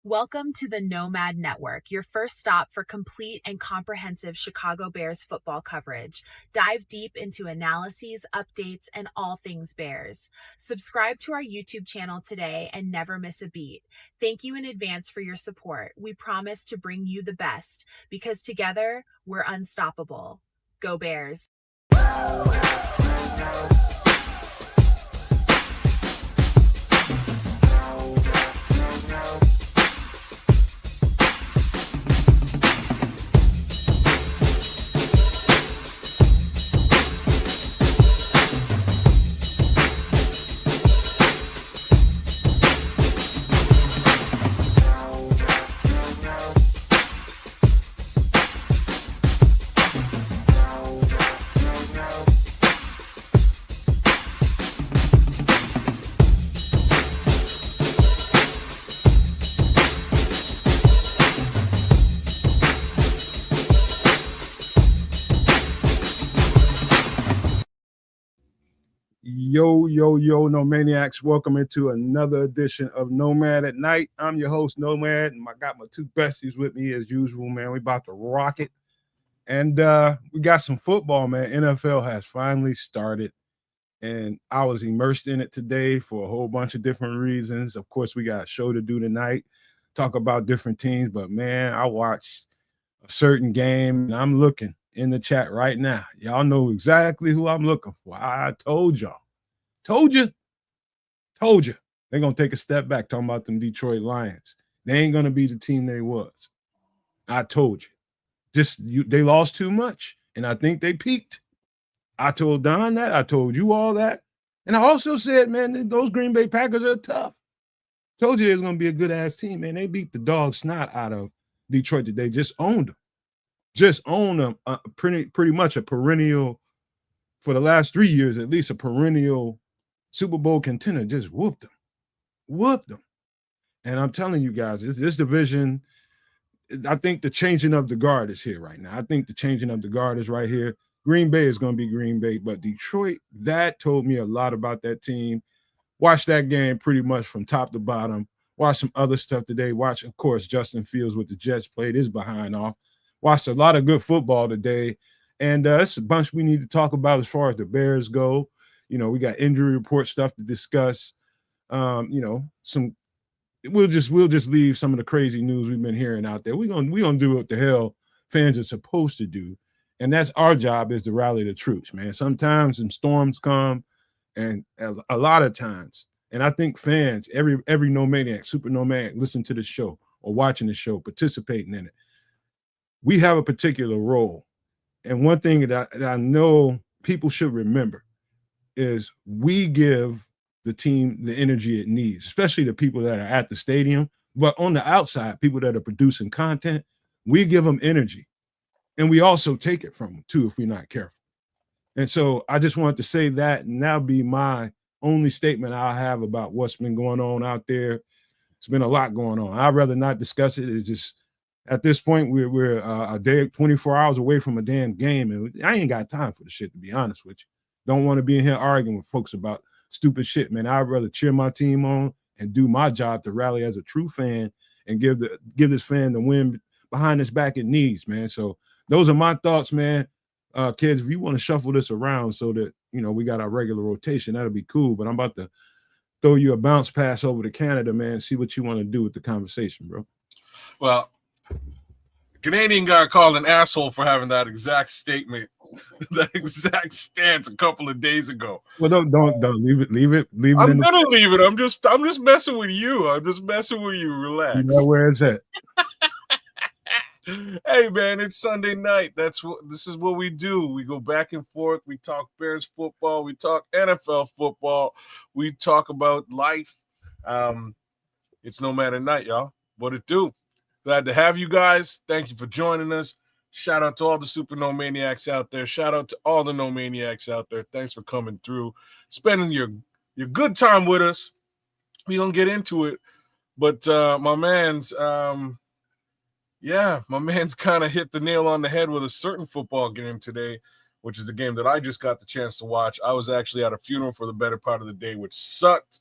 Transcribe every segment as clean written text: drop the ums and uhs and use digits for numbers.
Welcome to the Nomad Network, your first stop for complete and comprehensive Chicago Bears football coverage. Dive deep into analyses, updates, and all things Bears. Subscribe to our YouTube channel today and never miss a beat. Thank you in advance for your support. We promise to bring you the best because together we're unstoppable. Go Bears! Yo, Nomaniacs. Welcome into another edition of Nomad at Night. I'm your host, Nomad, and I got my two besties with me as usual, man. We about to rock it. And we got some football, man. NFL has finally started, and I was immersed in it today for a whole bunch of different reasons. Of course, we got a show to do tonight, talk about different teams, but, man, I watched a certain game, and I'm looking in the chat right now. Y'all know exactly who I'm looking for. I told y'all. Told you. They're going to take a step back talking about them Detroit Lions. They ain't going to be the team they was. I told you. They lost too much, and I think they peaked. I told Don that. I told you all that. And I also said, man, those Green Bay Packers are tough. Told you they was going to be a good-ass team, man. They beat the dog snot out of Detroit today. Just owned them. Just owned them. Pretty much a perennial, for the last 3 years at least, a perennial Super Bowl contender. Just whooped them. And I'm telling you guys, this division, I think the changing of the guard is here right now. I think the changing of the guard is right here. Green Bay is going to be Green Bay, but Detroit, that told me a lot about that team. Watched that game pretty much from top to bottom. Watched some other stuff today. Watched, of course, Justin Fields with the Jets played his behind off. Watched a lot of good football today. And it's a bunch we need to talk about as far as the Bears go. You know, we got injury report stuff to discuss. We'll just leave some of the crazy news we've been hearing out there. We're gonna do what the hell fans are supposed to do. And that's our job, is to rally the troops, man. Sometimes some storms come, and a lot of times, and I think fans, every Nomaniac, Super Nomaniac, listen to the show or watching the show, participating in it. We have a particular role. And one thing that I know people should remember is we give the team the energy it needs, especially the people that are at the stadium. But on the outside, people that are producing content, we give them energy. And we also take it from them, too, if we're not careful. And so I just wanted to say that, and that'll be my only statement I'll have about what's been going on out there. It's been a lot going on. I'd rather not discuss it. It's just, at this point, we're a day, 24 hours away from a damn game, and I ain't got time for the shit, to be honest with you. Don't want to be in here arguing with folks about stupid shit, man. I'd rather cheer my team on and do my job to rally as a true fan and give this fan the wind behind his back it needs, man. So those are my thoughts, man. Kids, if you want to shuffle this around so that, we got our regular rotation, that'll be cool. But I'm about to throw you a bounce pass over to Canada, man. See what you want to do with the conversation, bro. Well, the Canadian got called an asshole for having that exact statement, that exact stance a couple of days ago. Well, don't leave it. I'm gonna leave it. I'm just messing with you. Relax. You know where it's at. Hey, man, it's Sunday night. This is what we do. We go back and forth. We talk Bears football. We talk NFL football. We talk about life. It's Nomad at Night, y'all. What it do? Glad to have you guys. Thank you for joining us. Shout out to all the Super Nomaniacs out there. Shout out to all the Nomaniacs out there. Thanks for coming through, spending your good time with us. We're going to get into it. But my man's kind of hit the nail on the head with a certain football game today, which is the game that I just got the chance to watch. I was actually at a funeral for the better part of the day, which sucked.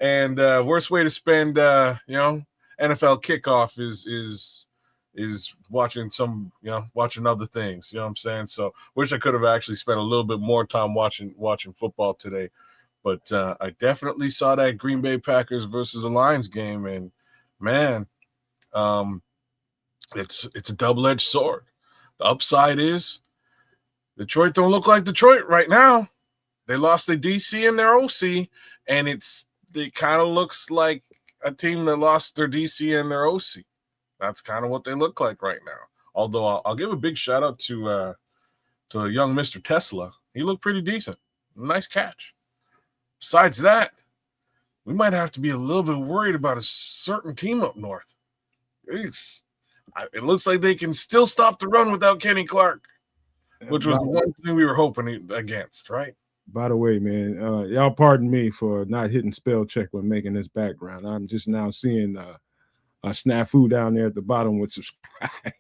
And worst way to spend, NFL kickoff is watching watching other things. You know what I'm saying? So wish I could have actually spent a little bit more time watching football today. But I definitely saw that Green Bay Packers versus the Lions game, and man, it's a double-edged sword. The upside is Detroit don't look like Detroit right now. They lost their DC and their OC, and it kind of looks like a team that lost their DC and their OC. That's kind of what they look like right now. Although I'll give a big shout out to a young Mr. Tesla. He looked pretty decent. Nice catch. Besides that, we might have to be a little bit worried about a certain team up north. It looks like they can still stop the run without Kenny Clark, which was the one thing we were hoping against, right? By the way, man, y'all pardon me for not hitting spell check when making this background. I'm just now seeing a snafu down there at the bottom with subscribe.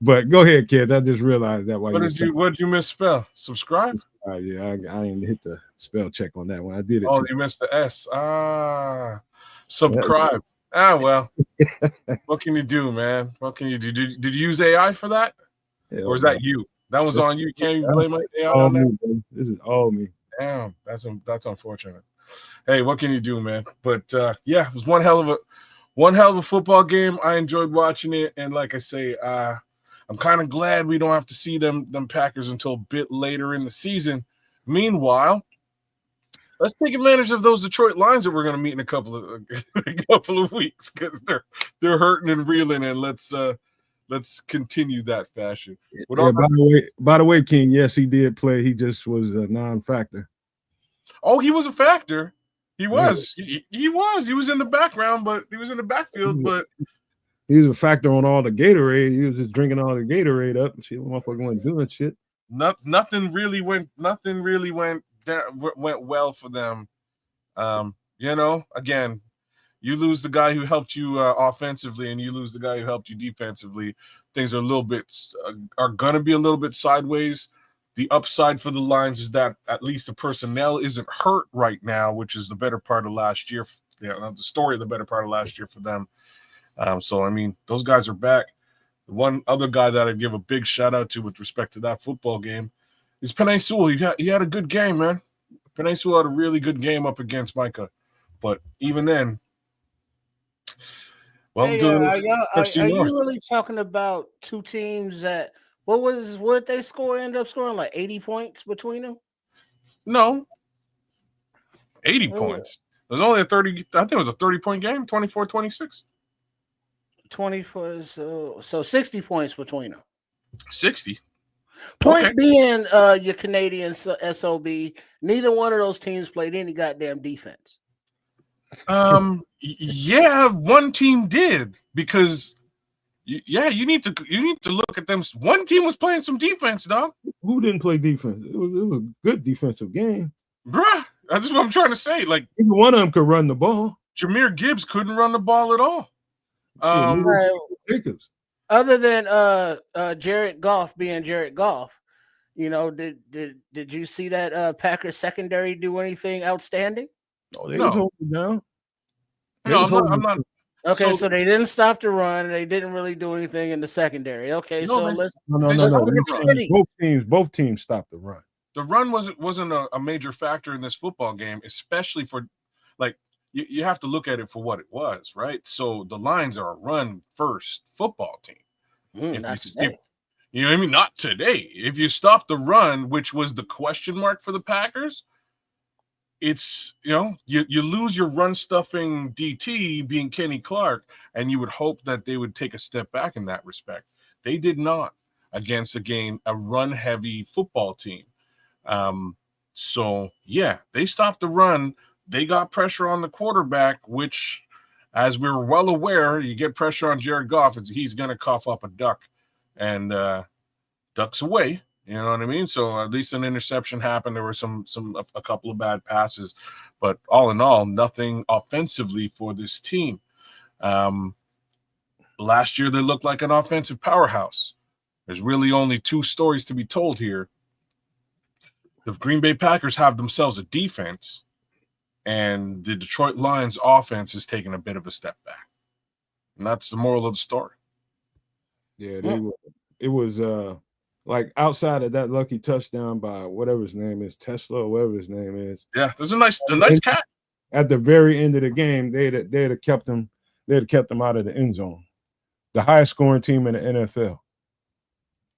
But go ahead, kids. I just realized that. What did you misspell? Subscribe? Yeah, I didn't hit the spell check on that one. I did it. Oh, you missed the S. Subscribe. Well. What can you do, man? What can you do? Did you use AI for that? Or is that you? That was on you. You can't even blame AI on that. Me, this is all me. Damn, that's unfortunate. Hey, what can you do, man? But yeah, it was one hell of a football game. I enjoyed watching it, and like I say, I'm kind of glad we don't have to see them Packers until a bit later in the season. Meanwhile, let's take advantage of those Detroit Lions that we're going to meet in a couple of weeks, because they're hurting and reeling, and let's continue that fashion. Yeah, by the way, King, yes, he did play. He just was a non-factor. Oh, he was a factor. He was. Yeah. He was in the background, but he was in the backfield, but he was a factor on all the Gatorade. He was just drinking all the Gatorade up. Shit, motherfucker wasn't doing shit. Nothing really went well for them. Again, you lose the guy who helped you offensively, and you lose the guy who helped you defensively. Things are gonna be a little bit sideways. The upside for the Lions is that at least the personnel isn't hurt right now, which is the better part of last year. The story of the better part of last year for them. So I mean, those guys are back. The one other guy that I'd give a big shout out to with respect to that football game is Penei Sewell. He had a good game, man. Penei Sewell had a really good game up against Micah, but even then, well, are you really talking about two teams that what they end up scoring like 80 points between them? No, 80 points. It was only a 30. I think it was a 30-point game, 24-26. 24, so 60 points between them. 60. Point being, your Canadian SOB, neither one of those teams played any goddamn defense. Yeah, one team did, because you need to look at them. One team was playing some defense, dog. Who didn't play defense? It was a good defensive game, bruh. That's what I'm trying to say. Like, either one of them could run the ball. Jahmyr Gibbs couldn't run the ball at all. Other than Jared Goff being Jared Goff, did you see that Packers secondary do anything outstanding? Oh, they was holding down. I'm not. Okay, so they didn't stop the run. They didn't really do anything in the secondary. Okay, let's both teams stopped the run. The run wasn't a major factor in this football game, especially for, like, you have to look at it for what it was, right? So the Lions are a run-first football team. Not today. You know what I mean? Not today. If you stop the run, which was the question mark for the Packers, it's, you lose your run-stuffing DT being Kenny Clark, and you would hope that they would take a step back in that respect. They did not against, again, a run-heavy football team. So, yeah, they stopped the run. They got pressure on the quarterback, which, as we were well aware, you get pressure on Jared Goff, he's going to cough up a duck, and ducks away. You know what I mean? So at least an interception happened. There were a couple of bad passes, but all in all, nothing offensively for this team. Last year, they looked like an offensive powerhouse. There's really only two stories to be told here. The Green Bay Packers have themselves a defense, and the Detroit Lions offense is taking a bit of a step back. And that's the moral of the story. Yeah, they were. It was like outside of that lucky touchdown by whatever his name is, Tesla or whatever his name is. Yeah, there's a nice catch. At the very end of the game, they'd have kept them. They'd have kept them out of the end zone. The highest scoring team in the NFL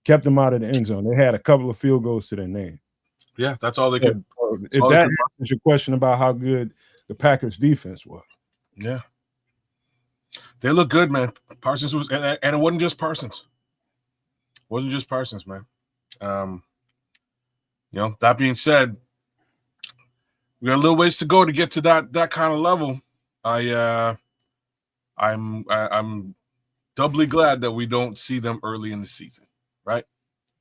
kept them out of the end zone. They had a couple of field goals to their name. Yeah, that's all they could. If that answers your question about how good the Packers defense was. Yeah. They look good, man. Parsons was, and it wasn't just Parsons. It wasn't just Parsons, man. That being said, we got a little ways to go to get to that kind of level. I'm doubly glad that we don't see them early in the season, right?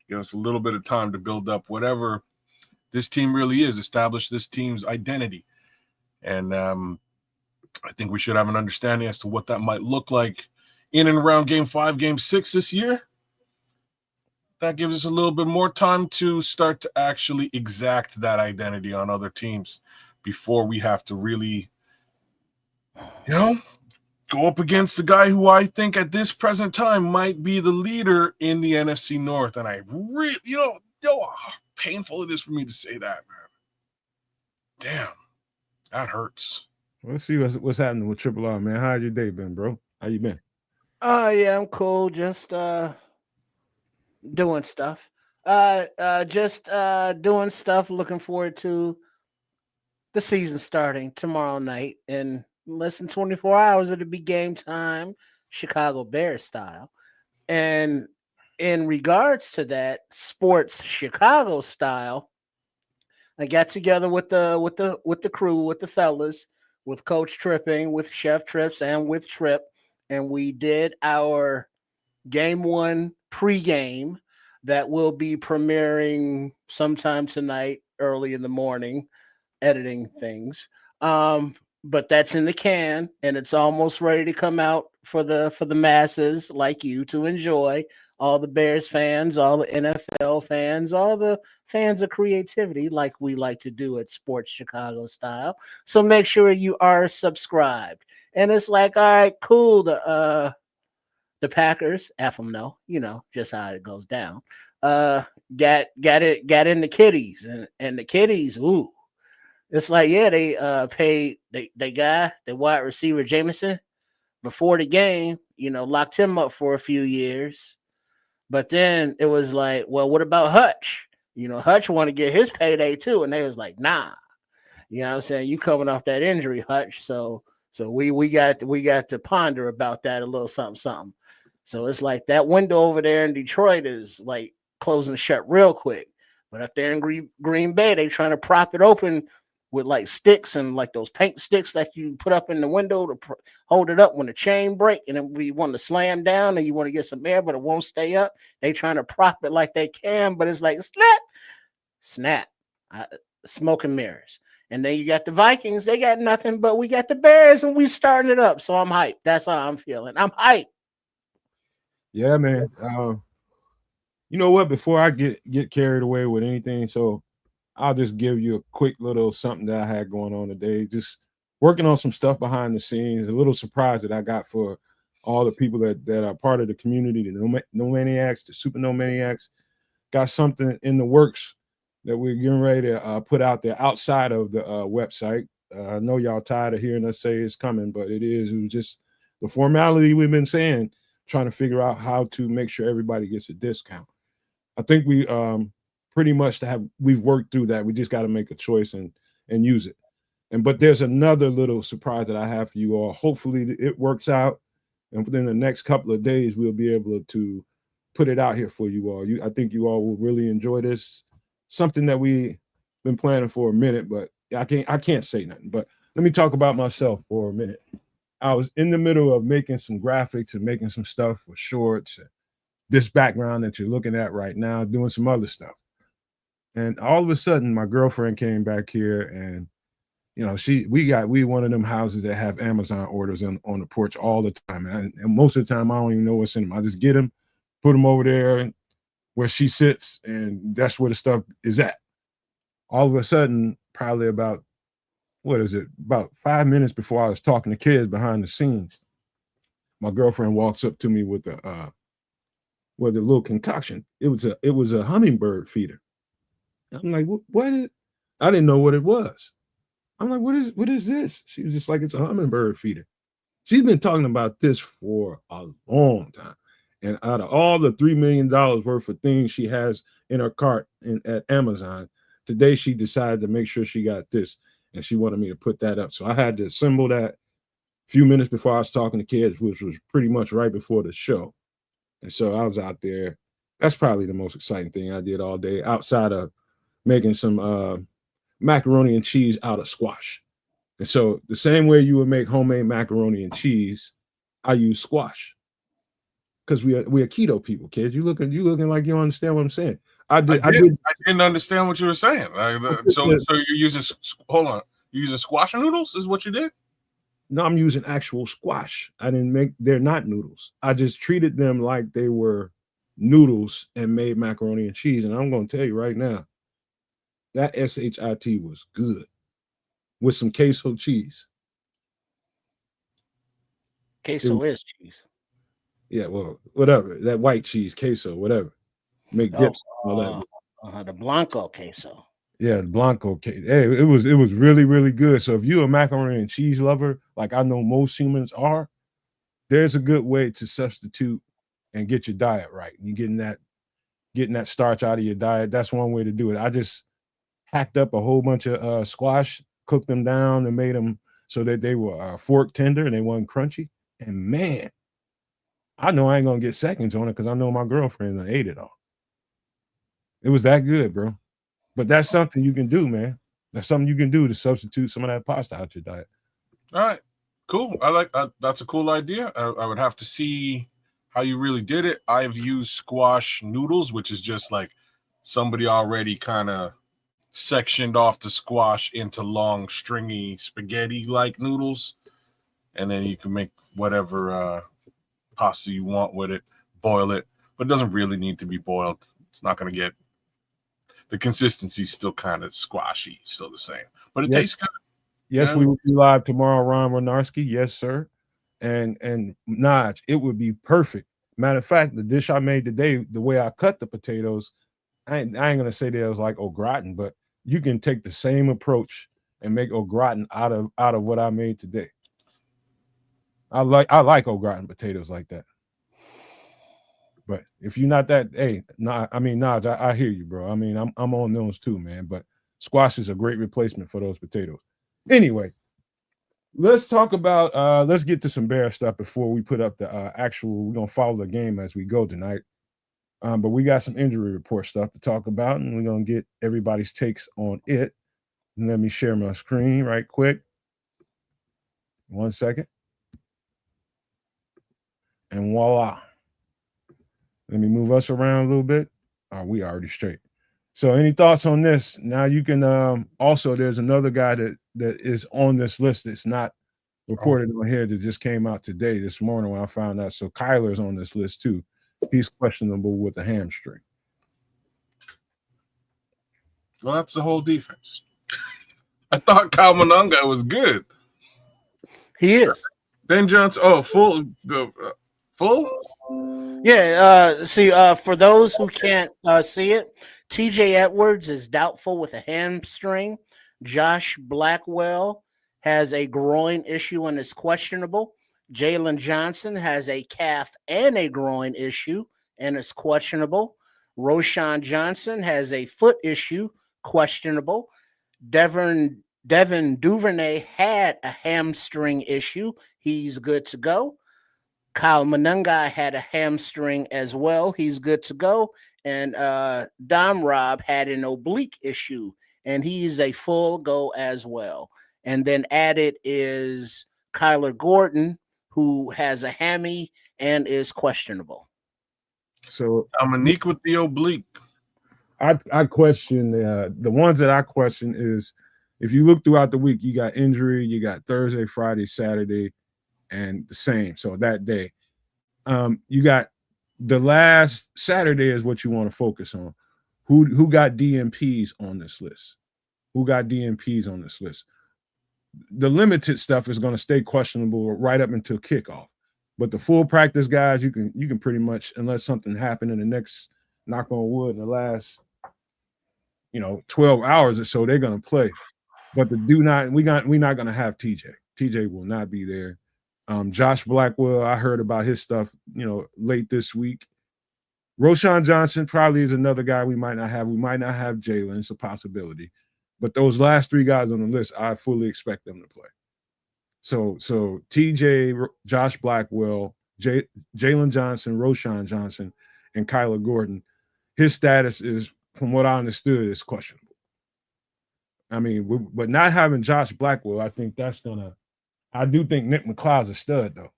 Give us a little bit of time to build up whatever this team really is, establish this team's identity. And I think we should have an understanding as to what that might look like in and around Game 5, Game 6 this year. That gives us a little bit more time to start to actually exact that identity on other teams before we have to really, go up against the guy who I think at this present time might be the leader in the NFC North. And I really, how painful it is for me to say that, man. Damn, that hurts. Let's see what's happening with Triple R, man. How's your day been, bro? How you been? Yeah, I'm cool. Just doing stuff. Doing stuff. Looking forward to the season starting tomorrow night. In less than 24 hours, it'll be game time, Chicago Bears style. And in regards to that, sports Chicago style, I got together with the crew, with the fellas, with Coach Tripping, with Chef Trips, and with Trip, and we did our Game 1 pregame that will be premiering sometime tonight, early in the morning, editing things. But that's in the can, and it's almost ready to come out for the masses like you to enjoy. All the Bears fans, all the NFL fans, all the fans of creativity, like we like to do at Sports Chicago style. So make sure you are subscribed. And it's like, all right, cool. The Packers, F them no, just how it goes down. Got in the kiddies, and the kiddies, ooh. It's like, yeah, they paid they got the wide receiver Jameson before the game, locked him up for a few years. But then it was like, well, what about Hutch? Hutch want to get his payday too. And they was like, nah. You know what I'm saying? You coming off that injury, Hutch. So we got to ponder about that a little something. So it's like that window over there in Detroit is like closing shut real quick. But up there in Green Bay, they trying to prop it open with like sticks and like those paint sticks that you put up in the window to hold it up when the chain break, and then we want to slam down and you want to get some air, but it won't stay up. They trying to prop it like they can, but it's like snap, smoke and mirrors. And then you got the Vikings, they got nothing, but we got the Bears and we starting it up. So I'm hyped. That's how I'm feeling. I'm hyped. Yeah, man. You know what? Before I get carried away with anything, so I'll just give you a quick little something that I had going on today. Just working on some stuff behind the scenes. A little surprise that I got for all the people that are part of the community, the No Maniacs, the Super No Maniacs. Got something in the works that we're getting ready to put out there outside of the website. I know y'all tired of hearing us say it's coming, but it was just the formality we've been saying, trying to figure out how to make sure everybody gets a discount. I think we pretty much we've worked through that. We just got to make a choice and use it. But there's another little surprise that I have for you all. Hopefully it works out, and within the next couple of days we'll be able to put it out here for you all. I think you all will really enjoy this. Something that we've been planning for a minute, but I can't say nothing. But let me talk about myself for a minute. I was in the middle of making some graphics and making some stuff for shorts, and this background that you're looking at right now, doing some other stuff. And all of a sudden, my girlfriend came back here, and we one of them houses that have Amazon orders on the porch all the time, and most of the time I don't even know what's in them. I just get them, put them over there where she sits, and that's where the stuff is at. All of a sudden, probably about 5 minutes before I was talking to kids behind the scenes, my girlfriend walks up to me with a little concoction. It was a hummingbird feeder. I'm like, what is? I didn't know what it was. I'm like, what is this? She was just like, it's a hummingbird feeder. She's been talking about this for a long time. And out of all the $3 million worth of things she has in her cart at Amazon, today she decided to make sure she got this. And she wanted me to put that up. So I had to assemble that a few minutes before I was talking to kids, which was pretty much right before the show. And so I was out there. That's probably the most exciting thing I did all day, outside of making some macaroni and cheese out of squash. And so the same way you would make homemade macaroni and cheese, I use squash. Because we are keto people, kids. You looking like you understand what I'm saying. I didn't understand what you were saying. So you're using, hold on, you're using squash noodles is what you did? No, I'm using actual squash. They're not noodles. I just treated them like they were noodles and made macaroni and cheese. And I'm going to tell you right now, that SHIT was good with some queso cheese. Queso is cheese. Yeah, well, whatever. That white cheese, queso, whatever. Make dips. All that. The Blanco queso. Yeah, the Blanco queso. Hey, it was really, really good. So if you're a macaroni and cheese lover, like I know most humans are, there's a good way to substitute and get your diet right. You getting that starch out of your diet. That's one way to do it. I just hacked up a whole bunch of squash, cooked them down, and made them so that they were fork tender and they weren't crunchy. And man, I know I ain't gonna get seconds on it because I know my girlfriend ate it all. It was that good, bro. But that's something you can do, man. That's something you can do to substitute some of that pasta out your diet. All right, cool. I like that's a cool idea. I would have to see how you really did it. I've used squash noodles, which is just like somebody already kind of sectioned off the squash into long, stringy spaghetti-like noodles, and then you can make whatever pasta you want with it, boil it, but it doesn't really need to be boiled. It's not going to get the consistency still kind of squashy, still the same, but it tastes good. Yes, we will be live tomorrow, Ron Winarski. Yes, sir. And Naj, it would be perfect. Matter of fact, the dish I made today, the way I cut the potatoes, I ain't gonna say that it was like au gratin, but you can take the same approach and make au gratin out of what I made today. I like au gratin potatoes like that. But if you're not that, Naj, I hear you, bro. I mean, I'm on those too, man. But squash is a great replacement for those potatoes. Anyway, let's talk about let's get to some Bear stuff before we put up the we're gonna follow the game as we go tonight. But we got some injury report stuff to talk about, and we're gonna get everybody's takes on it. And let me share my screen right quick. 1 second. And voila. Let me move us around a little bit. We already straight. So any thoughts on this? Now you can also there's another guy that is on this list that's not reported on here that just came out this morning when I found out. So Kyler's on this list too. He's questionable with a hamstring. Well, that's the whole defense. I thought Kyle Monangai was good. He is. Ben Johnson, full? Yeah, for those who can't see it, TJ Edwards is doubtful with a hamstring. Josh Blackwell has a groin issue and is questionable. Jaylon Johnson has a calf and a groin issue and is questionable. Roschon Johnson has a foot issue, questionable. Devin Duvernay had a hamstring issue. He's good to go. Kyle Monangai had a hamstring as well. He's good to go. And Dom Rob had an oblique issue, and he's a full go as well. And then added is Kyler Gordon, who has a hammy and is questionable. So Dominique with the oblique. I question the ones that I question is if you look throughout the week, you got injury, you got Thursday, Friday, Saturday, and the same. So that day, you got the last Saturday is what you want to focus on. Who got DNPs on this list? Who got DNPs on this list? The limited stuff is going to stay questionable right up until kickoff. But the full practice guys, you can pretty much, unless something happened in the next, knock on wood, in the last 12 hours or so, they're gonna play. But we're not gonna have TJ. TJ will not be there. Josh Blackwell, I heard about his stuff, late this week. Roschon Johnson probably is another guy we might not have. We might not have Jaylon. It's a possibility. But those last 3 guys on the list, I fully expect them to play. So TJ, Josh Blackwell, Jaylon Johnson, Roschon Johnson, and Kyler Gordon. His status is, from what I understood, is questionable. I mean, but not having Josh Blackwell, I think that's gonna. I do think Nick McLeod's a stud, though.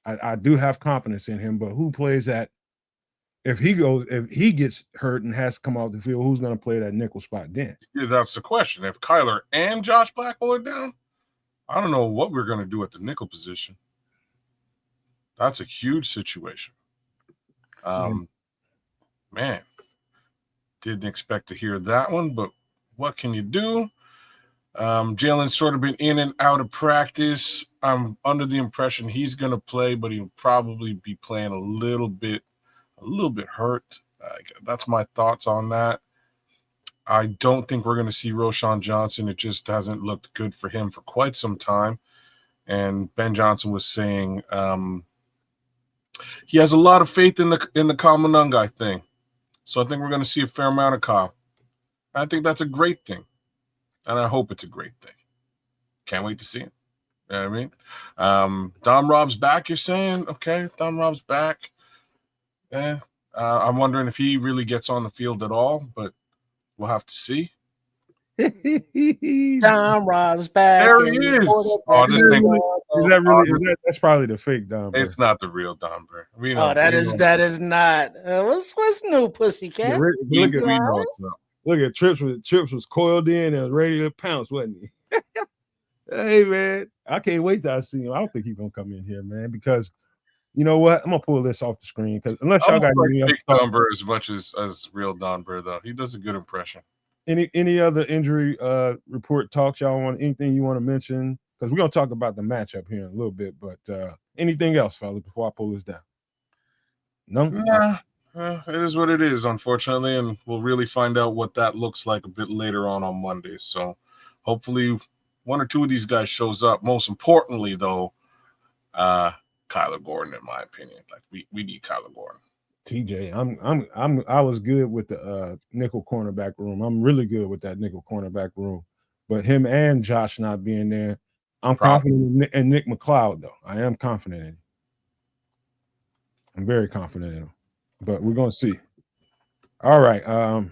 I do have confidence in him, but who plays that? If he gets hurt and has to come off the field, who's going to play that nickel spot then? Yeah, that's the question. If Kyler and Josh Blackwell are down, I don't know what we're going to do at the nickel position. That's a huge situation. Man, didn't expect to hear that one, but what can you do? Jaylon's sort of been in and out of practice. I'm under the impression he's going to play, but he'll probably be playing a little bit hurt. That's my thoughts on that. I don't think we're going to see Roschon Johnson. It just hasn't looked good for him for quite some time. And Ben Johnson was saying he has a lot of faith in the Kyle Monangai thing. So I think we're going to see a fair amount of Kyle. I think that's a great thing. And I hope it's a great thing. Can't wait to see it. You know what I mean? Dom Rob's back, you're saying? Okay, Dom Rob's back. I'm wondering if he really gets on the field at all, but we'll have to see. Dom Rob's back. There he is. Oh, this thing. Is that really? That's probably the fake Dom. It's not the real Dom Bear. That is not. What's new, pussycat? Look at Trips was coiled in and was ready to pounce, wasn't he? Hey man, I can't wait till I see him. I don't think he's gonna come in here, man, because you know what? I'm gonna pull this off the screen because unless y'all got fake Don Burr as much as real Don Burr, though, he does a good impression. Any other injury report talks y'all want? Anything you want to mention? Because we're gonna talk about the matchup here in a little bit, but anything else, fellas, before I pull this down? No. Nah, it is what it is, unfortunately, and we'll really find out what that looks like a bit later on Monday. So hopefully, 1 or 2 of these guys shows up. Most importantly, though, Kyler Gordon, in my opinion. Like we need Kyler Gordon. TJ, I was good with the nickel cornerback room. I'm really good with that nickel cornerback room. But him and Josh not being there, I'm confident in Nick McLeod, though. I am confident in him. I'm very confident in him. But we're gonna see. All right.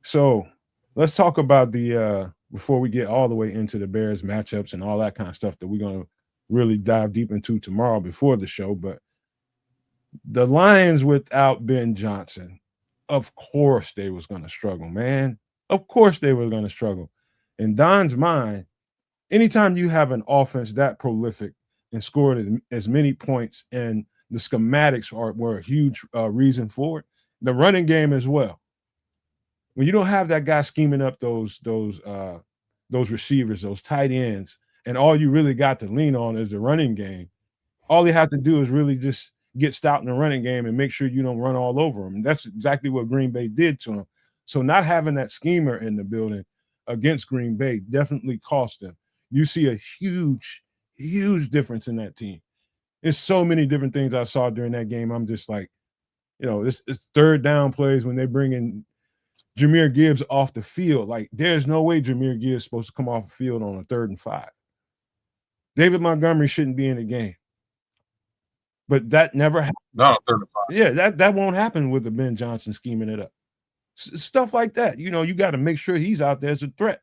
So let's talk about the before we get all the way into the Bears matchups and all that kind of stuff that we're gonna really dive deep into tomorrow before the show. But the Lions without Ben Johnson, of course they was going to struggle, man. Of course they were going to struggle. In Don's mind, anytime you have an offense that prolific and scored as many points, and the schematics were a huge reason for it, the running game as well. When you don't have that guy scheming up those receivers, those tight ends, and all you really got to lean on is the running game, all you have to do is really just get stout in the running game and make sure you don't run all over them. And that's exactly what Green Bay did to him. So not having that schemer in the building against Green Bay definitely cost them. You see a huge, huge difference in that team. There's so many different things I saw during that game. I'm just like, it's third down plays when they bring in Jahmyr Gibbs off the field. Like, there's no way Jahmyr Gibbs is supposed to come off the field on a 3rd and 5. David Montgomery shouldn't be in the game. But that never happened. No, 3rd and 5. Yeah, that won't happen with the Ben Johnson scheming it up. Stuff like that. You got to make sure he's out there as a threat.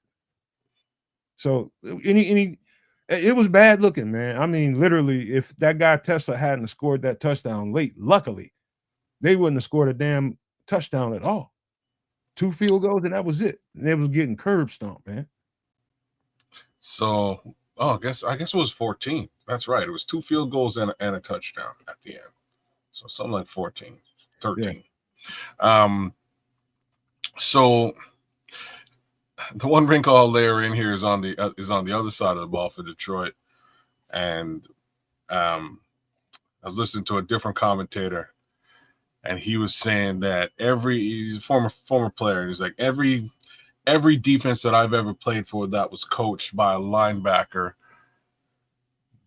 So it was bad looking, man. I mean, literally, if that guy Tesla hadn't scored that touchdown late, luckily, they wouldn't have scored a damn touchdown at all. 2 field goals, and that was it. And they was getting curb stomped, man. So, I guess it was 14. That's right. It was 2 field goals and a touchdown at the end. So something like 14, 13. Yeah. So the one wrinkle I'll layer in here is on the other side of the ball for Detroit, and I was listening to a different commentator, and he was saying that he's a former player. He's like, every defense that I've ever played for that was coached by a linebacker,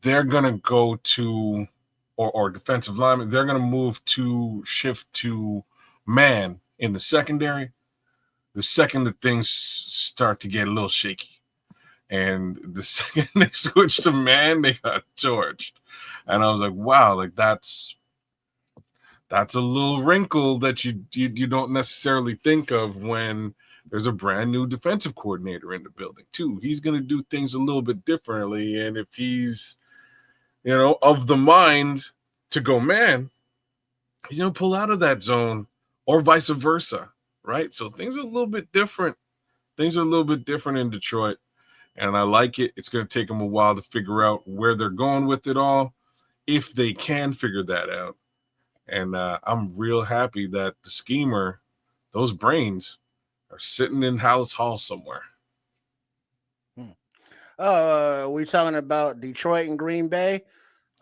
they're gonna go to or defensive lineman, they're gonna move to shift to man in the secondary the second that things start to get a little shaky. And the second they switched to man, they got torched. And I was like, wow, like that's a little wrinkle that you don't necessarily think of when there's a brand new defensive coordinator in the building too. He's going to do things a little bit differently. And if he's, of the mind to go man, he's going to pull out of that zone or vice versa. Right. So things are a little bit different. Things are a little bit different in Detroit. And I like it. It's going to take them a while to figure out where they're going with it all, if they can figure that out. And I'm real happy that the schemer, those brains, are sitting in Hallis Hall somewhere. We talking about Detroit and Green Bay?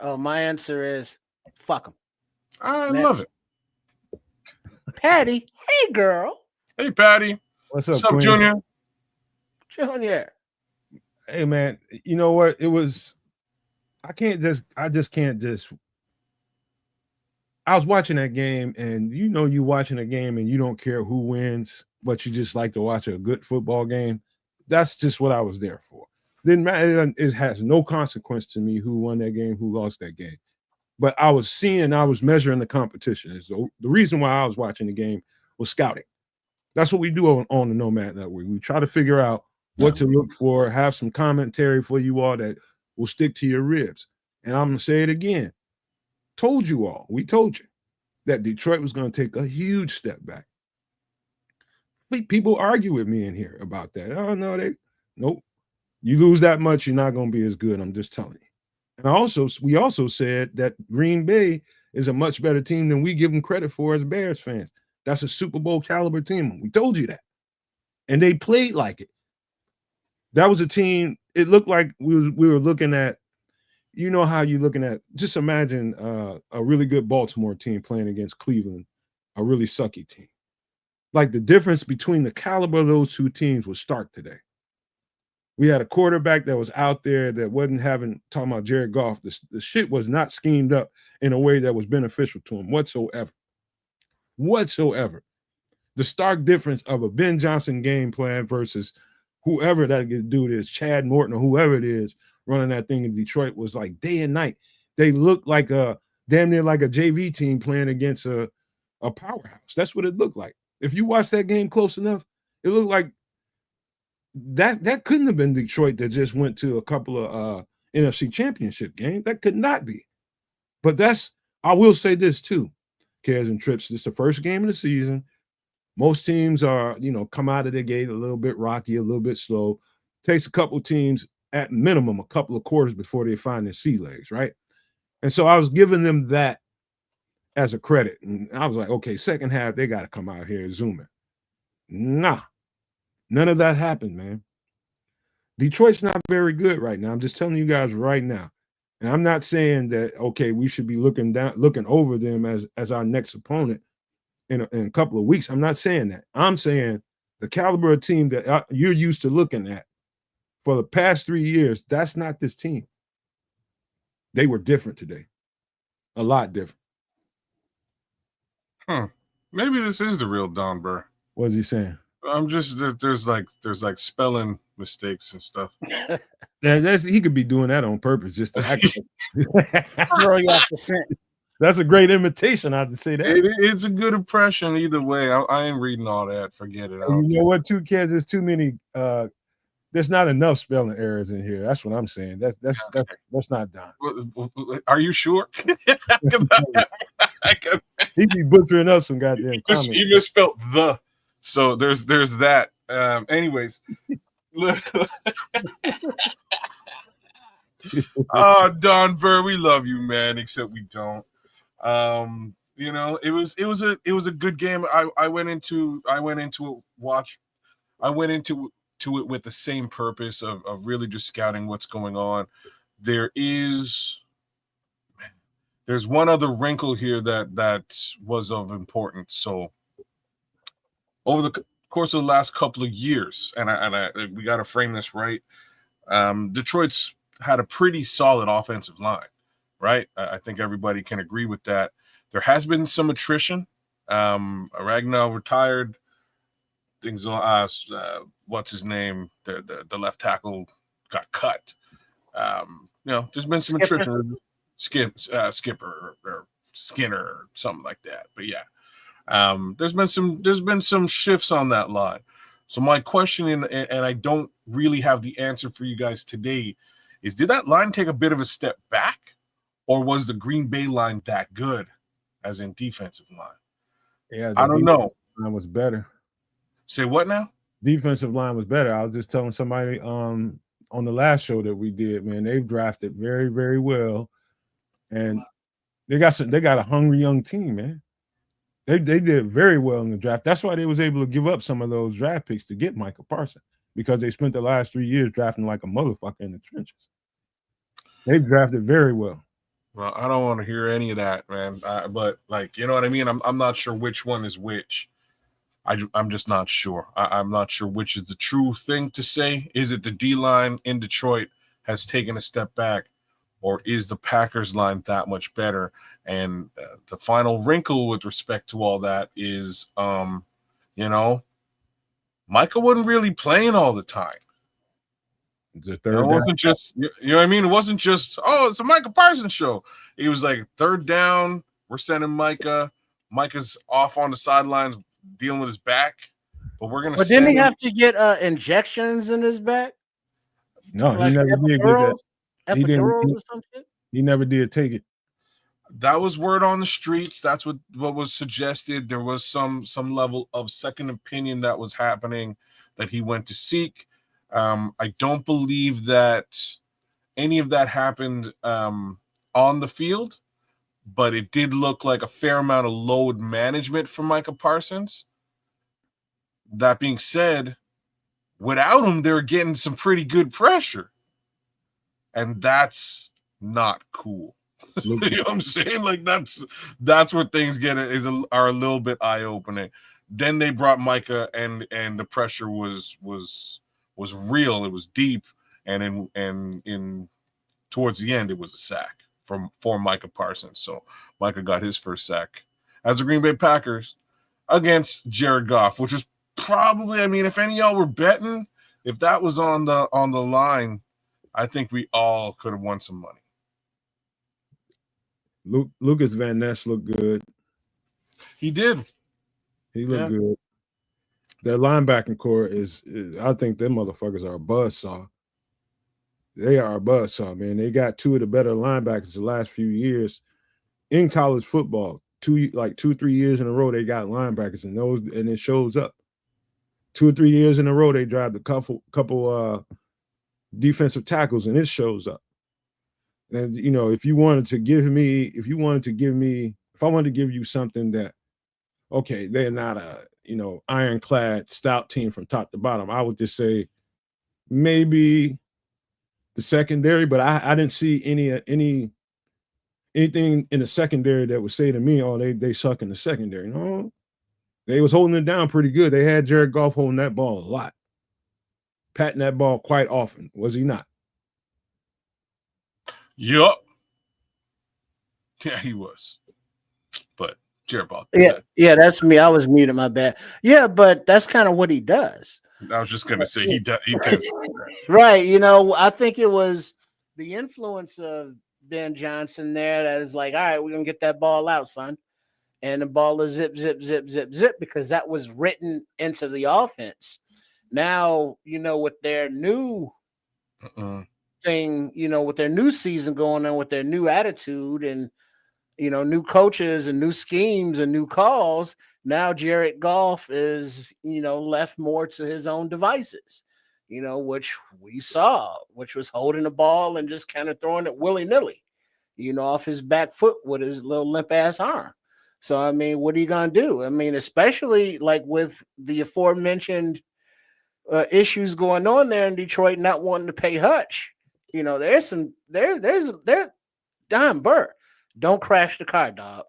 Oh, my answer is fuck them. I love it. Patty, hey girl. Hey Patty. What's up, Queen? Junior? Junior. Hey man, you know what? It was I was watching that game, and you watching a game and you don't care who wins, but you just like to watch a good football game. That's just what I was there for. Didn't matter. It has no consequence to me who won that game, who lost that game. But I was measuring the competition. So the reason why I was watching the game was scouting. That's what we do on the Nomad Network. We try to figure out what to look for, have some commentary for you all that will stick to your ribs. And I'm going to say it again. We told you that Detroit was going to take a huge step back. People argue with me in here about that. Oh, no, nope. You lose that much, you're not going to be as good. I'm just telling you. And we also said that Green Bay is a much better team than we give them credit for as Bears fans. That's a Super Bowl caliber team. We told you that. And they played like it. That was a team, it looked like we were looking at, how you're looking at, just imagine a really good Baltimore team playing against Cleveland, a really sucky team. Like the difference between the caliber of those two teams was stark today. We had a quarterback that was out there that wasn't talking about Jared Goff. The shit was not schemed up in a way that was beneficial to him whatsoever. The stark difference of a Ben Johnson game plan versus whoever that dude is, Chad Morton or whoever it is running that thing in Detroit, was like day and night. They looked like damn near like a JV team playing against a powerhouse. That's what it looked like. If you watch that game close enough, it looked like that couldn't have been Detroit that just went to a couple of NFC championship games. That could not be. But I will say this too, Cares and Trips. This is the first game of the season. Most teams are, come out of the gate a little bit rocky, a little bit slow. Takes a couple of teams at minimum a couple of quarters before they find their sea legs, right? And so I was giving them that as a credit. And I was like, okay, second half, they got to come out here and zoom in. Nah, none of that happened, man. Detroit's not very good right now. I'm just telling you guys right now. And I'm not saying that, okay, we should be looking over them as our next opponent in a couple of weeks. I'm not saying that. I'm saying the caliber of team that you're used to looking at for the past 3 years, that's not this team. They were different today. A lot different. Maybe this is the real Don Burr. What is he saying? I'm just there's like spelling mistakes and stuff. He could be doing that on purpose just to act. Throw you off the scent. That's a great imitation. I have to say that. It's a good impression either way. I ain't reading all that. Forget it. And you know what? Too, kids. There's too many. There's not enough spelling errors in here. That's what I'm saying. That's not done. Are you sure? He'd be butchering us some goddamn comments. You misspelled the. So there's that. Anyways. Don Burr, we love you, man. Except we don't. It was a good game. I went into it with the same purpose of really just scouting what's going on. there's one other wrinkle here that was of importance. So over the course of the last couple of years, and we got to frame this right. Detroit's had a pretty solid offensive line, right? I think everybody can agree with that. There has been some attrition. Ragnar retired. Things. What's his name? The left tackle got cut. There's been some attrition. Skipper or Skinner or something like that. But yeah, there's been some shifts on that line. So my question, and I don't really have the answer for you guys today, is did that line take a bit of a step back, or was the Green Bay line that good, as in defensive line? Yeah, I don't know. Line was better. Say what now? Defensive line was better. I was just telling somebody on the last show that we did, man, they've drafted very, very well, and they got a hungry young team, man. They did very well in the draft. That's why they was able to give up some of those draft picks to get Micah Parsons, because they spent the last 3 years drafting like a motherfucker in the trenches. They drafted very well. Well, I don't want to hear any of that, man. But like, you know what I mean? I'm not sure which one is which. I'm just not sure. I'm not sure which is the true thing to say. Is it the D line in Detroit has taken a step back, or is the Packers line that much better? And the final wrinkle with respect to all that is, Micah wasn't really playing all the time. It wasn't just, you know what I mean? It wasn't just, it's a Micah Parsons show. It was like third down, we're sending Micah. Micah's off on the sidelines dealing with his back, but we're going to. But didn't he have to get injections in his back? No, like he never did get that. Epidurals or something. He never did take it. That was word on the streets. That's what was suggested. There was some level of second opinion that was happening that he went to seek. I don't believe that any of that happened on the field, but it did look like a fair amount of load management for Micah Parsons. That being said, without him, they were getting some pretty good pressure, and that's not cool. You know what I'm saying? Like that's where things are a little bit eye-opening. Then they brought Micah, and the pressure was real. It was deep, and in towards the end, it was a sack for Micah Parsons. So Micah got his first sack as the Green Bay Packers against Jared Goff, which was probably, I mean, if any of y'all were betting, if that was on the line, I think we all could have won some money. Lucas Van Ness looked good. He did. He looked good. Their linebacking core is I think them motherfuckers are a buzzsaw. They are a buzzsaw, man. They got two of the better linebackers the last few years in college football. 2-3 years in a row they got linebackers, and it shows up. 2 or 3 years in a row they drive a couple defensive tackles, and it shows up. And if I wanted to give you something that, okay, they're not a ironclad stout team from top to bottom, I would just say maybe the secondary, but I didn't see anything in the secondary that would say to me, oh, they suck in the secondary. No, they was holding it down pretty good. They had Jared Goff holding that ball a lot, patting that ball quite often, was he not? Yup. Yeah, he was. But Jared Goff. Yeah, that's me. I was muted, my bad. Yeah, but that's kind of what he does. I was just gonna say he tends right. I think it was the influence of Ben Johnson there that is like, all right, we're gonna get that ball out, son. And the ball is zip, zip, zip, zip, zip, because that was written into the offense. Now, with their new thing, with their new season going on, with their new attitude and new coaches and new schemes and new calls, now Jared Goff is, left more to his own devices, which we saw, which was holding the ball and just kind of throwing it willy-nilly, off his back foot with his little limp-ass arm. So, I mean, what are you going to do? I mean, especially like with the aforementioned issues going on there in Detroit, not wanting to pay Hutch, there's Don Burr. Don't crash the car, dog.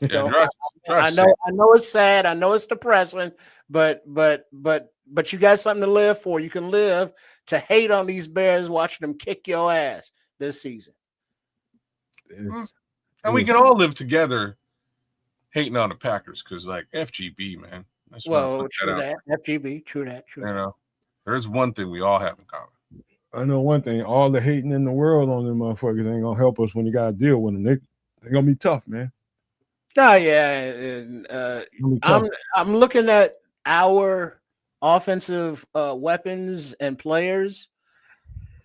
Yeah, Don't. drive I safe. know it's sad. I know it's depressing, but you got something to live for. You can live to hate on these Bears, watching them kick your ass this season. And we can all live together hating on the Packers because, like, FGB, man. Well, true that. FGB, true that. You know, there's one thing we all have in common. I know one thing: all the hating in the world on them motherfuckers ain't gonna help us when you gotta deal with them. They're gonna be tough, man. Oh yeah, I'm looking at our offensive weapons and players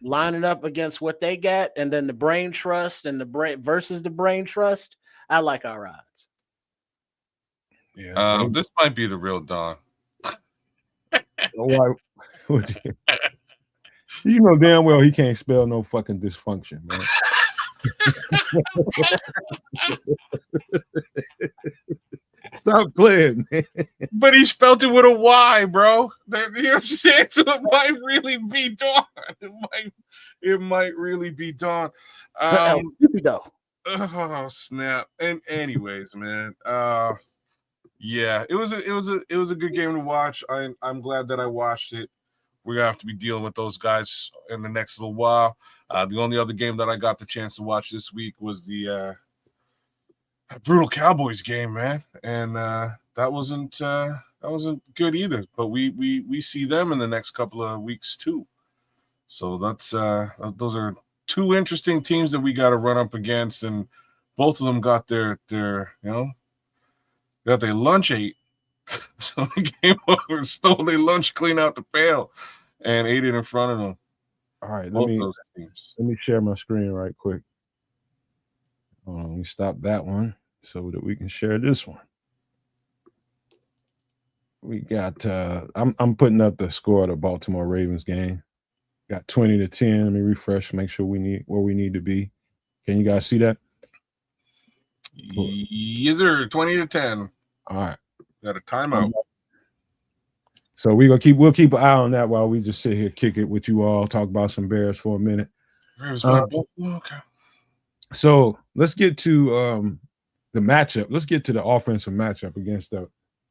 lining up against what they got, and then the brain trust and the brain versus the brain trust. I like our odds. Yeah, this might be the real Don. Why? You know damn well he can't spell no fucking dysfunction, man. Stop playing, man. But he spelled it with a Y, bro. You know what I'm saying? So it might really be Dawn. It might really be Dawn. Oh snap! And anyways, man. Yeah, it was a good game to watch. I'm glad that I watched it. We're gonna have to be dealing with those guys in the next little while. The only other game that I got the chance to watch this week was the brutal Cowboys game, man, and that wasn't good either. But we see them in the next couple of weeks too. So that's those are two interesting teams that we got to run up against, and both of them got their got their lunch ate. So they came over, stole their lunch, clean out the pail, and ate it in front of them. All right, let me share my screen right quick. Let me stop that one so that we can share this one. We got I'm putting up the score of the Baltimore Ravens game. Got 20-10. Let me refresh, make sure we need to be. Can you guys see that? Yes, sir. 20-10. All right. Got a timeout. So we'll keep an eye on that while we just sit here, kick it with you all, talk about some Bears for a minute. Okay. So let's get to the matchup. Let's get to the offensive matchup against the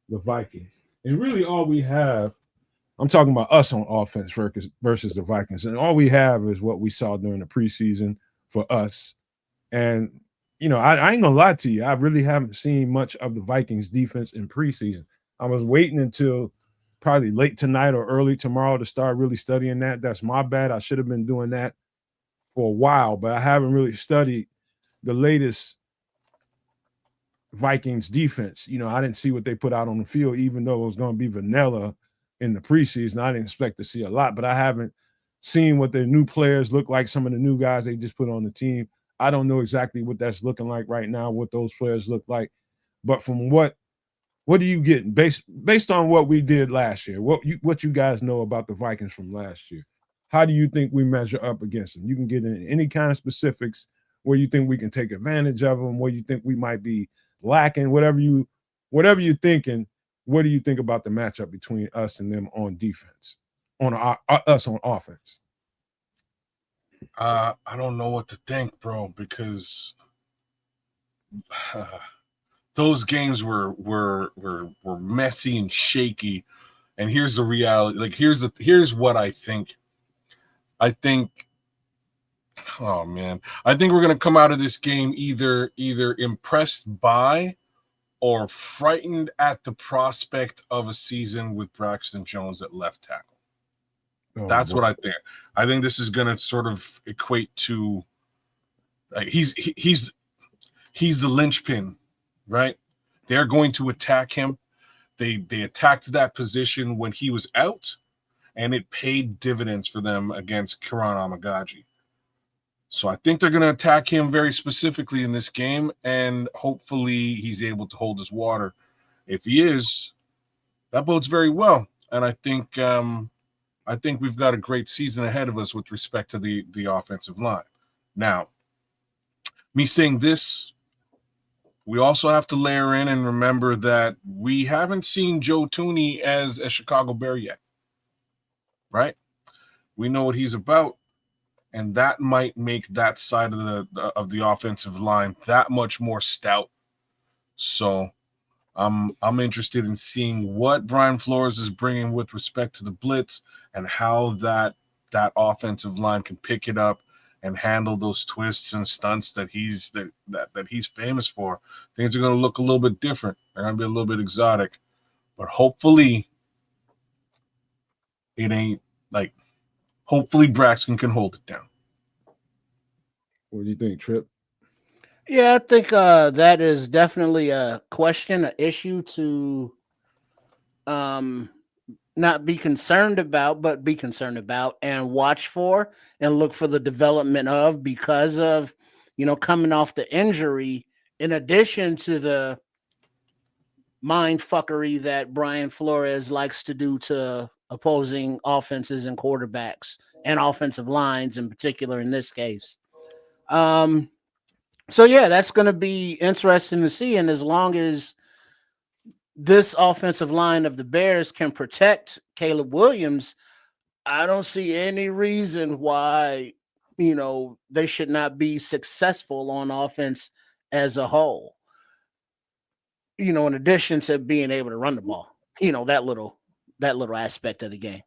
Vikings. And really all we have, I'm talking about us on offense versus the Vikings. And all we have is what we saw during the preseason for us. And, you know, I ain't going to lie to you. I really haven't seen much of the Vikings defense in preseason. I was waiting until probably late tonight or early tomorrow to start really studying that. That's my bad. I should have been doing that for a while, but I haven't really studied the latest Vikings defense. You know, I didn't see what they put out on the field, even though it was going to be vanilla in the preseason. I didn't expect to see a lot, but I haven't seen what their new players look like, some of the new guys they just put on the team. I don't know exactly what that's looking like right now, what those players look like. But from what do you get based on what we did last year? What you guys know about the Vikings from last year? How do you think we measure up against them? You can get in any kind of specifics where you think we can take advantage of them, where you think we might be lacking, whatever you're thinking. What do you think about the matchup between us and them on defense, on us on offense? I don't know what to think, bro, because those games were messy and shaky. And here's the reality. Like here's what I think. I think we're gonna come out of this game either impressed by or frightened at the prospect of a season with Braxton Jones at left tackle. That's what I think. I think this is gonna sort of equate to like he's the linchpin, right? They're going to attack him. They attacked that position when he was out, and it paid dividends for them against Kiran Amagaji. So I think they're going to attack him very specifically in this game, and hopefully he's able to hold his water. If he is, that bodes very well. And I think we've got a great season ahead of us with respect to the offensive line. Now, me saying this, we also have to layer in and remember that we haven't seen Joe Thuney as a Chicago Bear yet, right? We know what he's about. and that might make that side of the offensive line that much more stout. So I'm interested in seeing what Brian Flores is bringing with respect to the blitz and how that offensive line can pick it up and handle those twists and stunts that he's famous for. Things are going to look a little bit different. They're going to be a little bit exotic, but hopefully it ain't like. Hopefully Braxton can hold it down. What do you think, Trip? Yeah, I think that is definitely a question, an issue to not be concerned about, but be concerned about and watch for and look for the development of, because of, coming off the injury, in addition to the mind fuckery that Brian Flores likes to do to opposing offenses and quarterbacks and offensive lines in particular in this case. So yeah, that's going to be interesting to see. And as long as this offensive line of the Bears can protect Caleb Williams, I don't see any reason why, they should not be successful on offense as a whole. In addition to being able to run the ball, that little aspect of the game.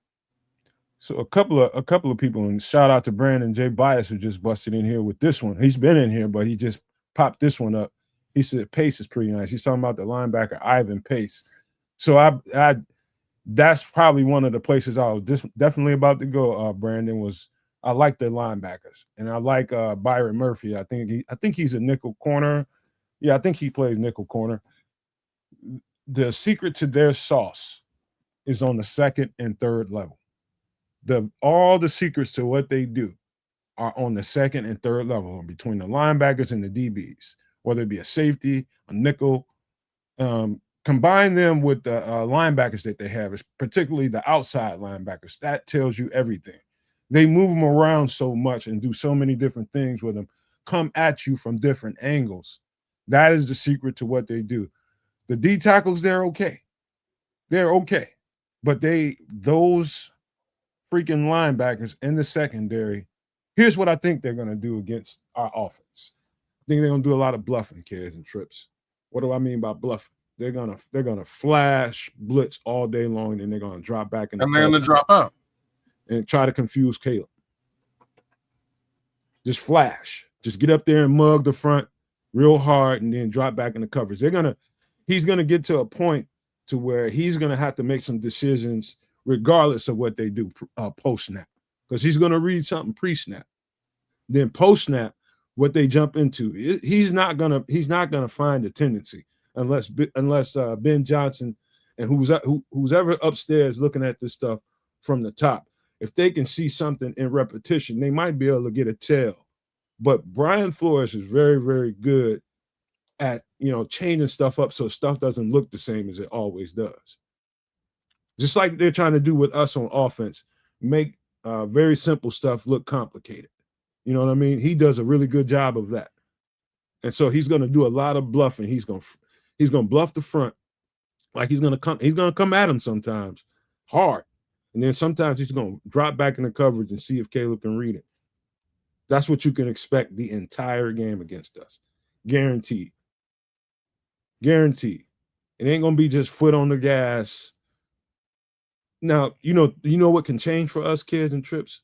So a couple of people, and shout out to Brandon J. Bias, who just busted in here with this one. He's been in here, but he just popped this one up. He said Pace is pretty nice. He's talking about the linebacker Ivan Pace. So I that's probably one of the places I was definitely about to go. Brandon, was I like their linebackers, and I like Byron Murphy. I think he's a nickel corner. Yeah, I think he plays nickel corner. The secret to their sauce is on the second and third level. All the secrets to what they do are on the second and third level between the linebackers and the DBs, whether it be a safety, a nickel. Combine them with the linebackers that they have, particularly the outside linebackers. That tells you everything. They move them around so much and do so many different things with them, come at you from different angles. That is the secret to what they do. The D tackles, they're okay. They're okay. But those freaking linebackers in the secondary, here's what I think they're going to do against our offense. I think they're going to do a lot of bluffing, kids, and trips. What do I mean by bluffing? They're gonna flash blitz all day long, and they're gonna drop back in the and they're going to drop out and try to confuse Caleb. Just flash, just get up there and mug the front real hard, and then drop back in the coverage. He's gonna get to a point to where he's gonna have to make some decisions regardless of what they do post snap, because he's gonna read something pre snap. Then post snap, what they jump into, he's not gonna find a tendency. Unless Ben Johnson and who's ever upstairs looking at this stuff from the top, if they can see something in repetition, they might be able to get a tell. But Brian Flores is very, very good at changing stuff up so stuff doesn't look the same as it always does. Just like they're trying to do with us on offense, make very simple stuff look complicated. You know what I mean? He does a really good job of that. And so he's going to do a lot of bluffing. He's going to bluff the front, like he's going to come at him sometimes hard. And then sometimes he's going to drop back in the coverage and see if Caleb can read it. That's what you can expect the entire game against us. Guaranteed. Guaranteed. It ain't going to be just foot on the gas. Now, you know what can change for us, kids and trips?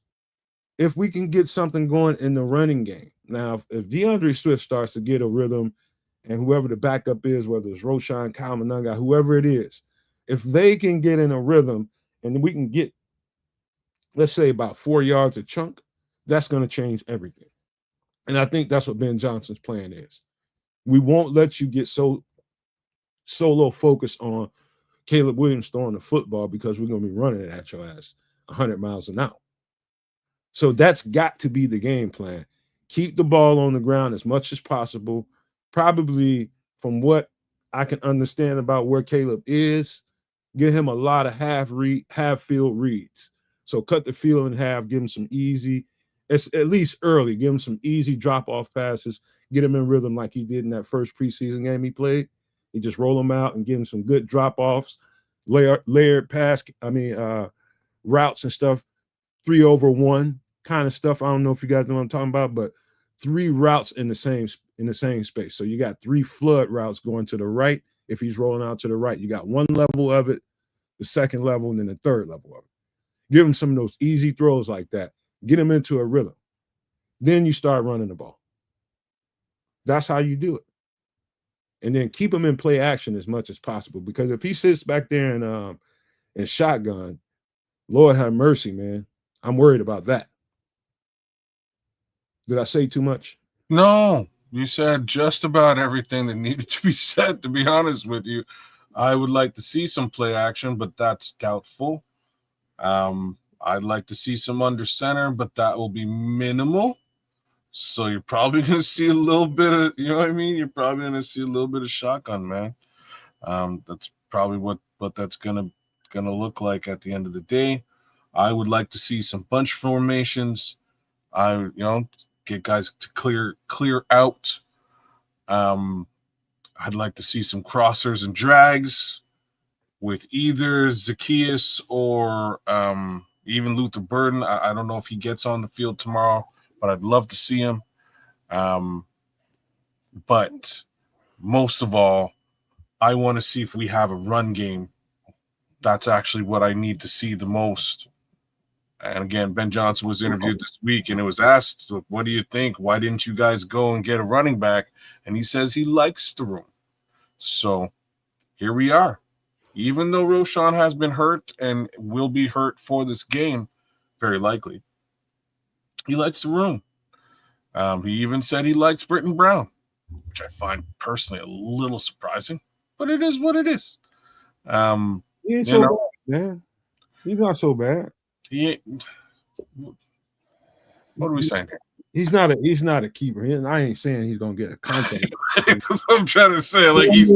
If we can get something going in the running game. Now, if DeAndre Swift starts to get a rhythm, and whoever the backup is, whether it's Roschon, monangai, whoever it is, if they can get in a rhythm and we can get, let's say, about 4 yards a chunk, that's going to change everything. And I think that's what Ben Johnson's plan is. We won't let you get so solo focused on Caleb Williams throwing the football, because we're going to be running it at your ass 100 miles an hour. So that's got to be the game plan. Keep the ball on the ground as much as possible. Probably, from what I can understand about where Caleb is, give him a lot of half field reads. So cut the field in half, give him some easy, at least early, give him some easy drop-off passes, get him in rhythm like he did in that first preseason game he played. He just roll him out and give him some good drop-offs, layered pass, routes and stuff, 3-over-1 kind of stuff. I don't know if you guys know what I'm talking about, but 3 routes in the same space. So you got 3 flood routes going to the right. If he's rolling out to the right, you got one level of it, the second level, and then the third level of it. Give him some of those easy throws like that. Get him into a rhythm. Then you start running the ball. That's how you do it. And then keep him in play action as much as possible. Because if he sits back there and shotgun, Lord have mercy, man. I'm worried about that. Did I say too much? No, you said just about everything that needed to be said, to be honest with you. I would like to see some play action, but that's doubtful. I'd like to see some under center, but that will be minimal. So you're probably going to see a little bit of, you know what I mean? You're probably going to see a little bit of shotgun, man. That's probably what that's going to look like at the end of the day. I would like to see some bunch formations. Get guys to clear out. I'd like to see some crossers and drags with either Zacchaeus or even Luther Burden. I don't know if he gets on the field tomorrow, but I'd love to see him. But most of all, I want to see if we have a run game. That's actually what I need to see the most. And again, Ben Johnson was interviewed this week, and it was asked, what do you think? Why didn't you guys go and get a running back? And he says he likes the room. So here we are. Even though Roschon has been hurt and will be hurt for this game, very likely, he likes the room. He even said he likes Britton Brown, which I find personally a little surprising, but it is what it is. He ain't so bad, man. He's not so bad. What are we saying here? He's not a keeper. I ain't saying he's gonna get a contract. That's what I'm trying to say. Like he's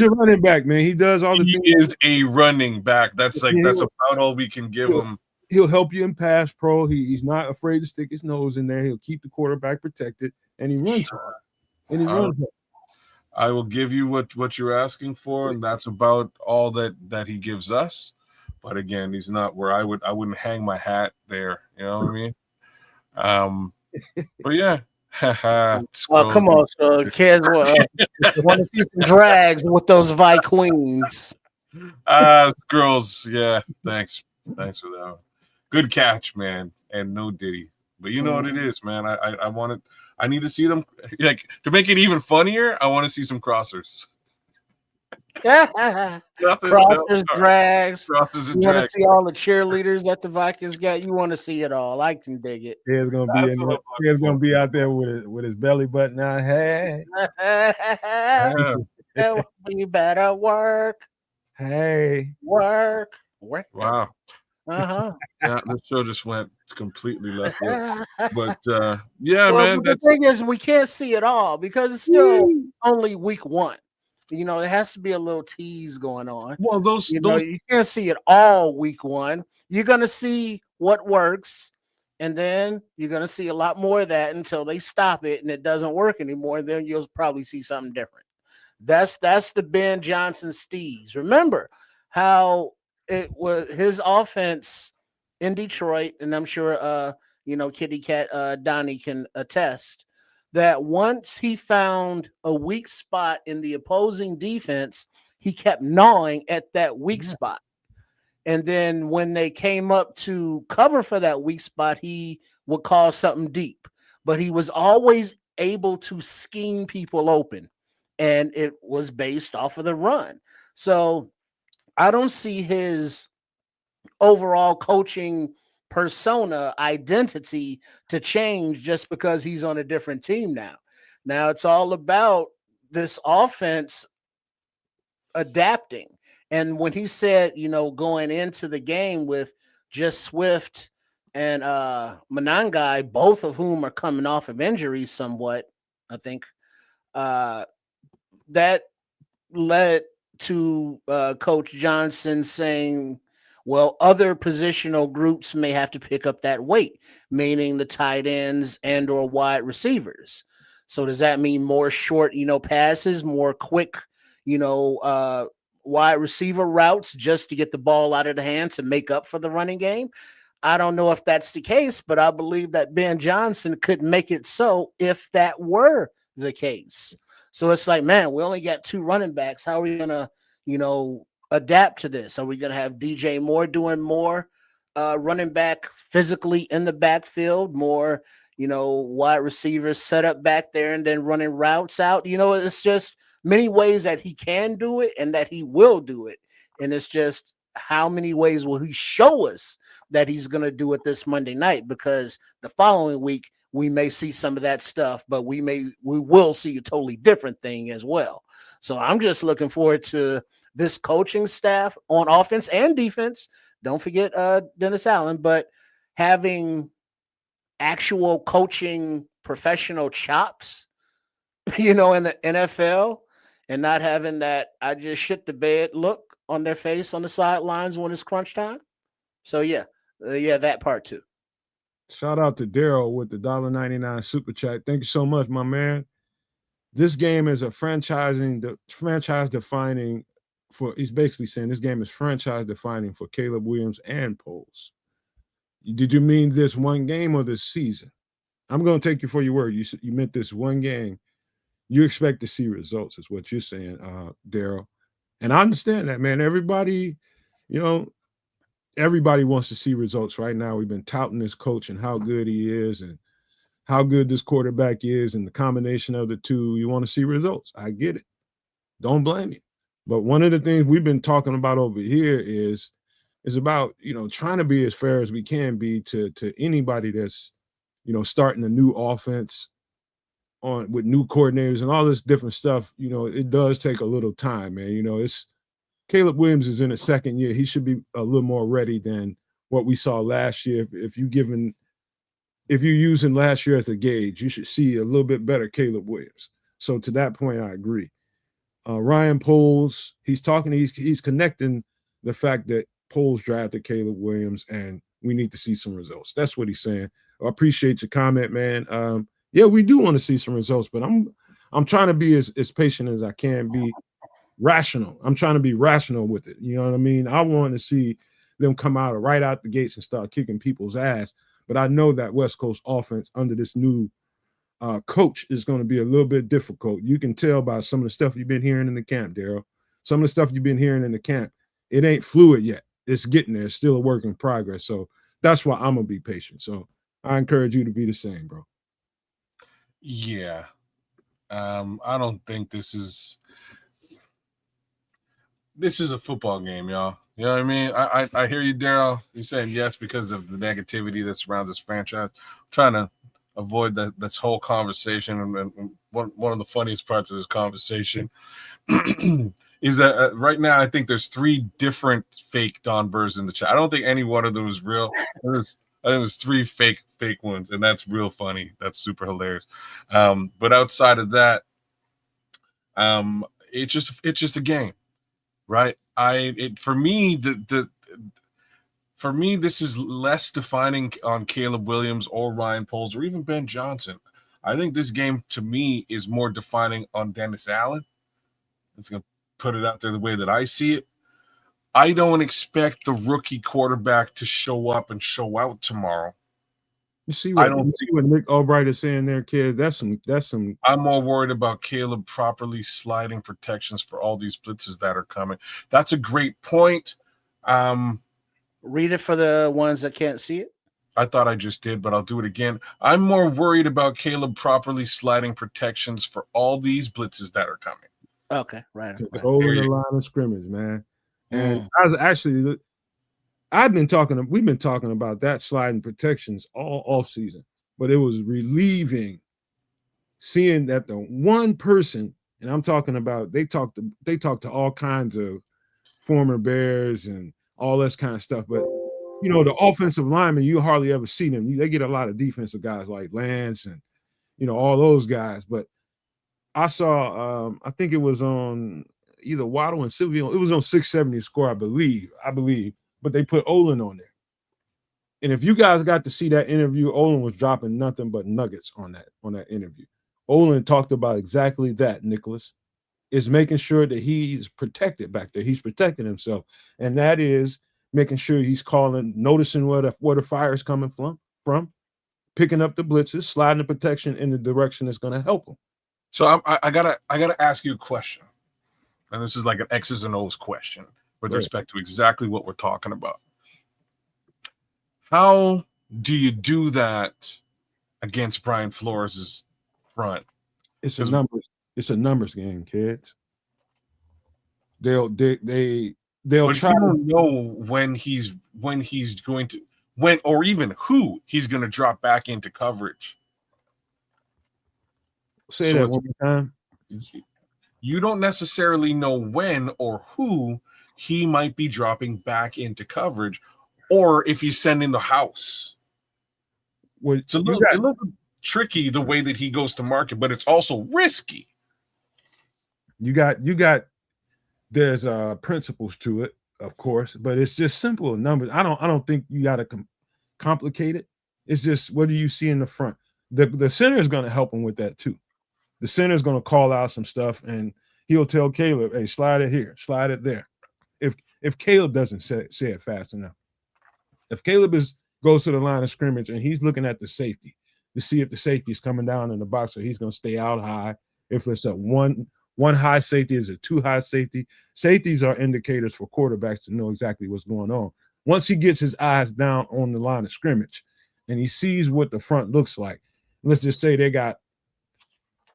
a running back, man. He does all the things. He is a running back. That's about all we can give him. He'll help you in pass pro. He's not afraid to stick his nose in there. He'll keep the quarterback protected, and he runs hard. And he runs hard. I will give you what you're asking for, and that's about all that he gives us. But again, he's not where I wouldn't hang my hat there. You know what I mean? But yeah. Oh, come on, so kids want to see some drags with those Vi Queens. Girls, yeah. Thanks for that one. Good catch, man, and no Diddy. But you know what it is, man. I need to see them, like, to make it even funnier. I want to see some crossers. Crossers, drags. Crosses and you want to drags. see all the cheerleaders that the Vikings got? You want to see it all? I can dig it. He's gonna be out there with his belly button out. Hey, you better work. Hey, work. Wow. Yeah, The show just went completely left field. But yeah, well, man. The thing is, we can't see it all because it's still only week 1. There has to be a little tease going on. Well, those you can't see it all week 1. You're gonna see what works, and then you're gonna see a lot more of that until they stop it and it doesn't work anymore. Then you'll probably see something different. That's the Ben Johnson Steez. Remember how it was his offense in Detroit, and I'm sure Kitty Cat Donnie can attest that once he found a weak spot in the opposing defense, he kept gnawing at that weak spot. And then when they came up to cover for that weak spot, he would call something deep. But he was always able to scheme people open, and it was based off of the run. So I don't see his overall coaching persona identity to change just because he's on a different team now. Now it's all about this offense adapting. And when he said, going into the game with just Swift and Monangai, both of whom are coming off of injuries somewhat, I think that led to Coach Johnson saying, well, other positional groups may have to pick up that weight, meaning the tight ends and or wide receivers. So does that mean more short, passes, more quick, wide receiver routes just to get the ball out of the hand to make up for the running game? I don't know if that's the case, but I believe that Ben Johnson could make it so if that were the case. So it's like, man, we only got 2 running backs. How are we gonna, adapt to this? Are we gonna have DJ Moore doing more running back physically in the backfield, more, wide receivers set up back there and then running routes out? It's just many ways that he can do it and that he will do it. And it's just how many ways will he show us that he's going to do it this Monday night, because the following week we may see some of that stuff, but we will see a totally different thing as well. So I'm just looking forward to this coaching staff on offense and defense. Don't forget Dennis Allen, but having actual coaching professional chops, in the NFL, and not having that I just shit the bed look on their face on the sidelines when it's crunch time. So yeah, that part too. Shout out to Daryl with the $1.99 super chat. Thank you so much, my man. This game is a franchise defining for. He's basically saying this game is franchise defining for Caleb Williams and Poles. Did you mean this one game or this season? I'm going to take you for your word. You meant this one game. You expect to see results, is what you're saying, Daryl. And I understand that, man. Everybody wants to see results right now. We've been touting this coach and how good he is and how good this quarterback is, and the combination of the two. You want to see results. I get it. Don't blame you. But one of the things we've been talking about over here is about, trying to be as fair as we can be to anybody that's, starting a new offense with new coordinators and all this different stuff. It does take a little time, man. It's Caleb Williams is in his second year. He should be a little more ready than what we saw last year. If you're using last year as a gauge, you should see a little bit better Caleb Williams. So to that point, I agree. Ryan Poles, he's connecting the fact that Poles drafted Caleb Williams and we need to see some results. That's what he's saying. I appreciate your comment, man. Yeah, we do want to see some results, but I'm trying to be as patient as I can be. Rational. I'm trying to be rational with it. You know what I mean? I want to see them come out right out the gates and start kicking people's ass. But I know that West Coast offense under this new coach is going to be a little bit difficult. You can tell by some of the stuff you've been hearing in the camp, Daryl. Some of the stuff you've been hearing in the camp, it ain't fluid yet. It's getting there. It's still a work in progress. So that's why I'm going to be patient. So I encourage you to be the same, bro. Yeah. I don't think this is a football game, y'all. You know what I mean? I hear you, Daryl. You're saying yes because of the negativity that surrounds this franchise. I'm trying to avoid this whole conversation. And one of the funniest parts of this conversation is that right now I think there's 3 different fake Don Burrs in the chat. I don't think any one of them is real. I think there's 3 fake ones, and that's real funny. That's super hilarious. But outside of that, it's just a game. Right. For me, this is less defining on Caleb Williams or Ryan Poles or even Ben Johnson. I think this game to me is more defining on Dennis Allen. It's going to put it out there the way that I see it. I don't expect the rookie quarterback to show up and show out tomorrow. You see what Nick Albright is saying there, kid? That's some. I'm more worried about Caleb properly sliding protections for all these blitzes that are coming. That's a great point. Read it for the ones that can't see it. I thought I just did, but I'll do it again. I'm more worried about Caleb properly sliding protections for all these blitzes that are coming. Okay, right. Controlling the line of scrimmage, man. And I was actually. We've been talking about that sliding protections all off season, but it was relieving seeing that the one person, and I'm talking about, they talk to all kinds of former Bears and all this kind of stuff, but the offensive linemen, you hardly ever see them. They get a lot of defensive guys like Lance and all those guys, but I saw I think it was on either Waddle and Silvio. It was on 670 score, I believe. But they put Olin on there. And if you guys got to see that interview, Olin was dropping nothing but nuggets on that interview. Olin talked about exactly that, Nicholas, is making sure that he's protected back there. He's protecting himself. And that is making sure he's calling, noticing where the fire is coming from, picking up the blitzes, sliding the protection in the direction that's going to help him. So I gotta ask you a question, and this is like an X's and O's question with respect to exactly what we're talking about. How do you do that against Brian Flores' front? It's a numbers game, kids. They'll but try. You don't know when or even who he's going to drop back into coverage. Say that one more time. You don't necessarily know when or who he might be dropping back into coverage, or if he's sending the house. Well, it's a little tricky the way that he goes to market, but it's also risky. You got there's principles to it, of course, but it's just simple numbers. I don't think you got to complicate it. It's just what do you see in the front? The center is going to help him with that too. The center is going to call out some stuff, and he'll tell Caleb, "Hey, slide it here, slide it there." If Caleb doesn't say it fast enough, if Caleb goes to the line of scrimmage and he's looking at the safety to see if the safety is coming down in the box, or he's going to stay out high. If it's a one high safety, is a two high safety. Safeties are indicators for quarterbacks to know exactly what's going on. Once he gets his eyes down on the line of scrimmage and he sees what the front looks like, let's just say they got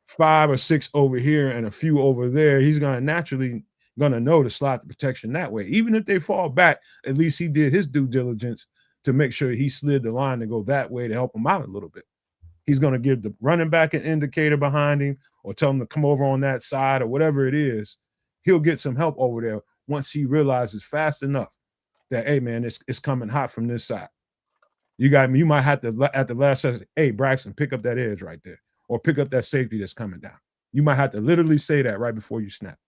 5 or 6 over here and a few over there, he's going to naturally know to slide the protection that way. Even if they fall back, at least he did his due diligence to make sure he slid the line to go that way to help him out a little bit. He's going to give the running back an indicator behind him or tell him to come over on that side or whatever it is. He'll get some help over there once he realizes fast enough that, hey, man, it's coming hot from this side. You might have to, at the last second, hey, Braxton, pick up that edge right there, or pick up that safety that's coming down. You might have to literally say that right before you snap.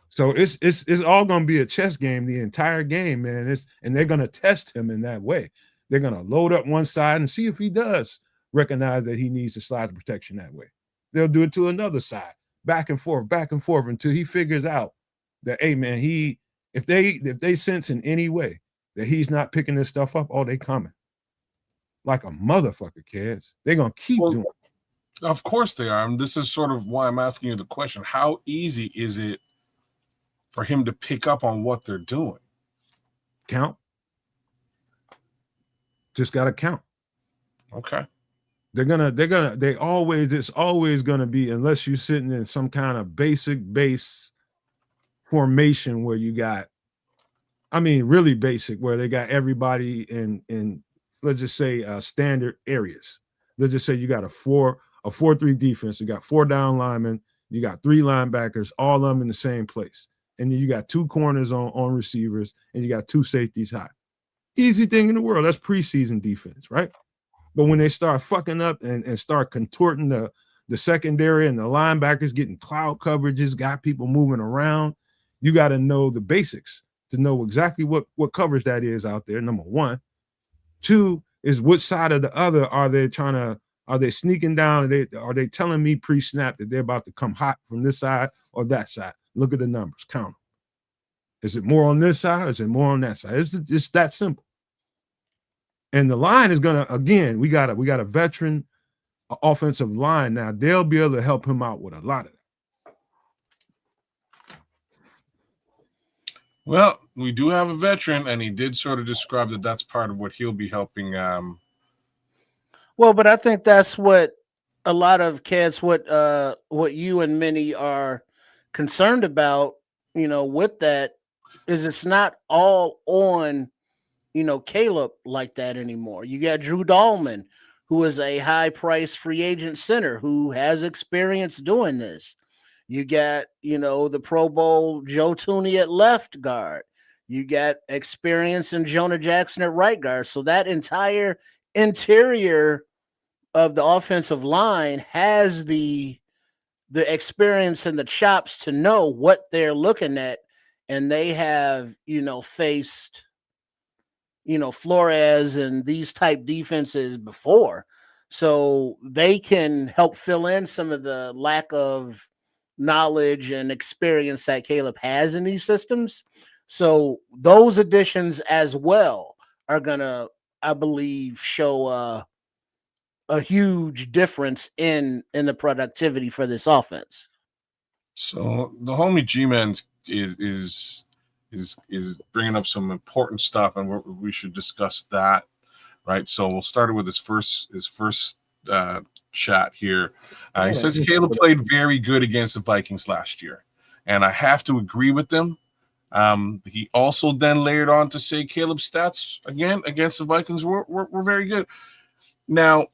So it's all going to be a chess game the entire game, man. And they're going to test him in that way. They're going to load up one side and see if he does recognize that he needs to slide the protection that way. They'll do it to another side, back and forth until he figures out that, hey, man, if they sense in any way that he's not picking this stuff up, oh, they coming. Like a motherfucker, kids. They're going to keep doing it. Of course they are. And this is sort of why I'm asking you the question. How easy is it for him to pick up on what they're doing? Count. Just got to count. Okay. It's always going to be, unless you're sitting in some kind of basic base formation where you got, really basic, where they got everybody in let's just say standard areas. Let's just say you got a 4-3 defense. You got 4 down linemen. You got 3 linebackers, all of them in the same place. And then you got 2 corners on receivers, and you got 2 safeties high. Easy thing in the world. That's preseason defense, right? But when they start fucking up and start contorting the secondary and the linebackers getting cloud coverages, got people moving around, you got to know the basics to know exactly what coverage that is out there, number one. 2 is which side of the other are they sneaking down? Are they telling me pre-snap that they're about to come hot from this side or that side? Look at the numbers, count them. Is it more on this side or is it more on that side? It's just that simple. And the line is gonna, again, we got a veteran offensive line now. They'll be able to help him out with a lot of that. Well, we do have a veteran, and he did sort of describe that that's part of what he'll be helping. Well, but I think that's what a lot of cats, what you and many are concerned about, with that, is it's not all on, Caleb like that anymore. You got Drew Dahlman, who is a high-priced free agent center who has experience doing this. You got, the Pro Bowl Joe Tooney at left guard. You got experience in Jonah Jackson at right guard. So that entire interior of the offensive line has the experience and the chops to know what they're looking at. And they have, faced, Flores and these type defenses before. So they can help fill in some of the lack of knowledge and experience that Caleb has in these systems. So those additions as well are gonna, I believe, show a huge difference in the productivity for this offense. So the homie G-Man is bringing up some important stuff, and we should discuss that, right? So we'll start with his first chat here. He says Caleb played very good against the Vikings last year, and I have to agree with them. He also then layered on to say Caleb's stats again against the Vikings were very good. Now,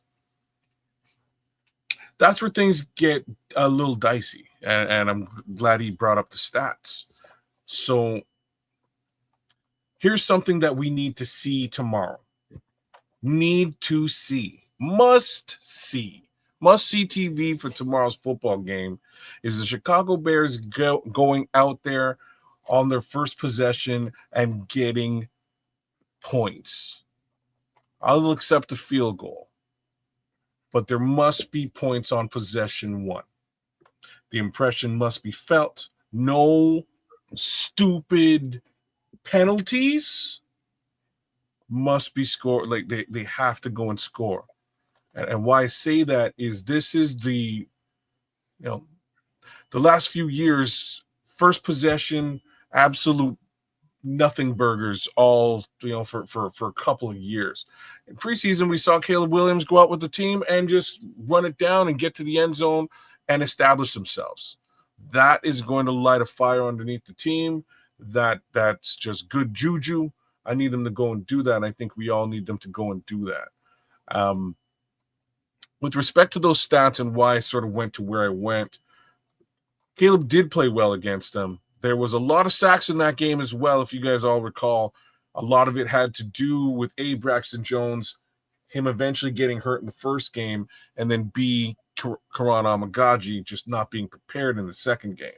that's where things get a little dicey, and I'm glad he brought up the stats. So here's something that we need to see tomorrow. Must see TV for tomorrow's football game is the Chicago Bears going out there on their first possession and getting points. I'll accept a field goal, but there must be points on possession one. The impression must be felt. No stupid penalties, must be scored. Like they have to go and score. And why I say that is this is the last few years, first possession, absolute nothing burgers all for a couple of years. In preseason, we saw Caleb Williams go out with the team and just run it down and get to the end zone and establish themselves. That is going to light a fire underneath the team. That's just good juju. I need them to go and do that. And I think we all need them to go and do that. With respect to those stats and why I sort of went to where I went, Caleb did play well against them. There was a lot of sacks in that game as well, if you guys all recall. A lot of it had to do with A. Braxton Jones, him eventually getting hurt in the first game, and then B. Karan Amagaji just not being prepared in the second game.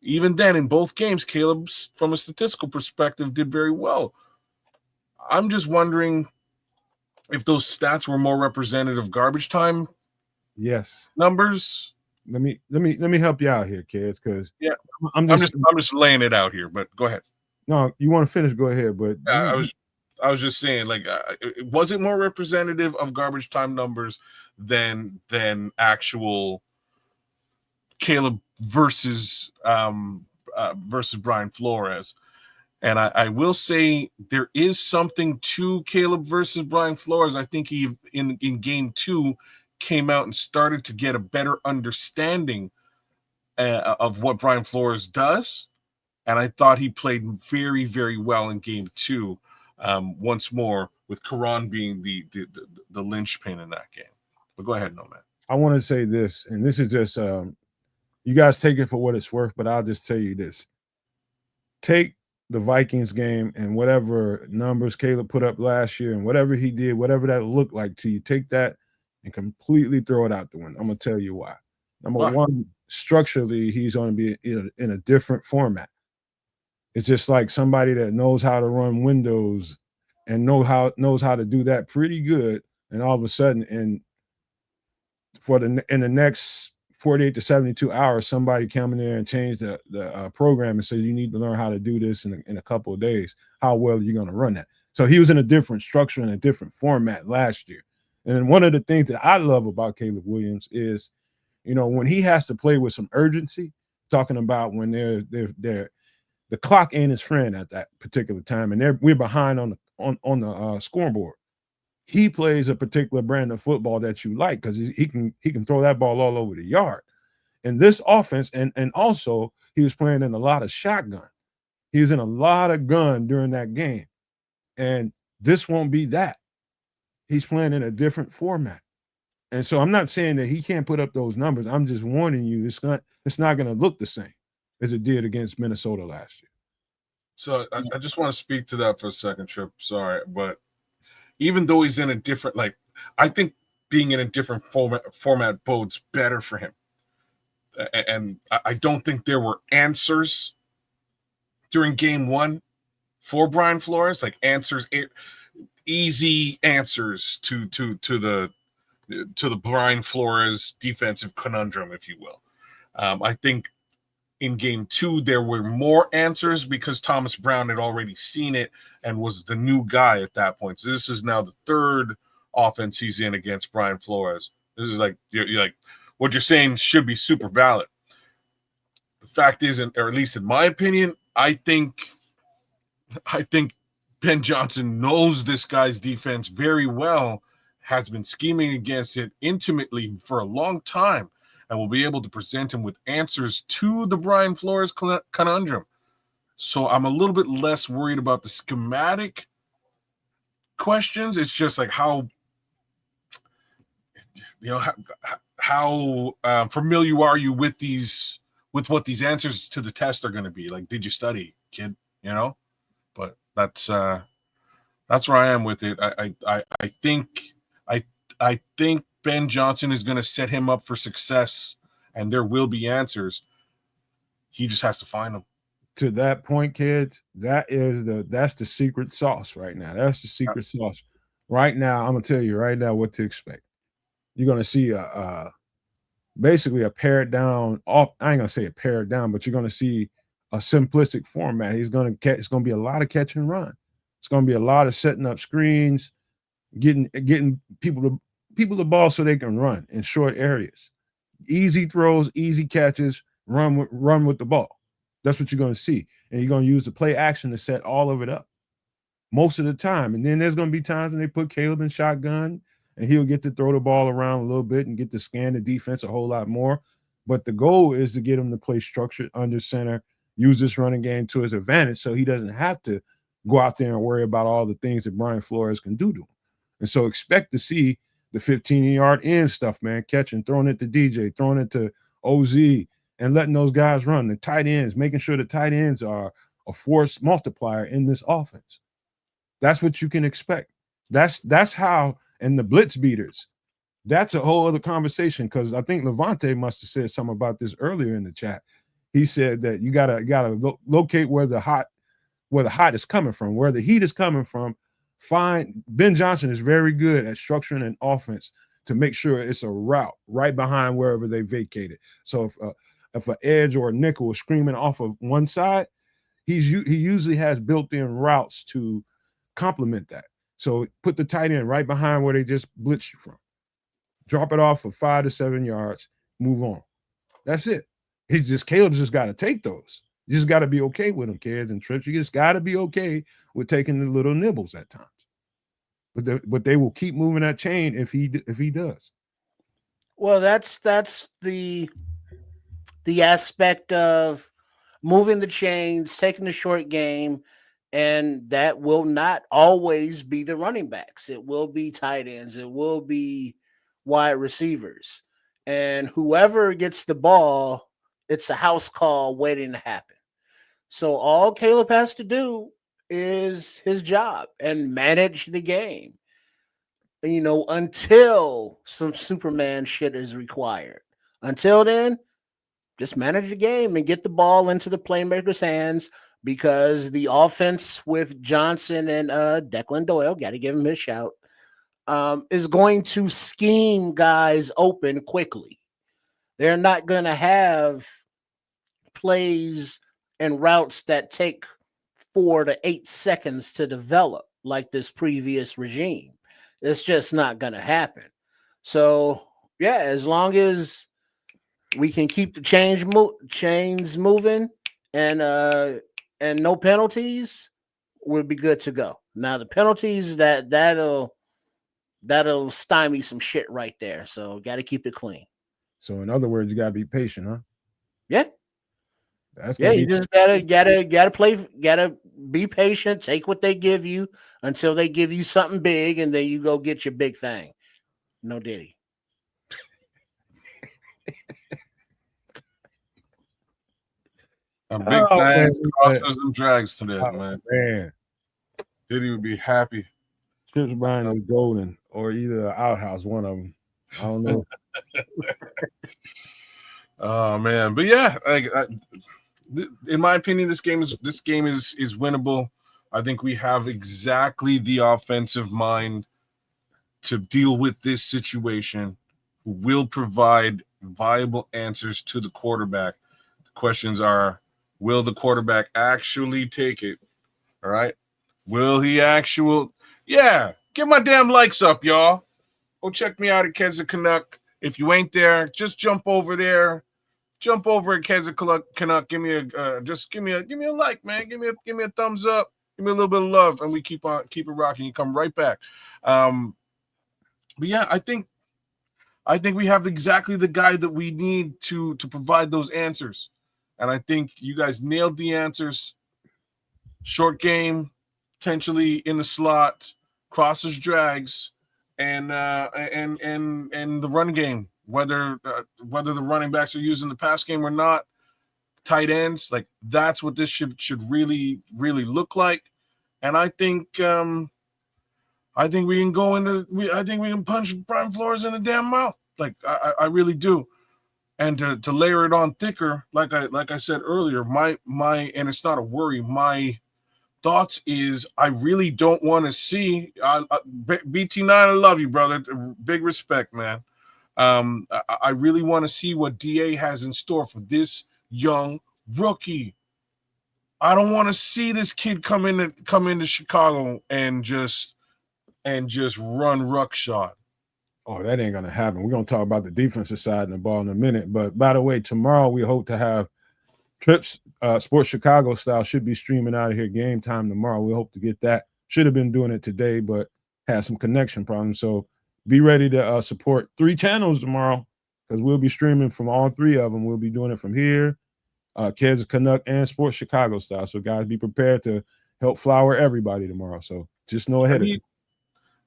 Even then, in both games, Caleb, from a statistical perspective, did very well. I'm just wondering if those stats were more representative of garbage time numbers. Let me help you out here, kids, because I'm just laying it out here. But go ahead. No, you want to finish? Go ahead. But I was just saying, like, was it more representative of garbage time numbers than actual Caleb versus Brian Flores? And I will say there is something to Caleb versus Brian Flores. I think he in game 2 came out and started to get a better understanding of what Brian Flores does. And I thought he played very, very well in game 2, once more, with Karan being the linchpin in that game. But go ahead, Nomad. I want to say this, and this is just you guys take it for what it's worth, but I'll just tell you this. Take the Vikings game and whatever numbers Caleb put up last year and whatever he did, whatever that looked like to you, take that and completely throw it out the window. I'm going to tell you why. Number one, structurally, he's going to be in a different format. It's just like somebody that knows how to run windows and knows how to do that pretty good, and all of a sudden, in the next 48 to 72 hours, somebody come in there and change the program and say you need to learn how to do this in a couple of days. How well are you going to run that? So he was in a different structure and a different format last year. And one of the things that I love about Caleb Williams is, when he has to play with some urgency, talking about when they're the clock ain't his friend at that particular time, and we're behind on the scoreboard. He plays a particular brand of football that you like because he can throw that ball all over the yard. And this offense, and also he was playing in a lot of shotgun. He was in a lot of gun during that game, and this won't be that. He's playing in a different format. And so I'm not saying that he can't put up those numbers. I'm just warning you, it's not going to look the same as it did against Minnesota last year. So I just want to speak to that for a second, Trip. Sorry, but even though he's in a different, I think being in a different format bodes better for him. And I don't think there were answers during game 1 for Brian Flores, like answers, easy answers to the Brian Flores defensive conundrum, if you will. I think in game 2, there were more answers because Thomas Brown had already seen it and was the new guy at that point. So this is now the third offense he's in against Brian Flores. This is like, you're like, what you're saying should be super valid. The fact is, or at least in my opinion, I think Ben Johnson knows this guy's defense very well, has been scheming against it intimately for a long time, and will be able to present him with answers to the Brian Flores conundrum. So I'm a little bit less worried about the schematic questions. It's just like how familiar are you with what these answers to the test are going to be? Like, did you study, kid? But that's where I am with it. I think Ben Johnson is going to set him up for success, and there will be answers. He just has to find them. To that point, kids, that's the secret sauce right now. That's the secret sauce. Right now, I'm gonna tell you right now what to expect. You're gonna see basically a pared down. I ain't gonna say a pared down, but you're gonna see a simplistic format. It's gonna be a lot of catch and run. It's gonna be a lot of setting up screens, getting people the ball so they can run in short areas. Easy throws, easy catches, run with the ball. That's what you're going to see. And you're going to use the play action to set all of it up most of the time. And then there's going to be times when they put Caleb in shotgun and he'll get to throw the ball around a little bit and get to scan the defense a whole lot more. But the goal is to get him to play structured under center, use this running game to his advantage so he doesn't have to go out there and worry about all the things that Brian Flores can do to him. And so expect to see the 15-yard end stuff, man, catching, throwing it to DJ, throwing it to OZ, and letting those guys run. The tight ends, making sure the tight ends are a force multiplier in this offense. That's what you can expect. That's how, and the blitz beaters, that's a whole other conversation, because I think Levante must have said something about this earlier in the chat. He said that you gotta locate where the hot is coming from, where the heat is coming from. Ben Johnson is very good at structuring an offense to make sure it's a route right behind wherever they vacated. So if an edge or a nickel is screaming off of one side, he usually has built-in routes to complement that. So put the tight end right behind where they just blitzed you from. Drop it off for 5 to 7 yards, move on. That's it. Caleb's just got to take those. You just got to be okay with them, kids and trips. You just got to be okay with taking the little nibbles at times. But they will keep moving that chain if he does. Well, that's the aspect of moving the chains, taking the short game, and that will not always be the running backs. It will be tight ends. It will be wide receivers. And whoever gets the ball, it's a house call waiting to happen. So all Caleb has to do is his job and manage the game, until some Superman shit is required. Until then, just manage the game and get the ball into the playmaker's hands, because the offense with Johnson and Declan Doyle, got to give him his shout, is going to scheme guys open quickly. They're not going to have plays and routes that take 4 to 8 seconds to develop like this previous regime. It's just not going to happen. So, yeah, as long as we can keep the chains moving and no penalties, we'll be good to go. Now the penalties that'll stymie some shit right there. So got to keep it clean. So in other words, you got to be patient, huh? Yeah. You just gotta be patient, take what they give you until they give you something big, and then you go get your big thing. No Diddy. A big thanks crosses and drags today, man. Diddy would be happy. Chips buying is golden, or either an outhouse, one of them. I don't know. Oh man, but yeah, in my opinion, this game is winnable. I think we have exactly the offensive mind to deal with this situation, who will provide viable answers to the quarterback. The questions are: will the quarterback actually take it? All right. Will he actual? Yeah. Get my damn likes up, y'all. Go check me out at Keza Canuck. If you ain't there, just jump over there. Jump over at Keza Canuck. Give me a give me a like, man. Give me a thumbs up. Give me a little bit of love, and we keep it rocking. You come right back. But yeah, I think we have exactly the guy that we need to provide those answers, and I think you guys nailed the answers. Short game, potentially in the slot, crosses, drags, and the run game. Whether the running backs are using the pass game or not, tight ends, like that's what this should really look like. And I think we can go into I think we can punch Brian Flores in the damn mouth. Like I really do. And to layer it on thicker, like I said earlier, my and it's not a worry, my thoughts is I really don't want to see BT9. I love you, brother. Big respect, man. I really want to see what DA has in store for this young rookie. I don't want to see this kid come into Chicago and just run ruckshot. Oh, that ain't gonna happen. We're gonna talk about the defensive side of the ball in a minute. But by the way, tomorrow we hope to have Trips Sports Chicago style should be streaming out of here game time tomorrow. We hope to get that. Should have been doing it today, but had some connection problems. So be ready to support 3 channels tomorrow because we'll be streaming from all 3 of them. We'll be doing it from here, Keza Canuck, and Sports Chicago style. So guys, be prepared to help flower everybody tomorrow. So just know ahead of it.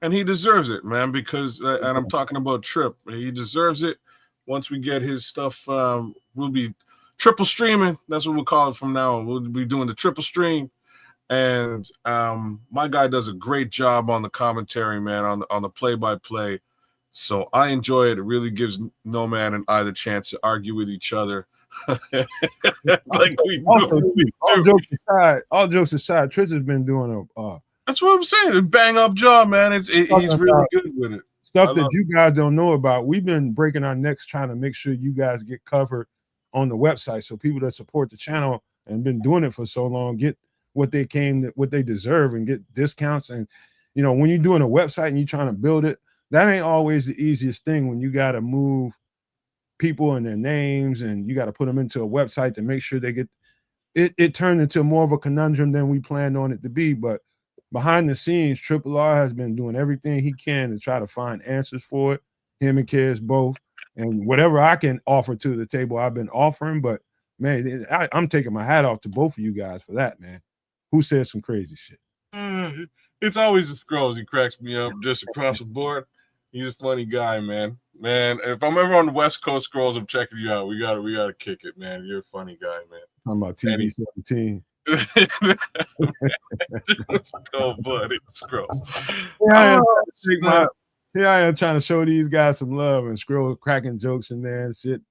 And he deserves it, man, because and I'm talking about Trip. He deserves it. Once we get his stuff, we'll be triple streaming. That's what we'll call it from now on. We'll be doing the triple stream. And my guy does a great job on the commentary, man, on the play-by-play. So I enjoy it. It really gives Nomad and I the chance to argue with each other. Like we do. All jokes aside, Trish has been doing that's what I'm saying. A bang up job, man. He's really good with it. Stuff that you guys don't know about. We've been breaking our necks trying to make sure you guys get covered on the website. So people that support the channel and been doing it for so long get what they deserve and get discounts. And you know, when you're doing a website and you're trying to build it, that ain't always the easiest thing when you got to move people and their names and you got to put them into a website to make sure they get it. It turned into more of a conundrum than we planned on it to be. But behind the scenes, Triple R has been doing everything he can to try to find answers for it. Him and Kez both. And whatever I can offer to the table, I've been offering. But, man, I'm taking my hat off to both of you guys for that, man. Who said some crazy shit? It's always the Scrolls. He cracks me up just across the board. He's a funny guy, man. Man, if I'm ever on the West Coast Scrolls, I'm checking you out. We gotta kick it, man. You're a funny guy, man. Talking about TV 17. Cold-blooded Scrolls. Here I am trying to show these guys some love and Scrolls cracking jokes in there and shit.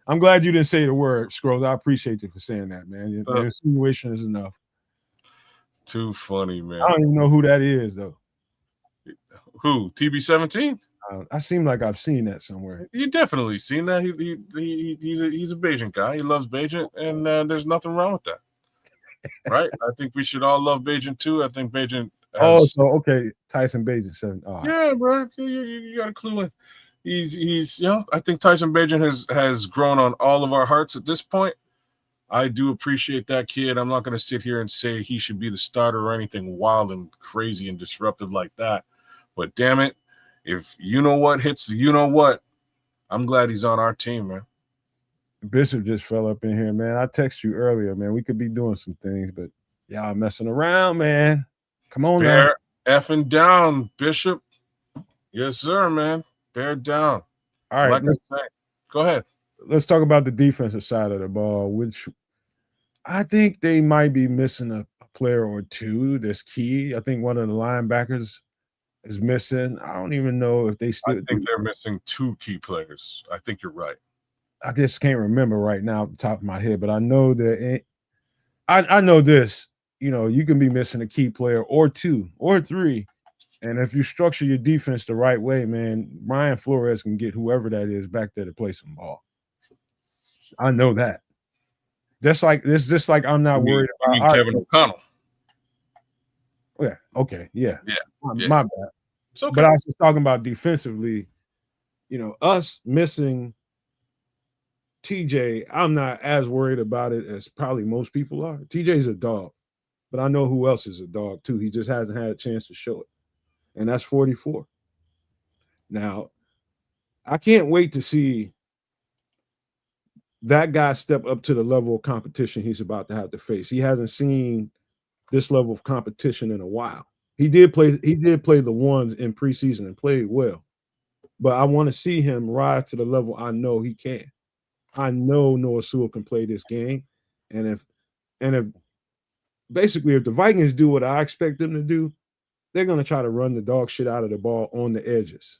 I'm glad you didn't say the word, Scrolls. I appreciate you for saying that, man. The insinuation is enough. Too funny, man. I don't even know who that is, though. Who? TB17? I seem like I've seen that somewhere. You definitely seen that. He's a Bajan guy. He loves Bajan, and there's nothing wrong with that. Right? I think we should all love Bajan too. I think Bajan. Okay, Tyson Bajan 7. Oh. Yeah, bro, you got a clue in. He's I think Tyson Bajan has grown on all of our hearts at this point. I do appreciate that kid. I'm not going to sit here and say he should be the starter or anything wild and crazy and disruptive like that. But damn it, if you know what hits, you know what, I'm glad he's on our team, man. Bishop just fell up in here, man. I texted you earlier, man. We could be doing some things, but y'all messing around, man. Come on now. Bear effing down, Bishop. Yes, sir, man. Bear down. All right. Go ahead. Let's talk about the defensive side of the ball, which I think they might be missing a player or two that's key. I think one of the linebackers is missing. I don't even know if they still. I think they're missing 2 key players. I think you're right. I just can't remember right now off the top of my head, but I know that I know this. You know, you can be missing a key player or 2 or 3, and if you structure your defense the right way, man, Brian Flores can get whoever that is back there to play some ball. I know that. Just like this, just like I'm not worried You mean about Kevin O'Connell? Yeah. Okay. Yeah. Yeah. My bad. It's okay. But I was just talking about defensively. Us missing TJ. I'm not as worried about it as probably most people are. TJ's a dog, but I know who else is a dog too. He just hasn't had a chance to show it, and that's 44. Now, I can't wait to see that guy step up to the level of competition he's about to have to face. He hasn't seen this level of competition in a while. He did play the ones in preseason and played well. But I want to see him rise to the level I know he can. I know Noah Sewell can play this game. And if basically if the Vikings do what I expect them to do, they're going to try to run the dog shit out of the ball on the edges.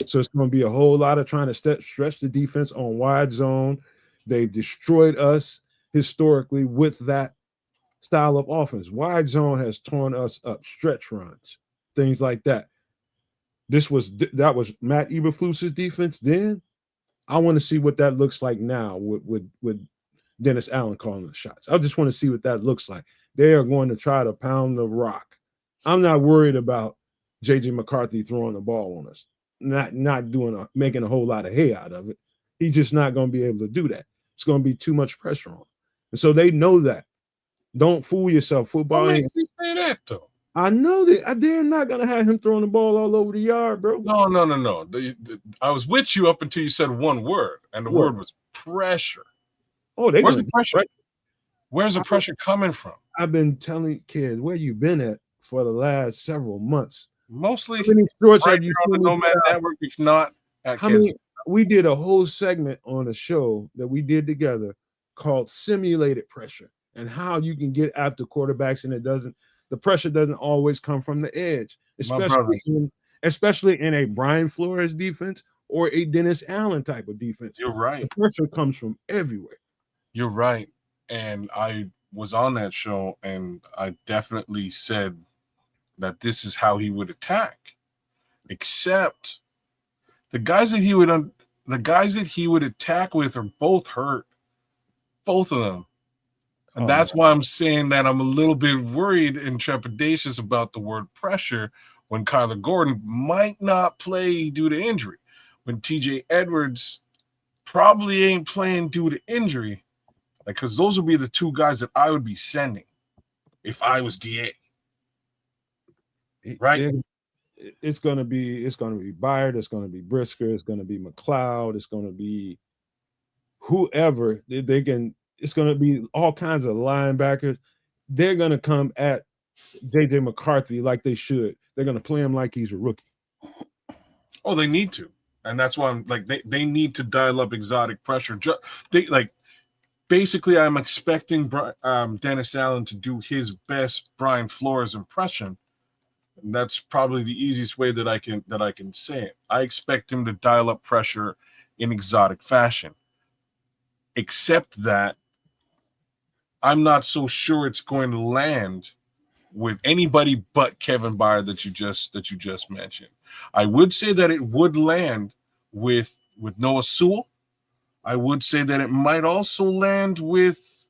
So it's going to be a whole lot of trying to stretch the defense on wide zone. They've destroyed us historically with that style of offense. Wide zone has torn us up, stretch runs, things like that. That was Matt Eberflus's defense then. I want to see what that looks like now with Dennis Allen calling the shots. I just want to see what that looks like. They are going to try to pound the rock. I'm not worried about JJ McCarthy throwing the ball on us, not making a whole lot of hay out of it. He's just not going to be able to do that. It's going to be too much pressure on him. And so they know that. Don't fool yourself. Football What ain't. makes you say that though? I know that they're not going to have him throwing the ball all over the yard, bro. No. I was with you up until you said one word, and the word was pressure. Oh, where's the pressure? Right? Where's the pressure coming from? I've been telling kids, where you been at for the last several months? Mostly how many shorts right have you on seen the Nomad Network, if not at Kansas. We did a whole segment on a show that we did together called Simulated Pressure and how you can get after quarterbacks and the pressure doesn't always come from the edge, especially in a Brian Flores defense or a Dennis Allen type of defense. You're right. The pressure comes from everywhere. You're right. And I was on that show and I definitely said that this is how he would attack. Except the guys that he would attack with are both hurt. Both of them. And that's why I'm saying that I'm a little bit worried and trepidatious about the word pressure when Kyler Gordon might not play due to injury. When TJ Edwards probably ain't playing due to injury. Because those would be the two guys that I would be sending if I was DA. Right? It's gonna be Byard, it's gonna be Brisker, it's gonna be McLeod, it's gonna be whoever they can. It's gonna be all kinds of linebackers. They're gonna come at JJ McCarthy like they should. They're gonna play him like he's a rookie. Oh, they need to, and that's why I'm like they need to dial up exotic pressure. Basically, I'm expecting Dennis Allen to do his best Brian Flores impression. And that's probably the easiest way that I can say it. I expect him to dial up pressure in exotic fashion. Except that I'm not so sure it's going to land with anybody but Kevin Byard that you just mentioned. I would say that it would land with Noah Sewell. I would say that it might also land with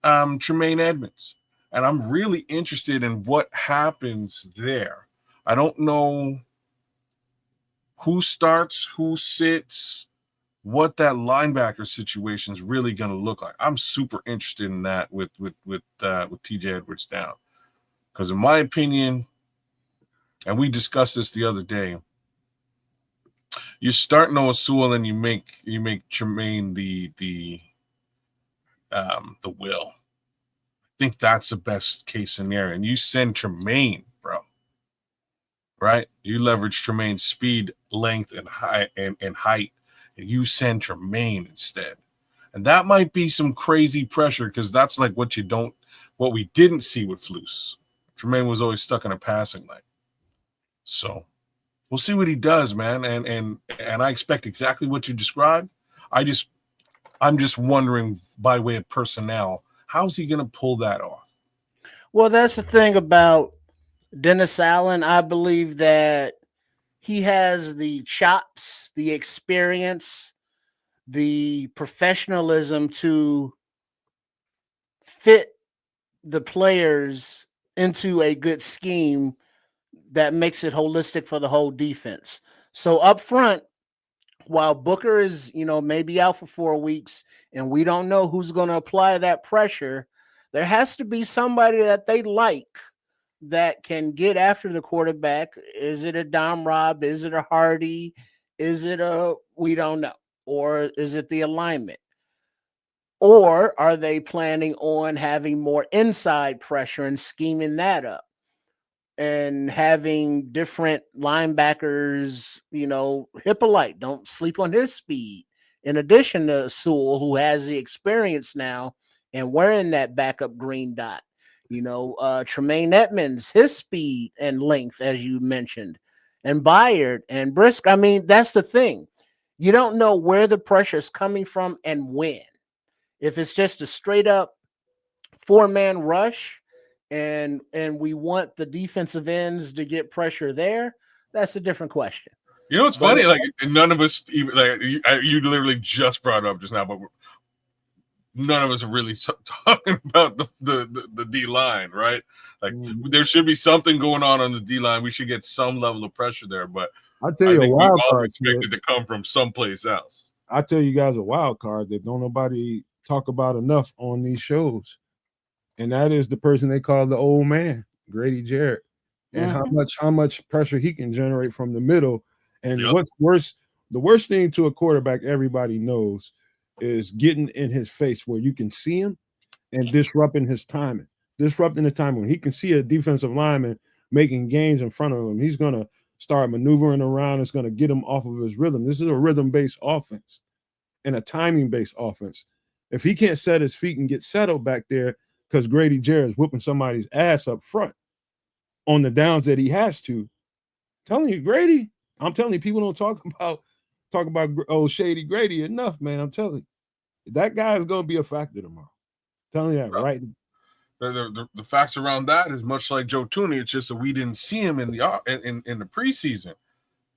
Tremaine Edmonds. And I'm really interested in what happens there. I don't know who starts, who sits, what that linebacker situation is really going to look like. I'm super interested in that with TJ Edwards down. Because in my opinion, and we discussed this the other day, you start Noah Sewell and you make Tremaine the will. I think that's the best case scenario. And you send Tremaine, bro. Right? You leverage Tremaine's speed, length, and height, and you send Tremaine instead. And that might be some crazy pressure because that's like what we didn't see with Flus. Tremaine was always stuck in a passing lane. So we'll see what he does, man. And I expect exactly what you described. I'm just wondering, by way of personnel, how's he going to pull that off? Well, that's the thing about Dennis Allen. I believe that he has the chops, the experience, the professionalism to fit the players into a good scheme that makes it holistic for the whole defense. So up front, while Booker is, maybe out for 4 weeks and we don't know who's going to apply that pressure, there has to be somebody that they like that can get after the quarterback. Is it a Dom Rob? Is it a Hardy? Is it we don't know? Or is it the alignment? Or are they planning on having more inside pressure and scheming that up? And having different linebackers, Hippolyte, don't sleep on his speed. In addition to Sewell, who has the experience now and wearing that backup green dot. Tremaine Edmonds, his speed and length, as you mentioned, and Byard and Brisk. I mean, that's the thing. You don't know where the pressure is coming from and when. If it's just a straight up 4-man rush, and we want the defensive ends to get pressure there, that's a different question. You know what's funny? Like, none of us even, like, you literally just brought it up just now, but none of us are really talking about the D line, right? Like, there should be something going on the D line. We should get some level of pressure there, but I'll tell you, I think a wild we all card expected to come from someplace else. I'll tell you guys a wild card that don't nobody talk about enough on these shows. And that is the person they call the old man, Grady Jarrett, and how much pressure he can generate from the middle. And what's worse, the worst thing to a quarterback, everybody knows, is getting in his face where you can see him and disrupting his timing. Disrupting the timing. When he can see a defensive lineman making gains in front of him, he's gonna start maneuvering around. It's gonna get him off of his rhythm. This is a rhythm-based offense and a timing-based offense. If he can't set his feet and get settled back there, because Grady Jarrett is whooping somebody's ass up front on the downs that he has to. I'm telling you, Grady, I'm telling you, people don't talk about old Shady Grady enough, man. I'm telling you, that guy is going to be a factor tomorrow. I'm telling you that right. The facts around that is much like Joe Tooney. It's just that we didn't see him in the preseason,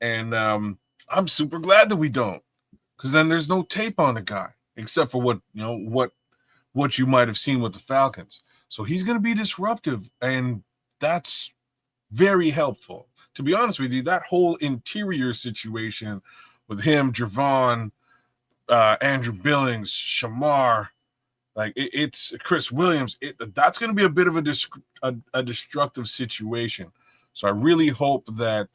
and I'm super glad that we don't, because then there's no tape on the guy except for what you might have seen with the Falcons. So he's going to be disruptive, and that's very helpful. To be honest with you, that whole interior situation with him, Javon, Andrew Billings, Shamar, like it's Chris Williams, that's going to be a bit of a destructive situation. So I really hope that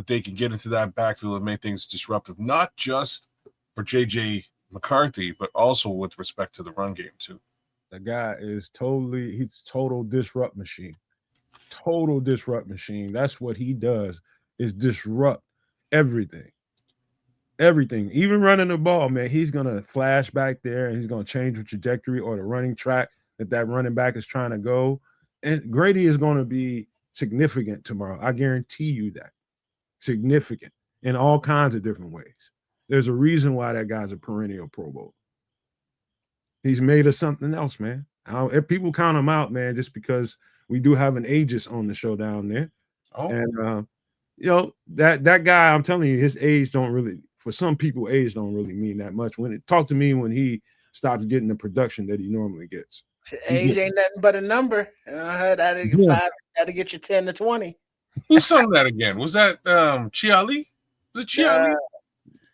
they can get into that backfield and make things disruptive, not just for JJ McCarthy, but also with respect to the run game too. The guy is he's total disrupt machine. Total disrupt machine. That's what he does, is disrupt everything. Everything. Even running the ball, man, he's gonna flash back there and he's gonna change the trajectory or the running track that running back is trying to go. And Grady is going to be significant tomorrow. I guarantee you that. Significant in all kinds of different ways. There's a reason why that guy's a perennial Pro Bowl. He's made of something else, man. If people count him out, man, just because we do have an ageist on the show down there. Oh. And, that guy, I'm telling you, his age don't really, for some people, age don't really mean that much. Talk to me when he stops getting the production that he normally gets. Age ain't nothing but a number. That'll get you 10 to 20. Who sung that again? Was that Chia Lee? Was it Chia Lee?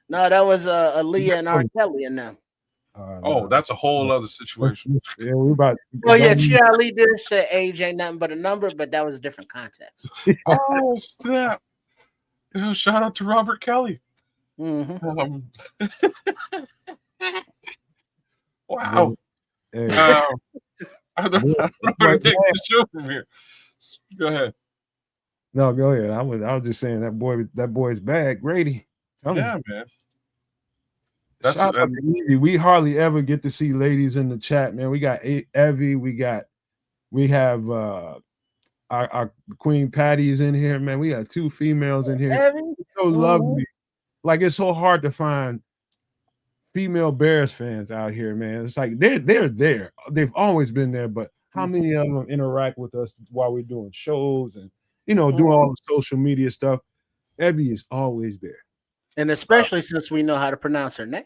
No, that was Aaliyah and R. Kelly and them. That's a whole other situation. Yeah, Chia Lee did say age ain't nothing but a number, but that was a different context. Oh, snap. Shout out to Robert Kelly. Mm-hmm. Wow. I don't know where to take the show from here. Go ahead. No, go ahead. I was just saying that boy's bad, Grady. Yeah, man. We hardly ever get to see ladies in the chat, man. We got Evie, we have our Queen Patty is in here, man. We got 2 females in here. It's so lovely. Like, it's so hard to find female Bears fans out here, man. It's like they're there. They've always been there, but how many of them interact with us while we're doing shows and doing all the social media stuff? Evie is always there. And especially since we know how to pronounce her name.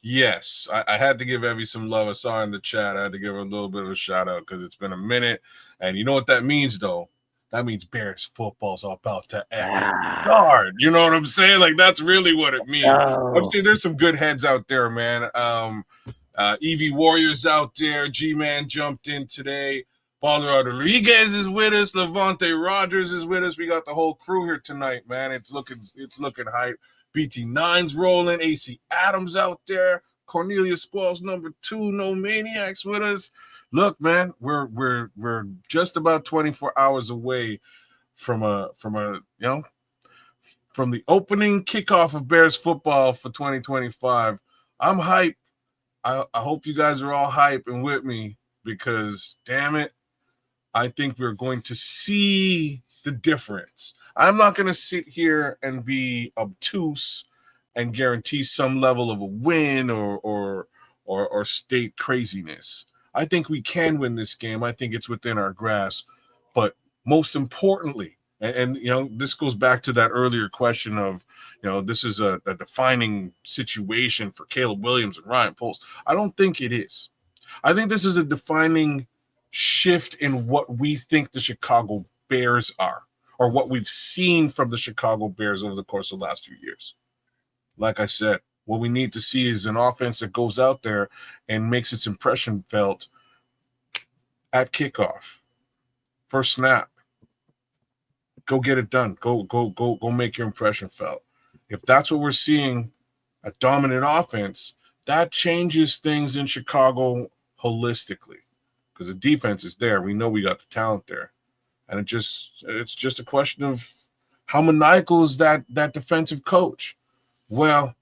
Yes, I had to give Evie some love. I saw in the chat. I had to give her a little bit of a shout out because it's been a minute. And you know what that means, though? That means Bears football's about to epic start. You know what I'm saying? Like, that's really what it means. I'm Oh, saying there's some good heads out there, man. Evie Warriors out there. G-Man jumped in today. Father Rodriguez is with us. Levante Rogers is with us. We got the whole crew here tonight, man. It's looking hype. BT9's rolling. AC Adams out there. Cornelius Squalls #2. No Maniacs with us. Look, man, we're just about 24 hours away from from the opening kickoff of Bears football for 2025. I'm hyped. I hope you guys are all hype and with me because, damn it, I think we're going to see the difference. I'm not going to sit here and be obtuse and guarantee some level of a win or state craziness. I think we can win this game. I think it's within our grasp. But most importantly, and this goes back to that earlier question of, this is a defining situation for Caleb Williams and Ryan Poles. I don't think it is. I think this is a defining shift in what we think the Chicago Bears are, or what we've seen from the Chicago Bears over the course of the last few years. Like I said, what we need to see is an offense that goes out there and makes its impression felt at kickoff, first snap. Go get it done. Go make your impression felt. If that's what we're seeing, a dominant offense, that changes things in Chicago holistically because the defense is there. We know we got the talent there. And it's just a question of how maniacal is that defensive coach. Well,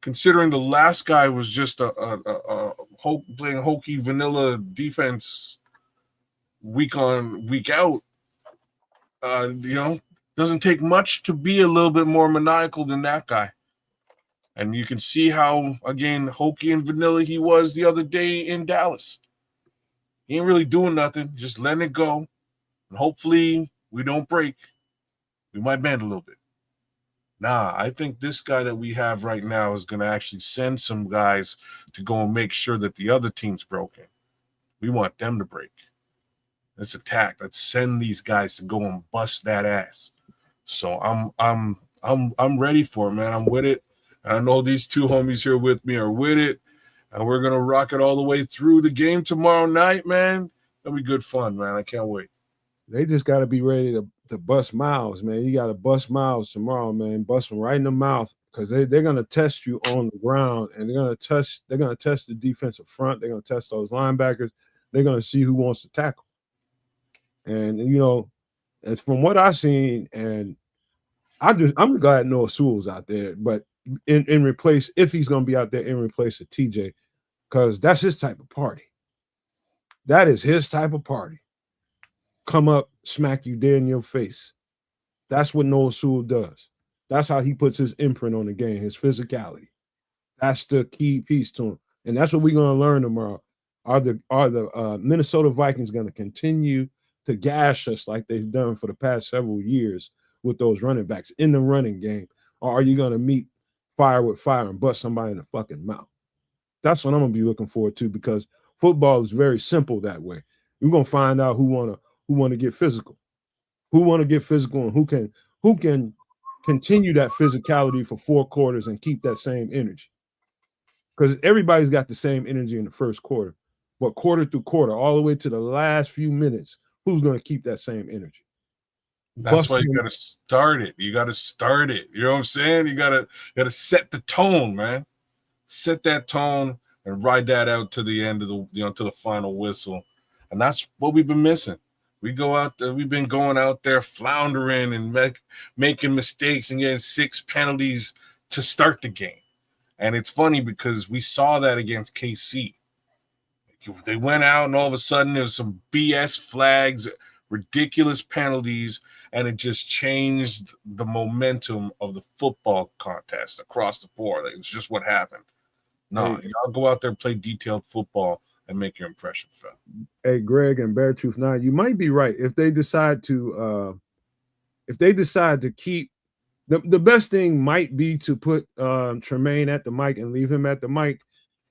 considering the last guy was just a playing hokey vanilla defense week on, week out, doesn't take much to be a little bit more maniacal than that guy. And you can see how, again, hokey and vanilla he was the other day in Dallas. He ain't really doing nothing, just letting it go. And hopefully we don't break. We might bend a little bit. Nah, I think this guy that we have right now is going to actually send some guys to go and make sure that the other team's broken. We want them to break. Let's attack. Let's send these guys to go and bust that ass. So I'm ready for it, man. I'm with it. I know these two homies here with me are with it, and we're gonna rock it all the way through the game tomorrow night, man. It'll be good fun, man. I can't wait. They just got to be ready to bust Miles, man. You got to bust Miles tomorrow, man. Bust him right in the mouth because they're gonna test you on the ground, and they're gonna test the defensive front. They're gonna test those linebackers. They're gonna see who wants to tackle. And as from what I've seen, and I'm glad Noah Sewell's out there, but in replace, if he's gonna be out there in replace of TJ, because that's his type of party. That is his type of party. Come up, smack you dead in your face. That's what Noah Sewell does. That's how he puts his imprint on the game, his physicality. That's the key piece to him. And that's what we're going to learn tomorrow. Are the Minnesota Vikings going to continue to gash us like they've done for the past several years with those running backs in the running game? Or are you going to meet fire with fire and bust somebody in the fucking mouth? That's what I'm going to be looking forward to because football is very simple that way. We're going to find out who want to get physical, and who can continue that physicality for 4 quarters and keep that same energy. Because everybody's got the same energy in the first quarter, but quarter through quarter, all the way to the last few minutes, who's going to keep that same energy? That's why you got to start it. You got to start it. You know what I'm saying? You got to set the tone, man. Set that tone and ride that out to the end of to the final whistle. And that's what we've been missing. We go out there, we've been going out there floundering and making mistakes and getting 6 penalties to start the game. And it's funny because we saw that against KC. They went out and all of a sudden there was some BS flags, ridiculous penalties, and it just changed the momentum of the football contest across the board. It's just what happened. No, y'all go out there, play detailed football, and make your impression felt. Hey, Greg and Bear Truth 9, you might be right. If they decide to keep The best thing might be to put Tremaine at the mic and leave him at the mic,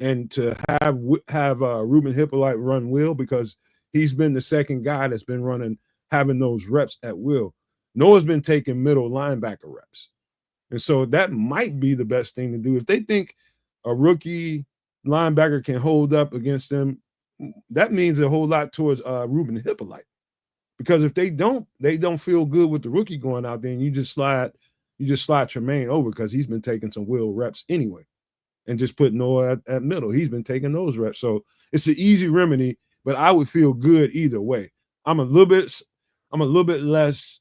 and to have Ruben Hippolyte run Will, because he's been the second guy that's been having those reps at will. Noah's been taking middle linebacker reps, and so that might be the best thing to do if they think a rookie linebacker can hold up against them. That means a whole lot towards Ruben Hippolyte, because if they don't feel good with the rookie going out there, and you just slide Tremaine over because he's been taking some will reps anyway, and just put Noah at middle. He's been taking those reps, so it's an easy remedy. But I would feel good either way. I'm a little bit less.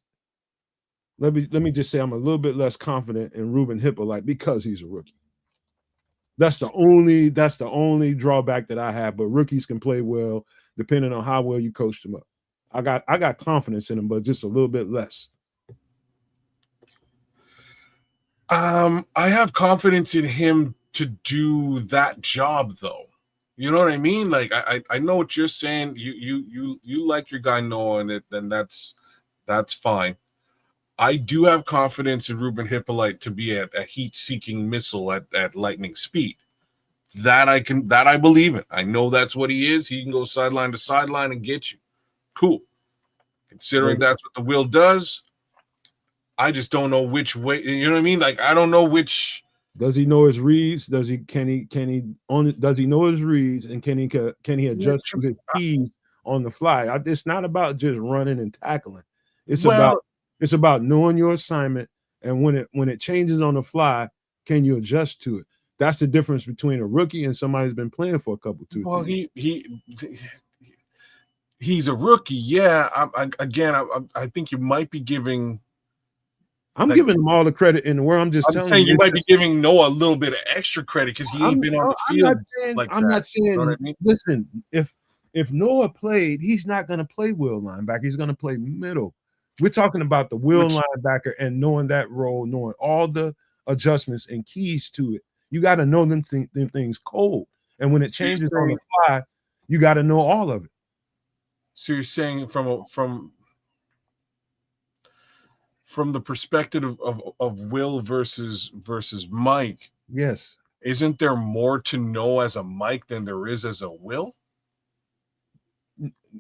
Let me just say I'm a little bit less confident in Ruben Hippolyte because he's a rookie. That's the only drawback that I have. But rookies can play well depending on how well you coach them up. I got confidence in him, but just a little bit less. I have confidence in him to do that job, though. You know what I mean? Like I know what you're saying. You like your guy Noah, and that's fine. I do have confidence in Ruben Hippolyte to be a heat-seeking missile at lightning speed. That I believe in. I know that's what he is. He can go sideline to sideline and get you. Cool. Considering that's what the Will does, I just don't know which way. You know what I mean? Like I don't know which. Does he know his reads? Does he know his reads, and can he adjust to his keys on the fly? It's not about just running and tackling. It's about knowing your assignment, and when it changes on the fly, can you adjust to it? That's the difference between a rookie and somebody who's been playing for a couple two. Well, he's a rookie, yeah. I think you might be giving. I'm giving him all the credit in the world. I'm just telling you might be giving Noah a little bit of extra credit because he ain't been on the field. I'm not saying. You know what I mean? Listen, if Noah played, he's not going to play will linebacker. He's going to play middle. We're talking about the will linebacker and knowing that role, knowing all the adjustments and keys to it. You got to know them things cold, and when it changes on the fly, you got to know all of it. So you're saying from the perspective of Will versus Mike, yes, isn't there more to know as a Mike than there is as a Will?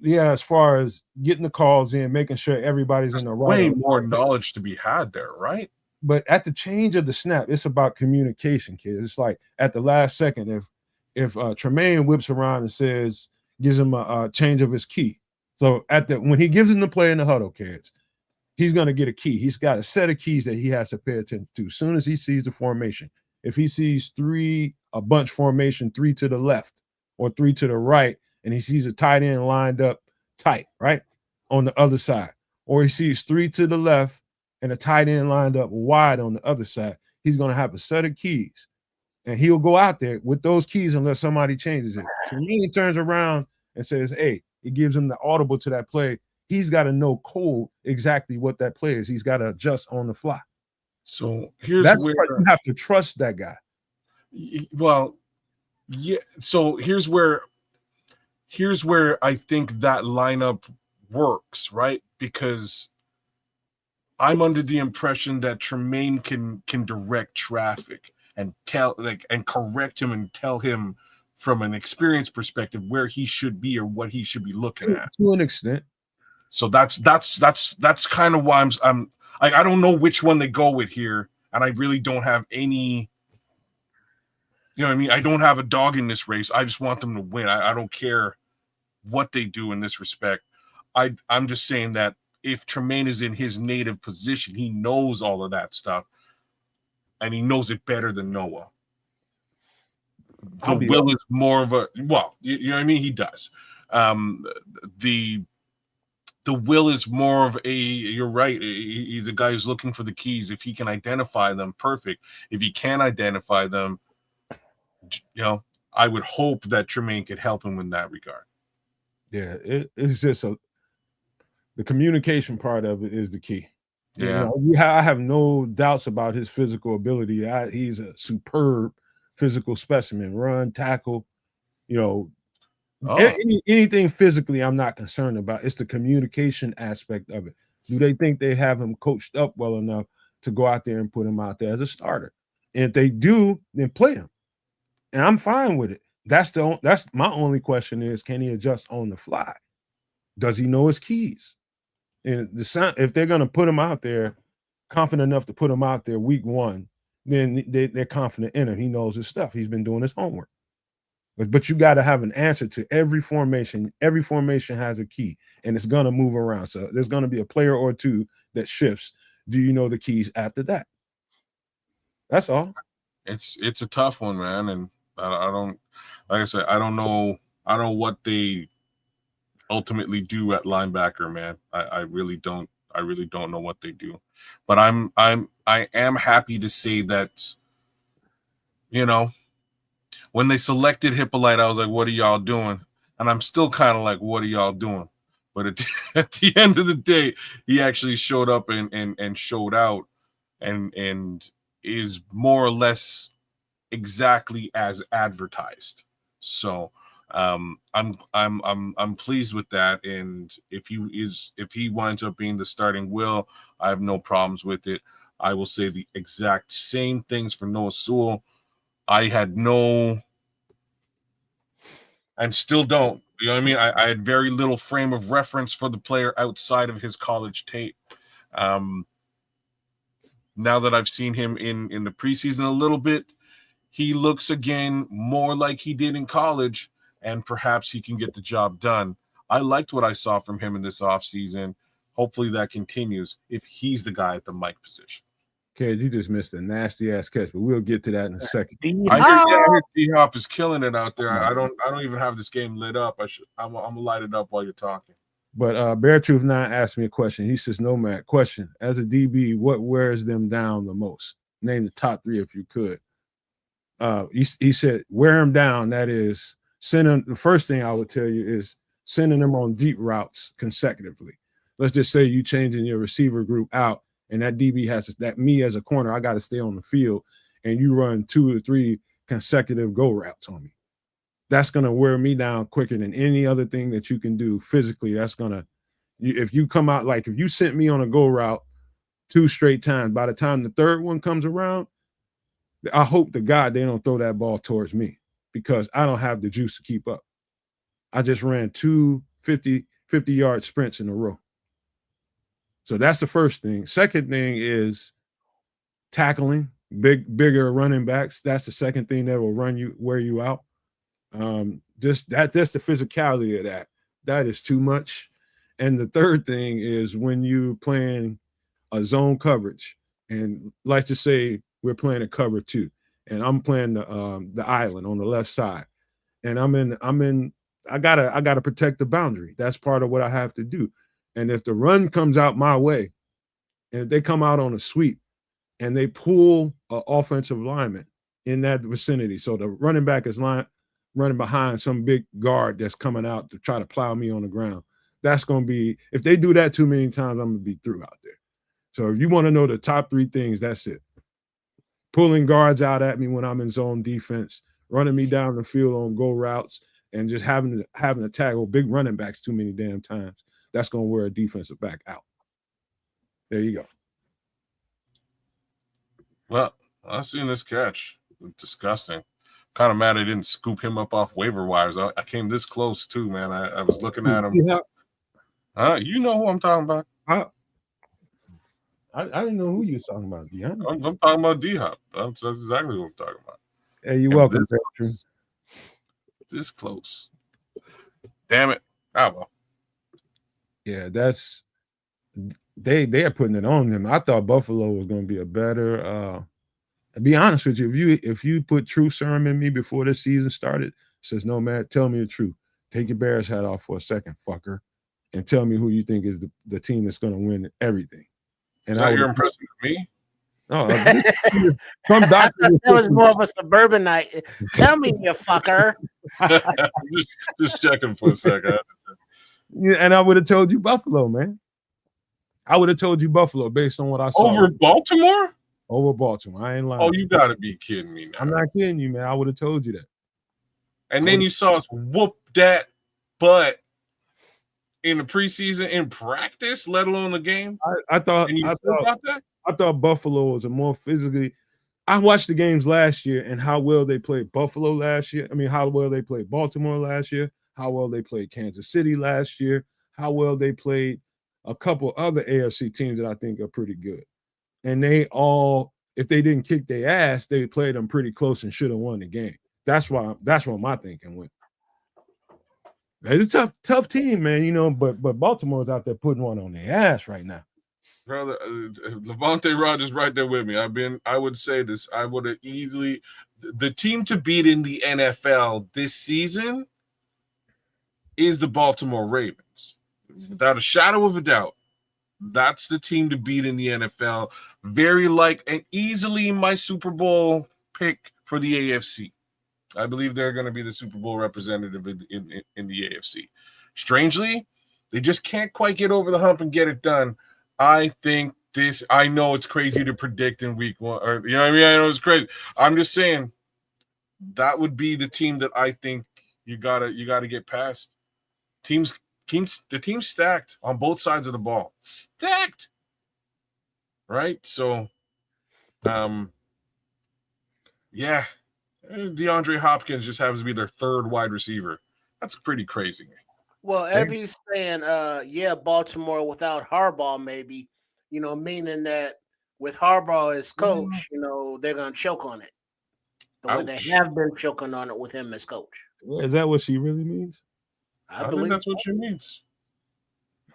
Yeah, as far as getting the calls in, making sure everybody's in the right. Way more knowledge to be had there, right? But at the change of the snap, it's about communication, kids. It's like at the last second, if Tremaine whips around and gives him a change of his key. So when he gives him the play in the huddle, kids, he's going to get a key. He's got a set of keys that he has to pay attention to. As soon as he sees the formation, if he sees a bunch formation, 3 to the left or 3 to the right, and he sees a tight end lined up tight, right, on the other side, or he sees 3 to the left and a tight end lined up wide on the other side, he's going to have a set of keys, and he'll go out there with those keys unless somebody changes it. So when he turns around and says, hey, it gives him the audible to that play, he's got to know cold exactly what that play is. He's got to adjust on the fly. So where you have to trust that guy. Well, yeah. So here's where I think that lineup works, right? Because I'm under the impression that Tremaine can direct traffic and correct him and tell him from an experience perspective where he should be or what he should be looking at. To an extent. So that's kind of why I don't know which one they go with here, and I really don't have any. You know what I mean? I don't have a dog in this race. I just want them to win. I don't care what they do in this respect. I'm just saying that if Tremaine is in his native position, he knows all of that stuff, and he knows it better than Noah. Will is more of a you know what I mean? He does. The Will is more of you're right. He's a guy who's looking for the keys. If he can identify them, perfect. If he can't identify them, I would hope that Tremaine could help him in that regard. Yeah, it's just the communication part of it is the key. Yeah, I have no doubts about his physical ability. He's a superb physical specimen. Run, tackle, anything physically I'm not concerned about. It's the communication aspect of it. Do they think they have him coached up well enough to go out there and put him out there as a starter. And if they do, then play him. And I'm fine with it. That's my only question is, can he adjust on the fly? Does he know his keys? And if they're going to put him out there, confident enough to put him out there week 1, then they're confident in him. He knows his stuff. He's been doing his homework. But you got to have an answer to every formation. Every formation has a key, and it's going to move around. So there's going to be a player or two that shifts. Do you know the keys after that? That's all. It's a tough one, man. And I don't, like I said, I don't know what they ultimately do at linebacker, man. I really don't know what they do. But I am happy to say that, you know, when they selected Hippolyte, I was like, what are y'all doing? And I'm still kind of like, what are y'all doing? But at the end of the day, he actually showed up and showed out and is more or less exactly as advertised. So I'm pleased with that. And if he winds up being the starting Will, I have no problems with it. I will say the exact same things for Noah Sewell. I had no, and still don't. You know what I mean? I had very little frame of reference for the player outside of his college tape. Now that I've seen him in the preseason a little bit, he looks again more like he did in college, and perhaps he can get the job done. I liked what I saw from him in this offseason. Hopefully that continues if he's the guy at the Mike position. Okay, you just missed a nasty ass catch, but we'll get to that in a second. I hear D-Hop is killing it out there. I don't even have this game lit up. I'm gonna light it up while you're talking. But Bear Truth 9 asked me a question. He says, Nomad, question. As a DB, what wears them down the most? Name the top 3 if you could. He said, wear them down. That is, send them. The first thing I would tell you is sending them on deep routes consecutively. Let's just say you changing your receiver group out, and that DB has that me as a corner, I got to stay on the field, and you run 2 or 3 consecutive go routes on me. That's going to wear me down quicker than any other thing that you can do physically. That's going to, if you come out, like if you sent me on a go route 2 straight times, by the time the 3rd one comes around, I hope to God they don't throw that ball towards me because I don't have the juice to keep up. I just ran 2 50-yard sprints in a row. So that's the first thing. Second thing is tackling, bigger running backs. That's the second thing that will wear you out. Just the physicality of that. That is too much. And the third thing is when you playing a zone coverage, and let's just say we're playing a cover 2, and I'm playing the island on the left side, and I gotta protect the boundary. That's part of what I have to do. And if the run comes out my way, and if they come out on a sweep and they pull an offensive lineman in that vicinity, so the running back is running behind some big guard that's coming out to try to plow me on the ground, that's going to be, if they do that too many times, I'm going to be through out there. So if you want to know the top 3 things, that's it. Pulling guards out at me when I'm in zone defense, running me down the field on go routes, and just having to tackle big running backs too many damn times. That's going to wear a defensive back out. There you go. Well, I've seen this catch. Disgusting. Kind of mad I didn't scoop him up off waiver wires. I came this close too, man. I was looking at him. You know who I'm talking about. I didn't know who you were talking about, Deion. I'm talking about D-Hop. That's exactly what I'm talking about. Hey, you're welcome, Patrick. This close. Damn it. Oh, well. Yeah, that's they are putting it on him. I thought Buffalo was going to be a better. To be honest with you, if you put true serum in me before this season started, says no man, tell me the truth. Take your Bears hat off for a second, fucker, and tell me who you think is the team that's going to win everything. And you're impressed with me? No, from Doctor. That was more of a suburban night. Tell me, you fucker. just checking for a second. Yeah, and I would have told you Buffalo, man. I would have told you Buffalo based on what I saw. Over Baltimore? Over Baltimore. I ain't lying. Oh, you got to be kidding me now. I'm not kidding you, man. I would have told you that. And then you saw us whoop that butt in the preseason in practice, let alone the game. I thought. And you I thought about that? I thought Buffalo was a more physically. I watched the games last year and how well they played Buffalo last year. I mean, how well they played Baltimore last year, how well they played Kansas City last year, how well they played a couple other AFC teams that I think are pretty good. And they all, if they didn't kick their ass, they played them pretty close and should have won the game. That's where my thinking went. It's a tough team, man, you know, but Baltimore's out there putting one on their ass right now. Brother, Levante Rogers right there with me. I would say this. I would have easily the team to beat in the NFL this season is the Baltimore Ravens. Without a shadow of a doubt. That's the team to beat in the NFL. And easily my Super Bowl pick for the AFC. I believe they're going to be the Super Bowl representative in the AFC. Strangely, they just can't quite get over the hump and get it done. I know it's crazy to predict in week one, or you know what I mean? I know it's crazy. I'm just saying that would be the team that I think you gotta get past. The team's stacked on both sides of the ball. Stacked. Right? So yeah. DeAndre Hopkins just happens to be their third wide receiver. That's pretty crazy. Well, Evie's saying, Baltimore without Harbaugh, maybe, you know, meaning that with Harbaugh as coach, you know, they're going to choke on it. The way they have been choking on it with him as coach. Is that what she really means? I believe that's what she means.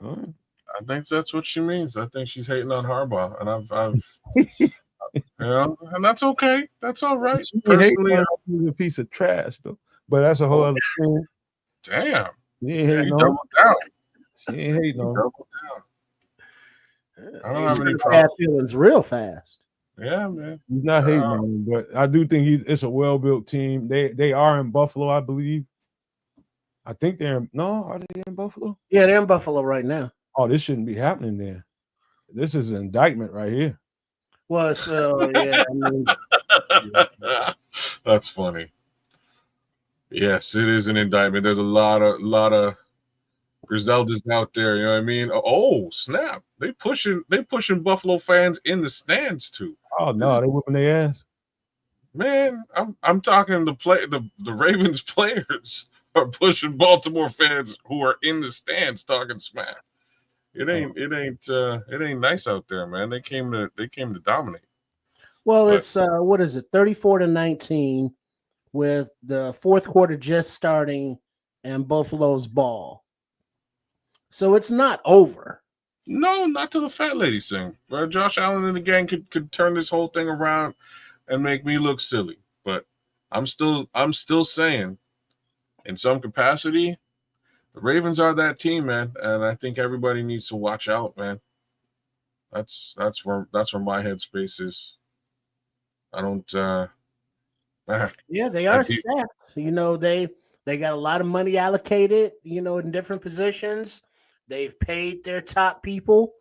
All right. I think that's what she means. I think she's hating on Harbaugh, and I've and that's okay. That's all right. Personally, he's a piece of trash, though. But that's a whole other thing. Damn. He ain't hating on. Double down. She ain't hating on. Double down. I don't have any bad feelings real fast. Yeah, man. He's not hating on him, but I do think it's a well-built team. They are in Buffalo, I believe. I think are they in Buffalo? Yeah, they're in Buffalo right now. Oh, this shouldn't be happening there. This is an indictment right here. Well, yeah. I mean, that's funny. Yes, it is an indictment. There's a lot of Griseldas out there. You know what I mean? Oh, snap! They pushing Buffalo fans in the stands too. Oh no, they whipping their ass. Man, I'm talking the Ravens players are pushing Baltimore fans who are in the stands talking smack. It ain't nice out there, man. They came to dominate. Well, it's what is it, 34-19, with the fourth quarter just starting and Buffalo's ball. So it's not over. No, not till the fat lady sing. Josh Allen and the gang could turn this whole thing around and make me look silly. But I'm still saying, in some capacity, the Ravens are that team, man, and I think everybody needs to watch out, man. That's where my headspace is. I don't. Yeah, they are stacked. You know, they got a lot of money allocated. You know, in different positions. They've paid their top people,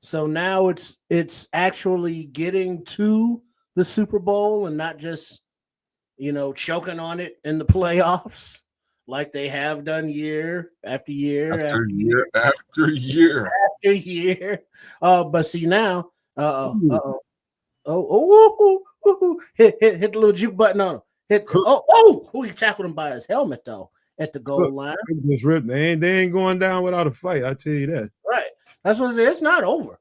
so now it's actually getting to the Super Bowl and not just, you know, choking on it in the playoffs like they have done year after year after year. But see now, hit the little juke button on him. He tackled him by his helmet though at the goal line. Just ripped. They ain't going down without a fight. I tell you that. Right. That's what it's not over.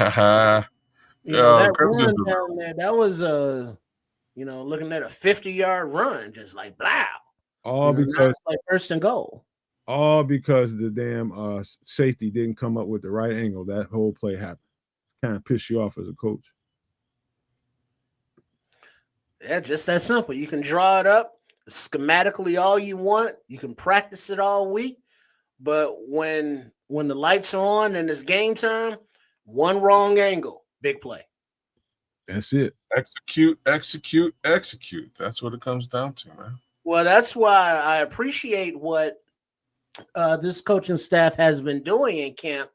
That run down there, that was looking at a 50-yard run, just like blow. All because like first and goal. All because the damn safety didn't come up with the right angle. That whole play happened. Kind of piss you off as a coach. Yeah, just that simple. You can draw it up schematically all you want. You can practice it all week. But when the lights are on and it's game time, one wrong angle, big play. That's it. Execute. That's what it comes down to, man. Well, that's why I appreciate what this coaching staff has been doing in camp.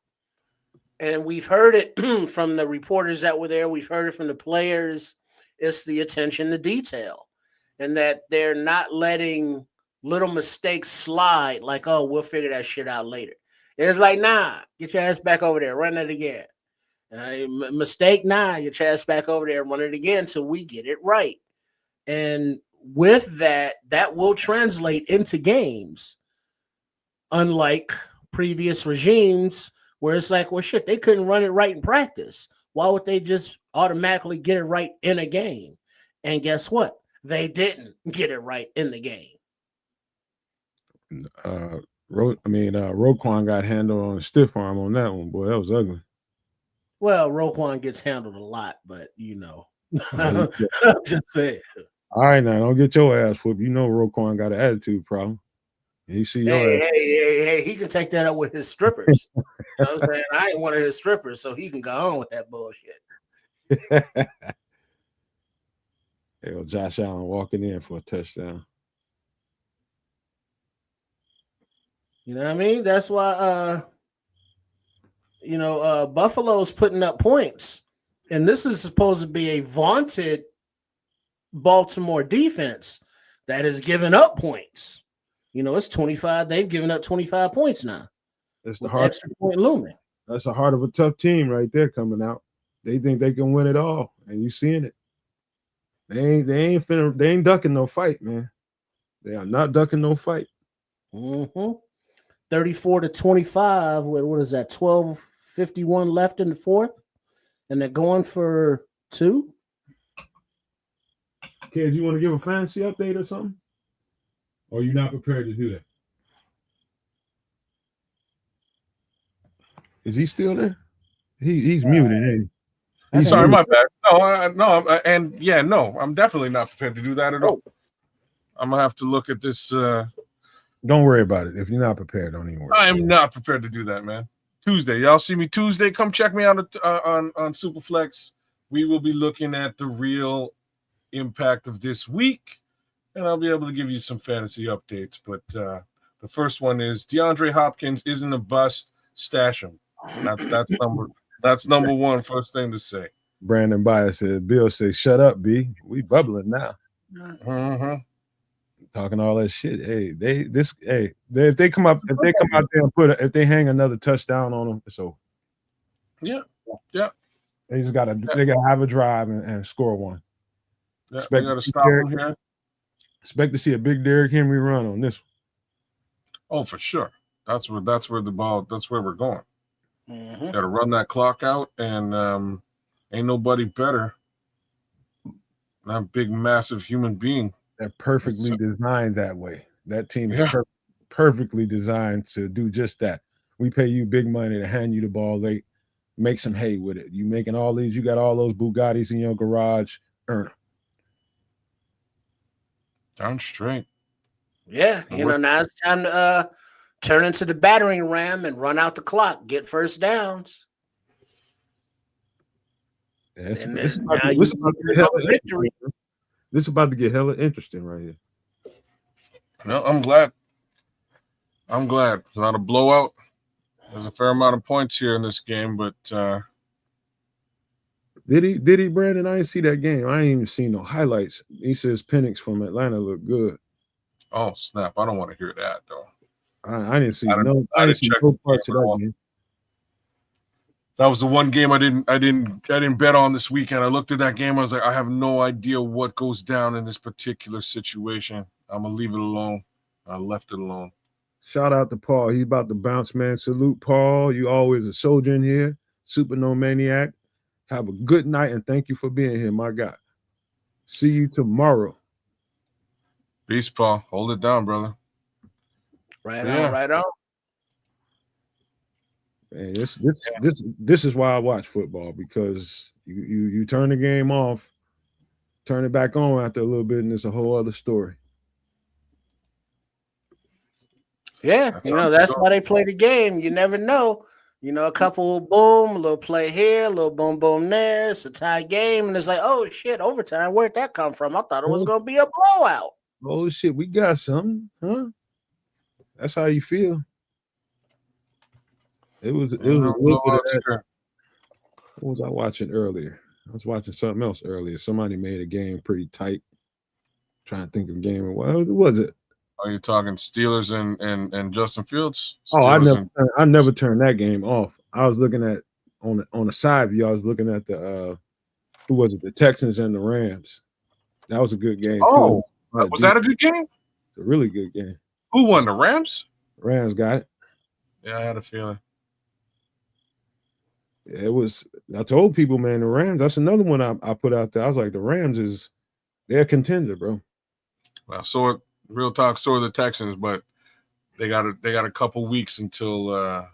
And we've heard it from the reporters that were there. We've heard it from the players. It's the attention to detail, and that they're not letting little mistakes slide like, oh, we'll figure that shit out later. It's like, nah, get your ass back over there, run it again. Mistake, nah, get your ass back over there, run it again until we get it right. And with that, that will translate into games. Unlike previous regimes where it's like, well, shit, they couldn't run it right in practice. Why would they just automatically get it right in a game? And guess what? They didn't get it right in the game. Roquan got handled on a stiff arm on that one. Boy, that was ugly. Well, Roquan gets handled a lot, but I'm just saying. All right, now don't get your ass whooped. You know Roquan got an attitude problem. He see your ass. Hey, he can take that up with his strippers. You know what I'm saying? I ain't one of his strippers, so he can go on with that bullshit. Hell, Josh Allen walking in for a touchdown. You know what I mean? That's why Buffalo's putting up points. And this is supposed to be a vaunted Baltimore defense that has given up points. It's 25. They've given up 25 points now. That's the heart. Extra point looming. That's the heart of a tough team right there coming out. They think they can win it all, and you seeing it. They ain't ducking no fight, man. They are not ducking no fight. 34-25. What is that? 12:51 left in the fourth, and they're going for 2. Kid, you want to give a fantasy update or something? Or are you not prepared to do that? Is he still there? He's muted. Hey? Sorry, my bad. I'm definitely not prepared to do that at all. I'm gonna have to look at this. Don't worry about it. If you're not prepared, don't even worry. I am not prepared to do that, man. Tuesday, y'all see me Tuesday. Come check me out on Superflex. We will be looking at the real impact of this week, and I'll be able to give you some fantasy updates. But the first one is DeAndre Hopkins isn't a bust. Stash him. That's number one. First thing to say. Brandon Bias said, Bill says, shut up, B. We bubbling now. Talking all that shit. Hey, if they come out there and if they hang another touchdown on them, it's over. Yeah. They gotta have a drive and score one. Yeah, they gotta stop them here. Expect to see a big Derrick Henry run on this one. Oh, for sure. That's where we're going. Got to run that clock out, and ain't nobody better than that big, massive human being. They're perfectly designed that way. That team is perfectly designed to do just that. We pay you big money to hand you the ball late, make some hay with it. You making all these, you got all those Bugattis in your garage, earn them. Down straight. Yeah, now it's time to turn into the battering ram and run out the clock, get first downs. Yeah, this is about to get hella interesting right here. No, I'm glad. It's not a blowout. There's a fair amount of points here in this game, but did he, Brandon? I didn't see that game. I ain't even seen no highlights. He says Penix from Atlanta looked good. Oh snap! I don't want to hear that though. I didn't see no parts of that game. That was the one game I didn't bet on this weekend. I looked at that game. I was like, I have no idea what goes down in this particular situation. I'm gonna leave it alone. I left it alone. Shout out to Paul. He's about to bounce, man. Salute, Paul. You always a soldier in here. Super No Maniac. Have a good night and thank you for being here, my guy. See you tomorrow. Peace, Paul. Hold it down, brother. Right on. Man, this is why I watch football, because you turn the game off, turn it back on after a little bit, and it's a whole other story. Yeah, that's why they play the game. You never know. A couple boom, a little play here, a little boom, boom there. It's a tie game, and it's like, oh shit, overtime. Where'd that come from? I thought it was gonna be a blowout. Oh shit, we got something, huh? That's how you feel. It was a little bit of that. What was I watching earlier? I was watching something else earlier. Somebody made a game pretty tight. Trying to think of a game. What was it? Are you talking Steelers and Justin Fields? Oh, Steelers I never turned that game off. I was looking at on the side view. I was looking at the who was it? The Texans and the Rams. That was a good game too. Oh, was that a good game? It's a really good game. Who won? The Rams? Rams got it. Yeah, I had a feeling. It was. I told people, man, the Rams. That's another one I put out there. I was like, the Rams they're a contender, bro. Well, so real talk, so are the Texans, but they got a couple weeks until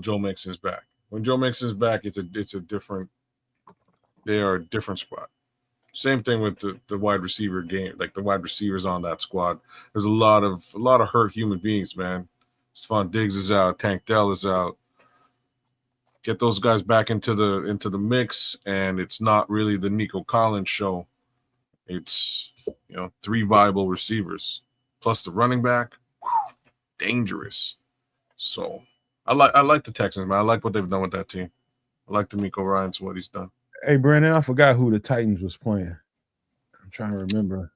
Joe Mixon's back. When Joe Mixon's back, it's a different. They are a different squad. Same thing with the wide receiver game, like the wide receivers on that squad. There's a lot of hurt human beings, man. Stephon Diggs is out, Tank Dell is out. Get those guys back into the mix, and it's not really the Nico Collins show. It's 3 viable receivers plus the running back, dangerous. So I like the Texans, man. I like what they've done with that team. I like D'Amico Ryans, what he's done. Hey, Brandon, I forgot who the Titans was playing. I'm trying to remember.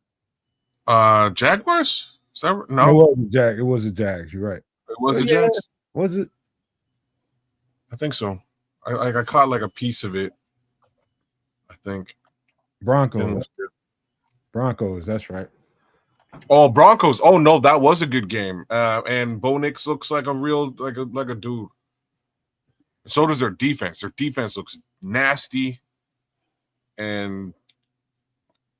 Jaguars? Is that no? It was the Jags. You're right. It was the Jags. Was it? I think so. I caught like a piece of it. I think Broncos. That's right. Oh, Broncos. Oh no, that was a good game. And Bo Nix looks like a real like a dude. So does their defense. Their defense looks nasty. And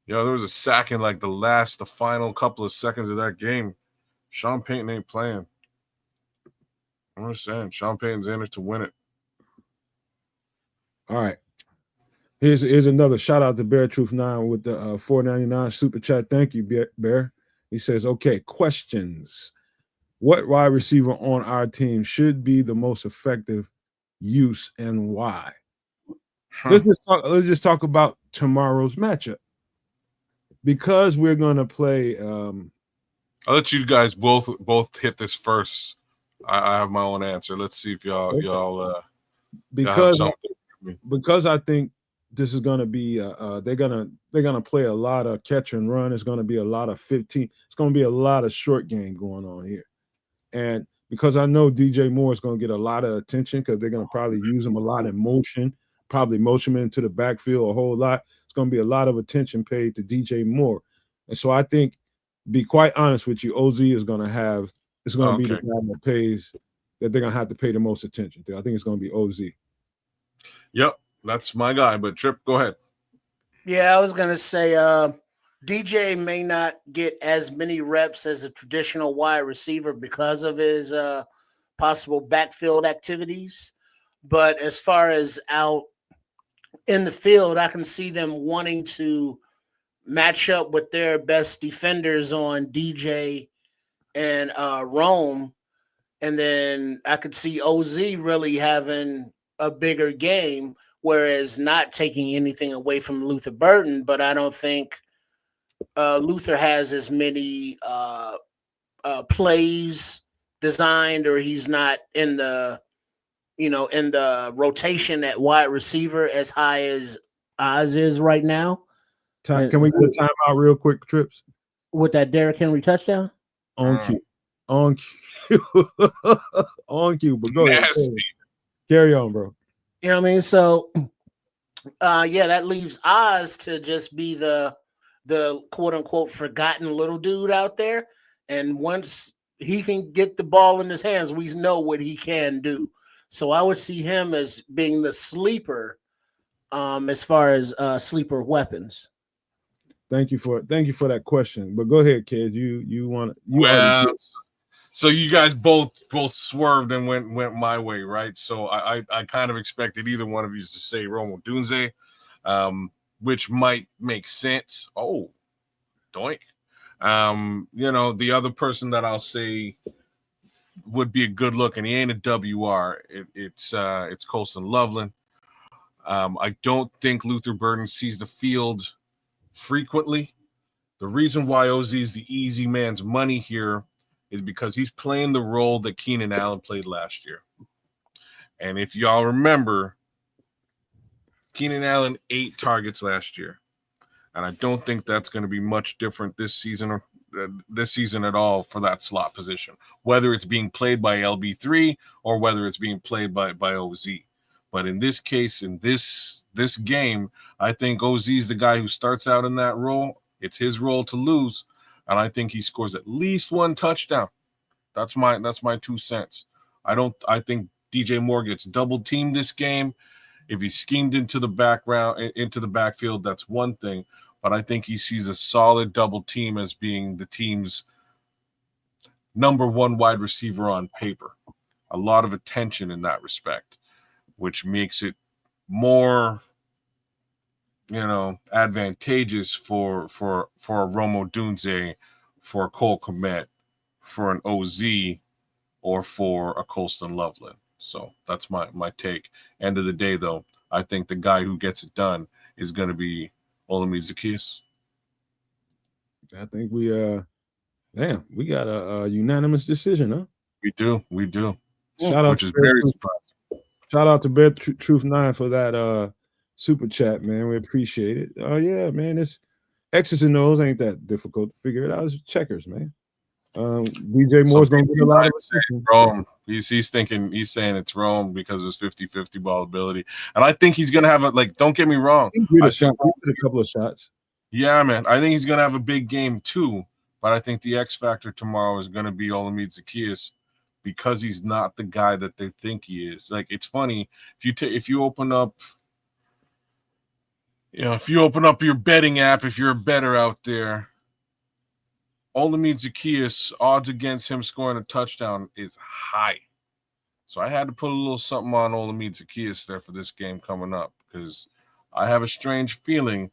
there was a sack in like the final couple of seconds of that game. Sean Payton ain't playing. I'm just saying, Sean Payton's in it to win it. All right. Here's another shout out to Bear Truth 9 with the $4.99 super chat. Thank you, Bear. He says, okay, questions. What wide receiver on our team should be the most effective use and why? Let's just talk about tomorrow's matchup. Because we're gonna play I'll let you guys both hit this first. I have my own answer. Let's see if y'all because I think this is gonna be they're gonna play a lot of catch and run. It's gonna be a lot of 15. It's gonna be a lot of short game going on here, and because I know DJ Moore is gonna get a lot of attention because they're gonna probably use him a lot in motion, probably motion him into the backfield a whole lot. It's gonna be a lot of attention paid to DJ Moore, and so I think, be quite honest with you, OZ is gonna be the guy that they're gonna have to pay the most attention to. I think it's gonna be OZ. Yep. That's my guy, but Trip, go ahead. Yeah, I was going to say DJ may not get as many reps as a traditional wide receiver because of his possible backfield activities. But as far as out in the field, I can see them wanting to match up with their best defenders on DJ and Rome. And then I could see OZ really having a bigger game, whereas not taking anything away from Luther Burden, but I don't think Luther has as many plays designed, or he's not in the rotation at wide receiver as high as Oz is right now. Can we get a timeout real quick, Trips? With that Derrick Henry touchdown? On cue. On cue. But go ahead. Carry on, bro. You know what I mean? So, that leaves Oz to just be the quote unquote forgotten little dude out there. And once he can get the ball in his hands, we know what he can do. So I would see him as being the sleeper, as far as sleeper weapons. Thank you for that question. But go ahead, kid. You want So you guys both swerved and went my way, right? So I kind of expected either one of you to say Rome Odunze, which might make sense. Oh, doink. The other person that I'll say would be a good look, and he ain't a WR. It's Colston Loveland. I don't think Luther Burden sees the field frequently. The reason why OZ is the easy man's money here is because he's playing the role that Keenan Allen played last year. And if y'all remember, Keenan Allen 8 targets last year. And I don't think that's going to be much different this season this season at all for that slot position, whether it's being played by LB3 or whether it's being played by OZ. But in this case, in this game, I think OZ is the guy who starts out in that role. It's his role to lose, and I think he scores at least one touchdown. That's my 2 cents. I think DJ Moore gets double teamed this game. If he's schemed into the backfield, that's one thing. But I think he sees a solid double team as being the team's number one wide receiver on paper. A lot of attention in that respect, which makes it more, advantageous for a Romo Dunze, for a Cole Kmet, for an OZ, or for a Colston Loveland. So that's my take. End of the day, though, I think the guy who gets it done is going to be Olamide Zaccheaus. I think we got a unanimous decision, huh? We do. Shout out, which is very surprising. Shout out to Bear Truth 9 for that super chat, man. We appreciate it. Oh yeah, man. It's X's and O's ain't that difficult to figure it out. It's checkers, man. DJ Moore's gonna get a lot of Rome. He's saying it's Rome because of his 50-50 ball ability. And I think he's gonna have don't get me wrong. He did a couple of shots. Yeah, man. I think he's gonna have a big game too. But I think the X factor tomorrow is gonna be Olamide Zaccheaus, because he's not the guy that they think he is. It's funny if you open up your betting app, if you're a bettor out there, Olamide Zaccheaus, odds against him scoring a touchdown is high. So I had to put a little something on Olamide Zaccheaus there for this game coming up, because I have a strange feeling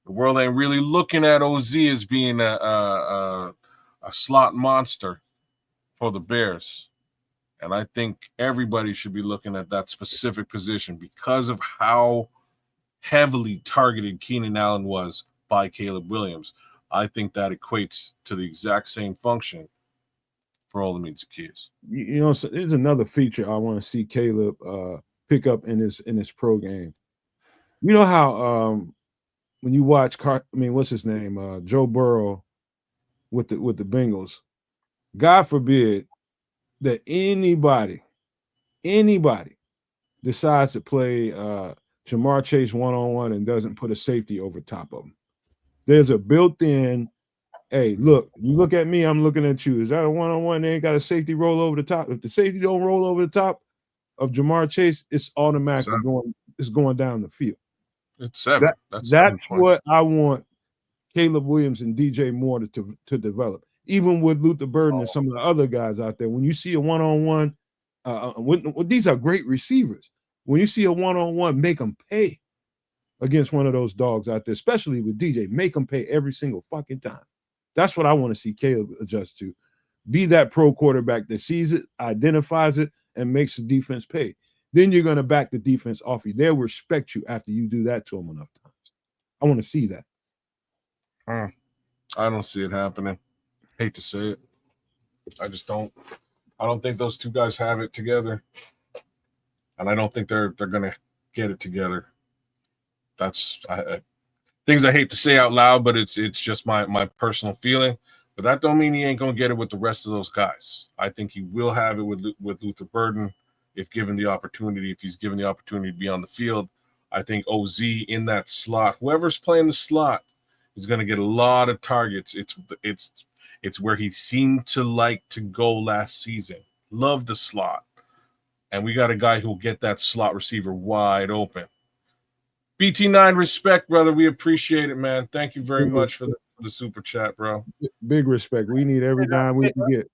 the world ain't really looking at OZ as being a slot monster for the Bears. And I think everybody should be looking at that specific position because of how heavily targeted Keenan Allen was by Caleb Williams. I think that equates to the exact same function for Olamide Zaccheaus. So there's another feature I want to see Caleb pick up in his pro game. You know how when you watch what's his name? Joe Burrow with the Bengals. God forbid that anybody decides to play Jamar Chase one-on-one and doesn't put a safety over top of him. There's a built-in, hey, look, you look at me, I'm looking at you. Is that a one-on-one? They ain't got a safety roll over the top. If the safety don't roll over the top of Jamar Chase, it's automatically going down the field. It's 7. That's what I want Caleb Williams and DJ Moore to develop. Even with Luther Burden and some of the other guys out there, when you see a one-on-one, these are great receivers. When you see a one-on-one, make them pay against one of those dogs out there, especially with DJ. Make them pay every single fucking time. That's what I want to see Caleb adjust to. Be that pro quarterback that sees it, identifies it, and makes the defense pay. Then you're going to back the defense off you. They'll respect you after you do that to them enough times. I want to see that. I don't see it happening. Hate to say it. I just don't. I don't think those two guys have it together. And I don't think they're going to get it together. That's things I hate to say out loud, but it's just my personal feeling. But that don't mean he ain't going to get it with the rest of those guys. I think he will have it with Luther Burden if given the opportunity. If he's given the opportunity to be on the field, I think OZ in that slot, whoever's playing the slot, is going to get a lot of targets. It's where he seemed to like to go last season. Love the slot. And we got a guy who'll get that slot receiver wide open. BT9, respect, brother. We appreciate it, man. Thank you very much for the super chat, bro. Big respect. We need every dime we can get.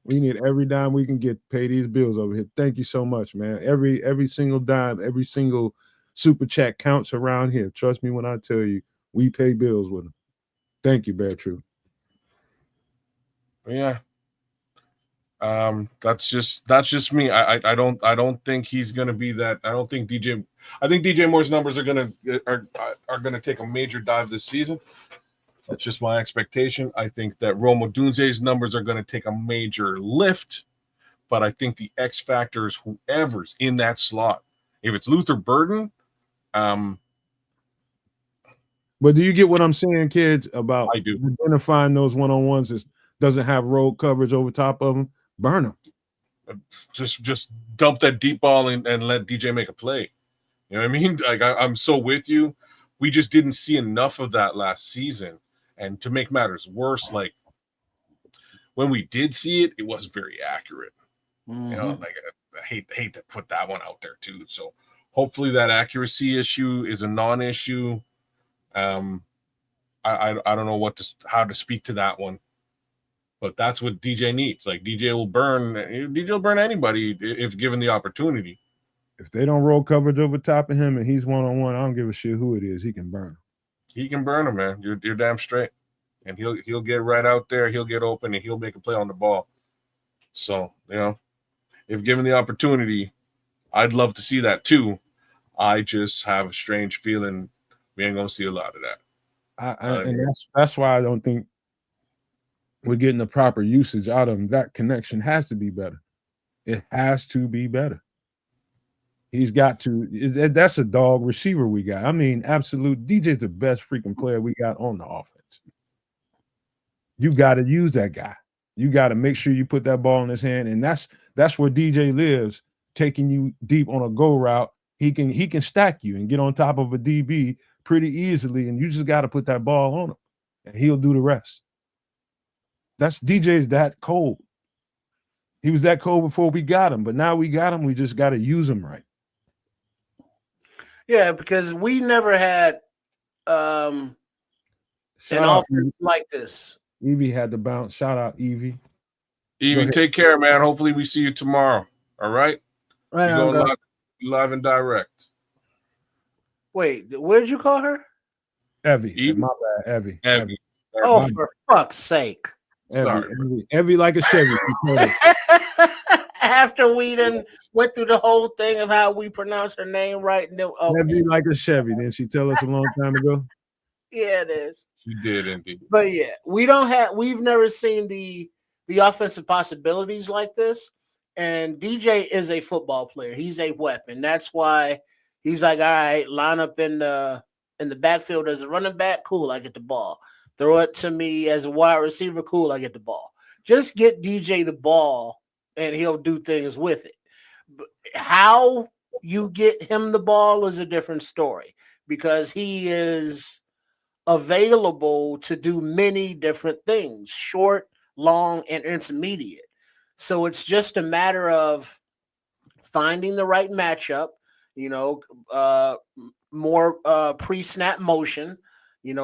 We need every dime we can get to pay these bills over here. Thank you so much, man. Every single dime, every single super chat counts around here. Trust me when I tell you, we pay bills with them. Thank you, Bear True. Yeah. That's just me. I don't think he's gonna be that. I think DJ Moore's numbers are gonna take a major dive this season. That's just my expectation. I think that Romo Dunze's numbers are gonna take a major lift, but I think the X factor is whoever's in that slot. If it's Luther Burden, But do you get what I'm saying, kids, about I do. identifying those one-on-ones that doesn't have road coverage over top of them? Burn them. Just dump that deep ball and let DJ make a play. You know what I mean? Like I'm so with you. We just didn't see enough of that last season. And to make matters worse, like when we did see it, it wasn't very accurate. Mm-hmm. You know, like I hate to put that one out there too. So hopefully that accuracy issue is a non-issue. I don't know how to speak to that one, but that's what DJ needs. Like DJ will burn anybody if given the opportunity. If they don't roll coverage over top of him and he's one-on-one, I don't give a shit who it is. He can burn him. He can burn him, man. You're damn straight. And he'll get right out there. He'll get open and he'll make a play on the ball. So, you know, if given the opportunity, I'd love to see that too. I just have a strange feeling we ain't gonna see a lot of that. And that's why I don't think we're getting the proper usage out of him. That connection has to be better. It has to be better. He's got to. That's a dog receiver we got. I mean, absolute. DJ's the best freaking player we got on the offense. You got to use that guy. You got to make sure you put that ball in his hand, and that's where DJ lives. Taking you deep on a go route, he can stack you and get on top of a DB pretty easily, and you just got to put that ball on him, and he'll do the rest. That's DJ's that cold. He was that cold before we got him, but now we got him. We just got to use him right. Yeah, because we never had an offense like this. Evie had to bounce. Shout out, Evie. Evie, take care, man. Hopefully we see you tomorrow. All right? Right you on. go live and direct. Wait, what did you call her? Evie. My bad, Evie. Evie. Oh, for fuck's sake. Evie like a Chevy. After we done went through the whole thing of how we pronounce her name right. And then, Evie like a Chevy. Didn't she tell us a long time ago? Yeah, it is. She did indeed. But yeah, we've never seen the offensive possibilities like this. And DJ is a football player. He's a weapon. That's why he's like, all right, line up in the backfield as a running back. Cool, I get the ball. Throw it to me as a wide receiver. Cool, I get the ball. Just get DJ the ball, and he'll do things with it. But how you get him the ball is a different story because he is available to do many different things, short, long, and intermediate. So it's just a matter of finding the right matchup, more pre-snap motion,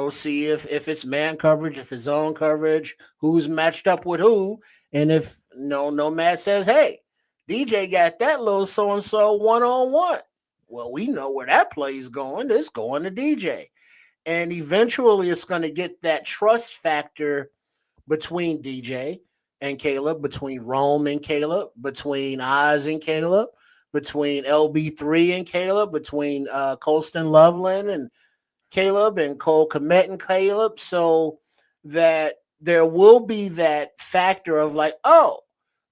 see if it's man coverage, if it's zone coverage, who's matched up with who. And if Nomad says, hey, DJ got that little so-and-so one-on-one. Well, we know where that play is going. It's going to DJ. And eventually it's going to get that trust factor between DJ and Caleb, between Rome and Caleb, between Oz and Caleb, between LB3 and Caleb, between Colston Loveland and Caleb and Cole Kmet and Caleb, so that there will be that factor of like, oh,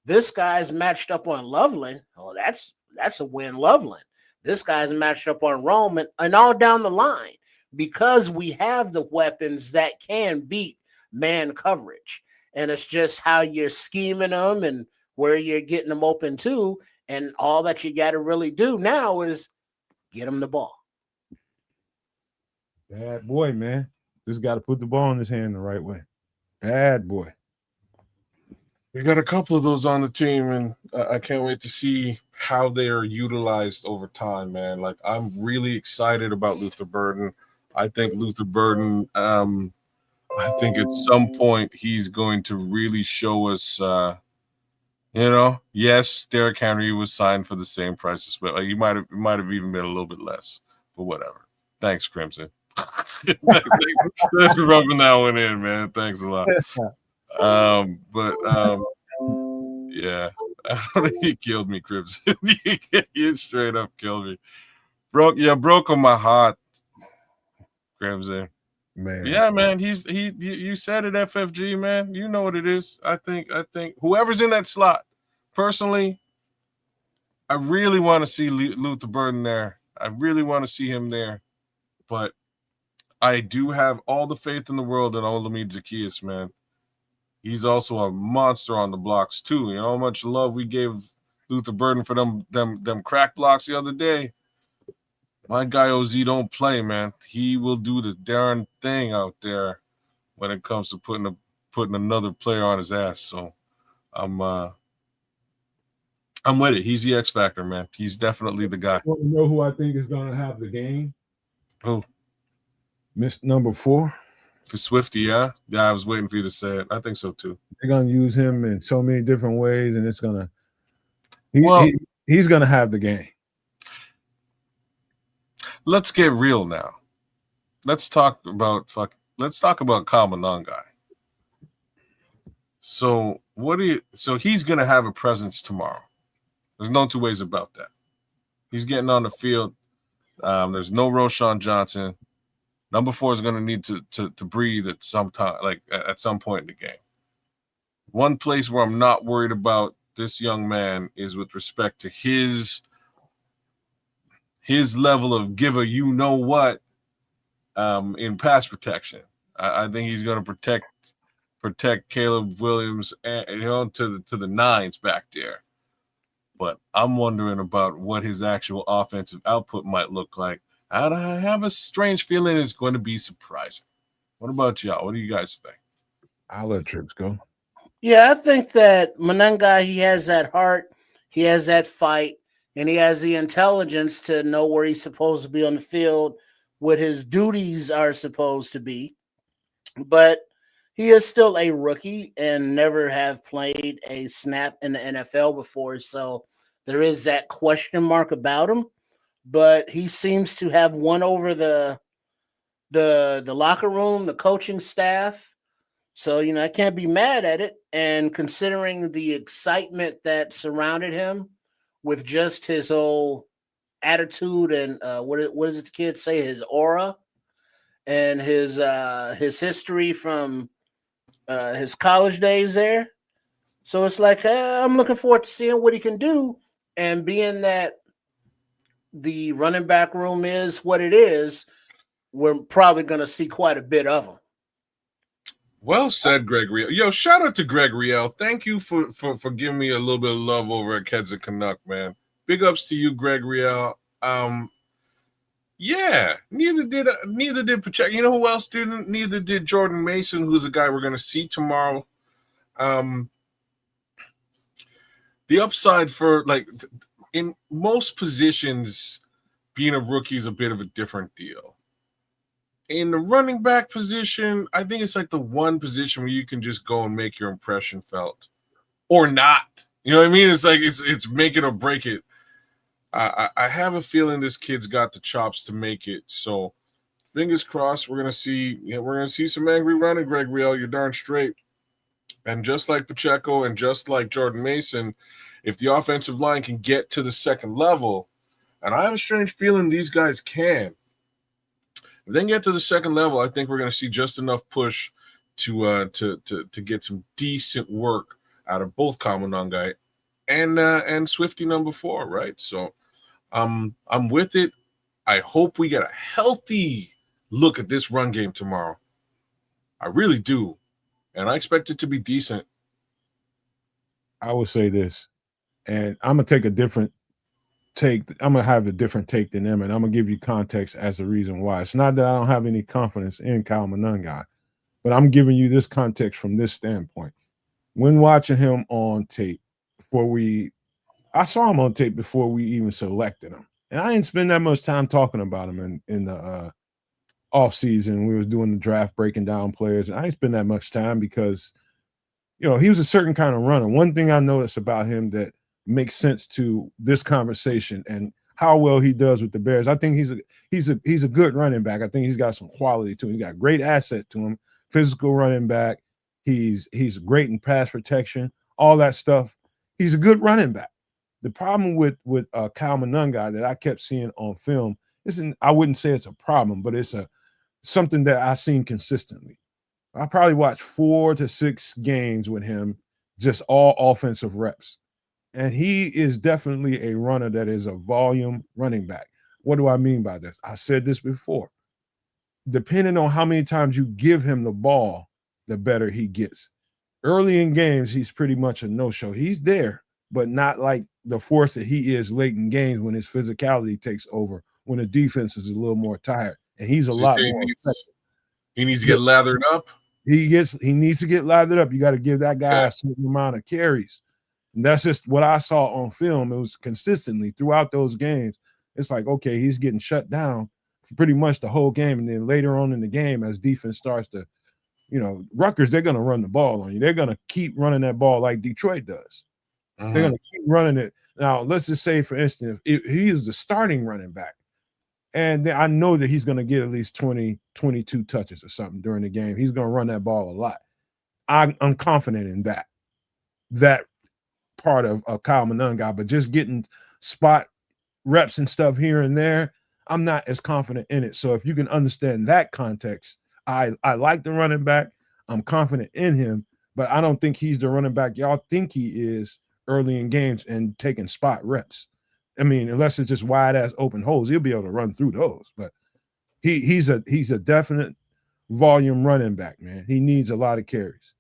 this guy's matched up on Loveland. Oh, that's a win, Loveland. This guy's matched up on Rome and all down the line because we have the weapons that can beat man coverage. And it's just how you're scheming them and where you're getting them open to. And all that you got to really do now is get them the ball. Bad boy, man. Just got to put the ball in his hand the right way. Bad boy. We got a couple of those on the team, and I can't wait to see how they are utilized over time, man. Like, I'm really excited about Luther Burden. I think Luther Burden, I think at some point he's going to really show us, yes, Derrick Henry was signed for the same price as well. Like, he might have even been a little bit less, but whatever. Thanks, Crimson. Thanks for rubbing that one in, man. Thanks a lot. Yeah, he killed me, Crimson. You straight up killed me. Broke on my heart, Crimson. Man. Yeah, man. You said it, FFG, man. You know what it is. I think whoever's in that slot, personally, I really want to see Luther Burden there. I really want to see him there, but I do have all the faith in the world in Olamide Zacchaeus, man. He's also a monster on the blocks too. You know how much love we gave Luther Burden for them crack blocks the other day. My guy OZ don't play, man. He will do the darn thing out there when it comes to putting another player on his ass. So I'm with it. He's the X factor, man. He's definitely the guy. You know who I think is going to have the game? Who? Miss number 4. For Swifty, yeah? Yeah, I was waiting for you to say it. I think so too. They're going to use him in so many different ways, and it's going to he's going to have the game. Let's get real now. Let's talk about Kyle Monangai. So he's going to have a presence tomorrow. There's no two ways about that. He's getting on the field. There's no Roschon Johnson. Number 4 is going to need to breathe at some time, like at some point in the game. One place where I'm not worried about this young man is with respect to his level of give a you know what in pass protection. I think he's going to protect Caleb Williams to the nines back there. But I'm wondering about what his actual offensive output might look like. And I have a strange feeling it's going to be surprising. What about y'all? What do you guys think? I'll let Trips go. Yeah, I think that Monangai, he has that heart, he has that fight, and he has the intelligence to know where he's supposed to be on the field, what his duties are supposed to be. But he is still a rookie and never have played a snap in the NFL before, so there is that question mark about him. But he seems to have won over the locker room, the coaching staff. So, I can't be mad at it. And considering the excitement that surrounded him with just his whole attitude and what does the kid say? His aura and his history from his college days there. So it's like, I'm looking forward to seeing what he can do. And being that the running back room is what it is, we're probably going to see quite a bit of him. Well said, Greg Riel. Yo, shout out to Greg Riel. Thank you for giving me a little bit of love over at Kedza Canuck, man. Big ups to you, Greg Riel. Yeah, neither did Pacheco. You know who else didn't? Neither did Jordan Mason, who's a guy we're going to see tomorrow. The upside for, like, in most positions, being a rookie is a bit of a different deal. In the running back position, I think it's like the one position where you can just go and make your impression felt, or not. You know what I mean? It's like it's make it or break it. I have a feeling this kid's got the chops to make it. So, fingers crossed. We're gonna see some angry running, Greg Riel. You're darn straight. And just like Pacheco and just like Jordan Mason, if the offensive line can get to the second level, and I have a strange feeling these guys can. If they can get to the second level, I think we're going to see just enough push to get some decent work out of both Kyle Monangai and Swifty number 4, right? So I'm with it. I hope we get a healthy look at this run game tomorrow. I really do. And I expect it to be decent. I would say this, and I'm going to take a different take. I'm going to have a different take than them, and I'm going to give you context as the reason why. It's not that I don't have any confidence in Kyle Monangai, but I'm giving you this context from this standpoint. When watching him on tape, I saw him on tape before we even selected him. And I didn't spend that much time talking about him in the off season. We was doing the draft, breaking down players, and I didn't spend that much time because, he was a certain kind of runner. One thing I noticed about him that makes sense to this conversation and how well he does with the Bears. I think he's a good running back. I think he's got some quality to him. He's got great assets to him. Physical running back. He's great in pass protection. All that stuff. He's a good running back. The problem with Kyle Monangai that I kept seeing on film I wouldn't say it's a problem, but it's something that I've seen consistently. I probably watched 4 to 6 games with him, just all offensive reps. And he is definitely a runner that is a volume running back. What do I mean by this? I said this before. depending on how many times you give him the ball, the better he gets. Early in games, he's pretty much a no-show. He's there, but not like the force that he is late in games when his physicality takes over, when the defense is a little more tired, and he's a So you lot say more effective. he needs to get lathered up. He needs to get lathered up. You got to give that guy a certain amount of carries. And that's just what I saw on film. It was consistently throughout those games. It's like, okay, he's getting shut down for pretty much the whole game. And then later on in the game, as defense starts to, Rutgers, they're going to run the ball on you. They're going to keep running that ball like Detroit does. They're going to keep running it. Now, let's just say, for instance, if he is the starting running back, and then I know that he's going to get at least 20, 22 touches or something during the game. He's going to run that ball a lot. I'm confident in that part of Kyle Monangai, but just getting spot reps and stuff here and there, I'm not as confident in it. So if you can understand that context, I like the running back. I'm confident in him, but I don't think he's the running back y'all think he is early in games and taking spot reps. I mean, unless it's just wide ass open holes, he'll be able to run through those. But he's a definite volume running back, man. He needs a lot of carries.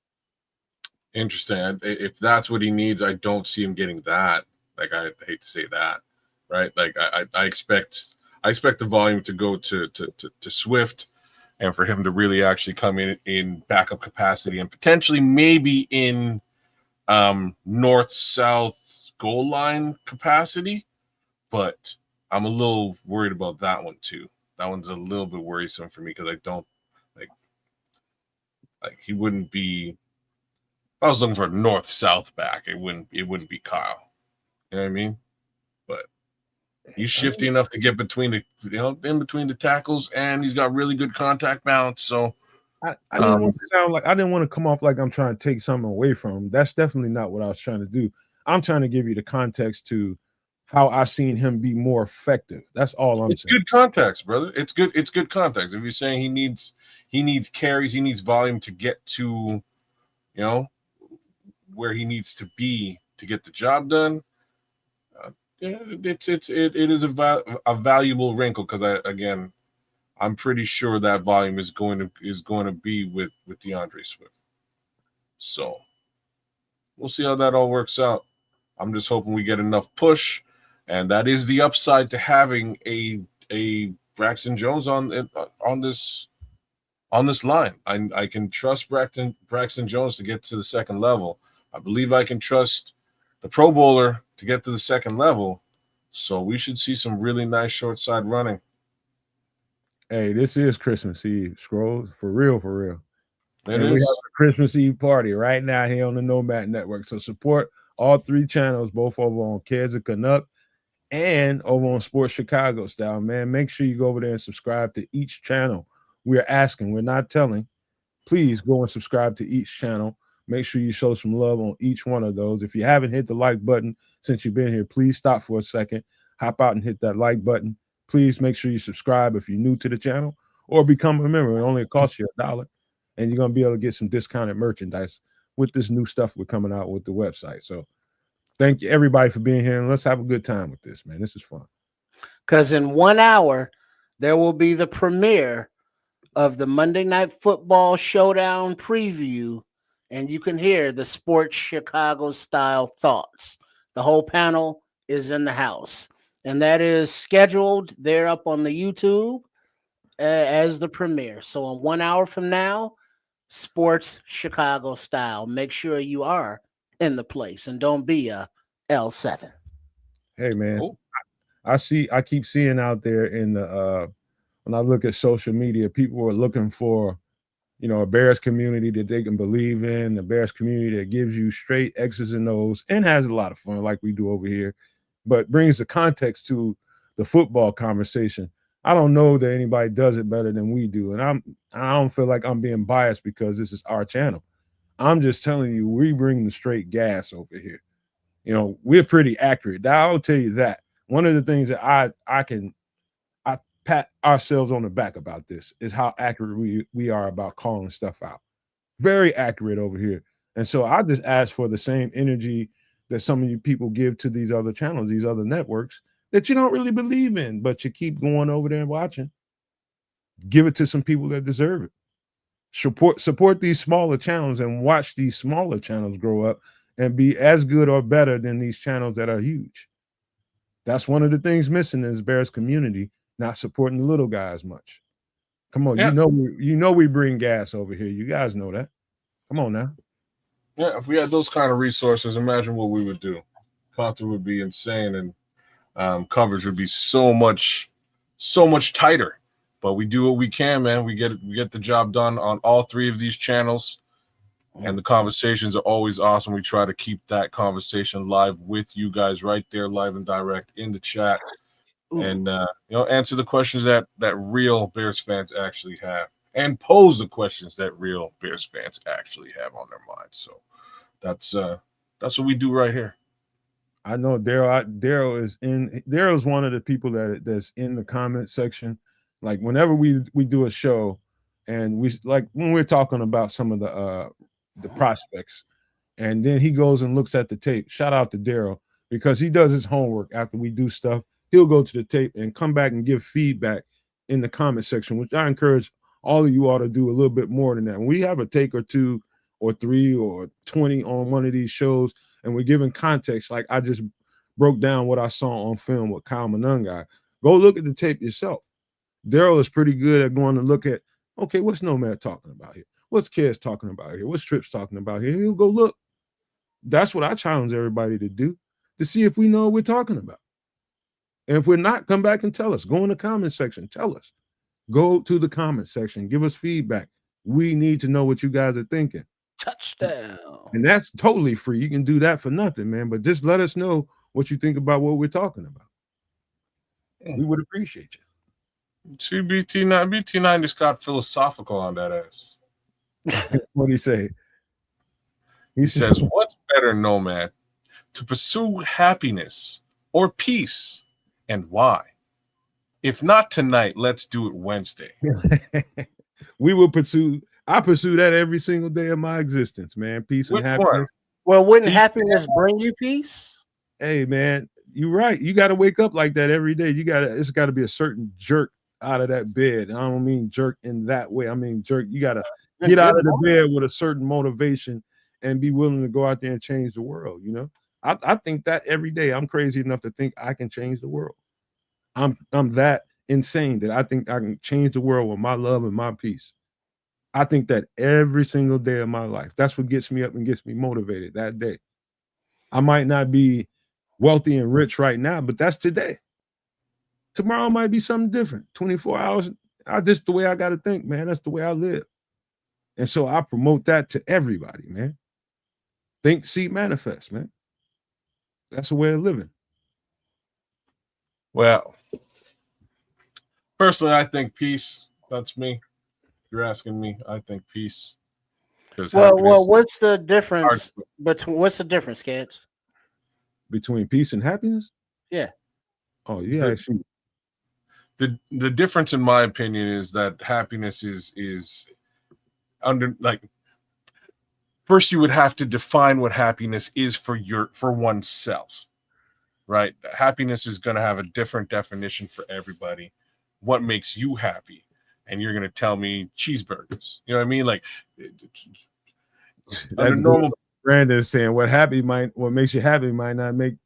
Interesting. If that's what he needs, I don't see him getting that. Like, I hate to say that, right? Like, I expect the volume to go to Swift, and for him to really actually come in backup capacity and potentially maybe in north-south goal line capacity. But I'm a little worried about that one too. That one's a little bit worrisome for me because I don't like he wouldn't be. If I was looking for a north-south back, it wouldn't be Kyle. You know what I mean? But he's shifty enough to get between in between the tackles, and he's got really good contact balance. So I didn't want to sound like I didn't want to come off like I'm trying to take something away from him. That's definitely not what I was trying to do. I'm trying to give you the context to how I seen him be more effective. That's all I'm saying. It's good context, brother. It's good context. If you're saying he needs carries, he needs volume to get to, where he needs to be to get the job done. It is a valuable wrinkle because I'm pretty sure that volume is going to be with DeAndre Swift. So we'll see how that all works out. I'm just hoping we get enough push, and that is the upside to having a Braxton Jones on this line. I can trust Braxton Jones to get to the second level. I believe I can trust the Pro Bowler to get to the second level. So we should see some really nice short side running. Hey, this is Christmas Eve. Scrolls for real, for real. We have a Christmas Eve party right now here on the Nomad Network. So support all three channels, both over on Kids of Canuck and over on Sports Chicago Style, man. Make sure you go over there and subscribe to each channel. We're asking, we're not telling. Please go and subscribe to each channel. Make sure you show some love on each one of those. If you haven't hit the like button since you've been here, please stop for a second, hop out and hit that like button. Please make sure you subscribe if you're new to the channel or become a member. It only costs you $1, and you're going to be able to get some discounted merchandise with this new stuff we're coming out with the website. So thank you, everybody, for being here, and let's have a good time with this, man. This is fun. Because in 1 hour, there will be the premiere of the Monday Night Football Showdown preview, and you can hear the Sports Chicago Style thoughts. The whole panel is in the house, and that is scheduled there up on the YouTube as the premiere. So in 1 hour from now, Sports Chicago Style. Make sure you are in the place and don't be a L7. Hey, man, I keep seeing out there in the when I look at social media, people are looking for, a Bears community that they can believe in, a Bears community that gives you straight X's and O's and has a lot of fun like we do over here, but brings the context to the football conversation. I don't know that anybody does it better than we do, and I don't feel like I'm being biased because this is our channel. I'm just telling you, we bring the straight gas over here. We're pretty accurate. I'll tell you that. One of the things that I pat ourselves on the back about this is how accurate we are about calling stuff out. Very accurate over here. And so I just ask for the same energy that some of you people give to these other channels, these other networks that you don't really believe in, but you keep going over there and watching. Give it to some people that deserve it. Support these smaller channels and watch these smaller channels grow up and be as good or better than these channels that are huge. That's one of the things missing in this Bears community, not supporting the little guys much. Come on, Yeah. you know we bring gas over here. You guys know that. Come on now. Yeah, if we had those kind of resources, imagine what we would do. Content would be insane, and coverage would be so much tighter. But we do what we can, man. We get the job done on all three of these channels, and the conversations are always awesome. We try to keep that conversation live with you guys right there, live and direct in the chat, and answer the questions that real Bears fans actually have, and pose the questions that real Bears fans actually have on their minds. So that's what we do right here. I know Daryl's one of the people that's in the comment section. Like whenever we do a show, and we like when we're talking about some of the prospects, and then he goes and looks at the tape. Shout out to Daryl, because he does his homework after we do stuff. He'll go to the tape and come back and give feedback in the comment section, which I encourage all of you all to do a little bit more than that. When we have a take or two or three or 20 on one of these shows, and we're giving context, like I just broke down what I saw on film with Kyle Monangai. Go look at the tape yourself. Daryl is pretty good at going to look at, okay, what's Nomad talking about here? What's Kez talking about here? What's Trips talking about here? He'll go look. That's what I challenge everybody to do, to see if we know what we're talking about. And if we're not, come back and tell us. Go in the comment section. Tell us. Go to the comment section. Give us feedback. We need to know what you guys are thinking. Touchdown. And that's totally free. You can do that for nothing, man. But just let us know what you think about what we're talking about. We would appreciate you. See, BT9 just got philosophical on that ass. What do you say? He says, what's better, Nomad, to pursue happiness or peace, and why? If not tonight, let's do it Wednesday. I pursue that every single day of my existence, man. Peace and happiness. Well, wouldn't happiness bring you peace? Hey, man, you're right. You got to wake up like that every day. It's got to be a certain jerk out of that bed. I don't mean jerk in that way. I mean jerk. You got to get out of the bed with a certain motivation and be willing to go out there and change the world. You know, I think that every day. I'm crazy enough to think I can change the world. I'm that insane that I think I can change the world with my love and my peace. I think that every single day of my life. That's what gets me up and gets me motivated that day. I might not be wealthy and rich right now, but that's today. Tomorrow might be something different. 24 hours. Just the way I got to think, man. That's the way I live. And so I promote that to everybody, man. Think, see, manifest, man. That's a way of living. Well, personally, I think peace. That's me. You're asking me. I think peace. Well, what's the difference kids? Between peace and happiness? Yeah. Oh, yeah. Actually, the difference, in my opinion, is that happiness is under, like, first you would have to define what happiness is for oneself, right? Happiness is going to have a different definition for everybody. What makes you happy? And you're going to tell me cheeseburgers. You know what I mean? Like, under normal. Brandon's saying what makes you happy might not be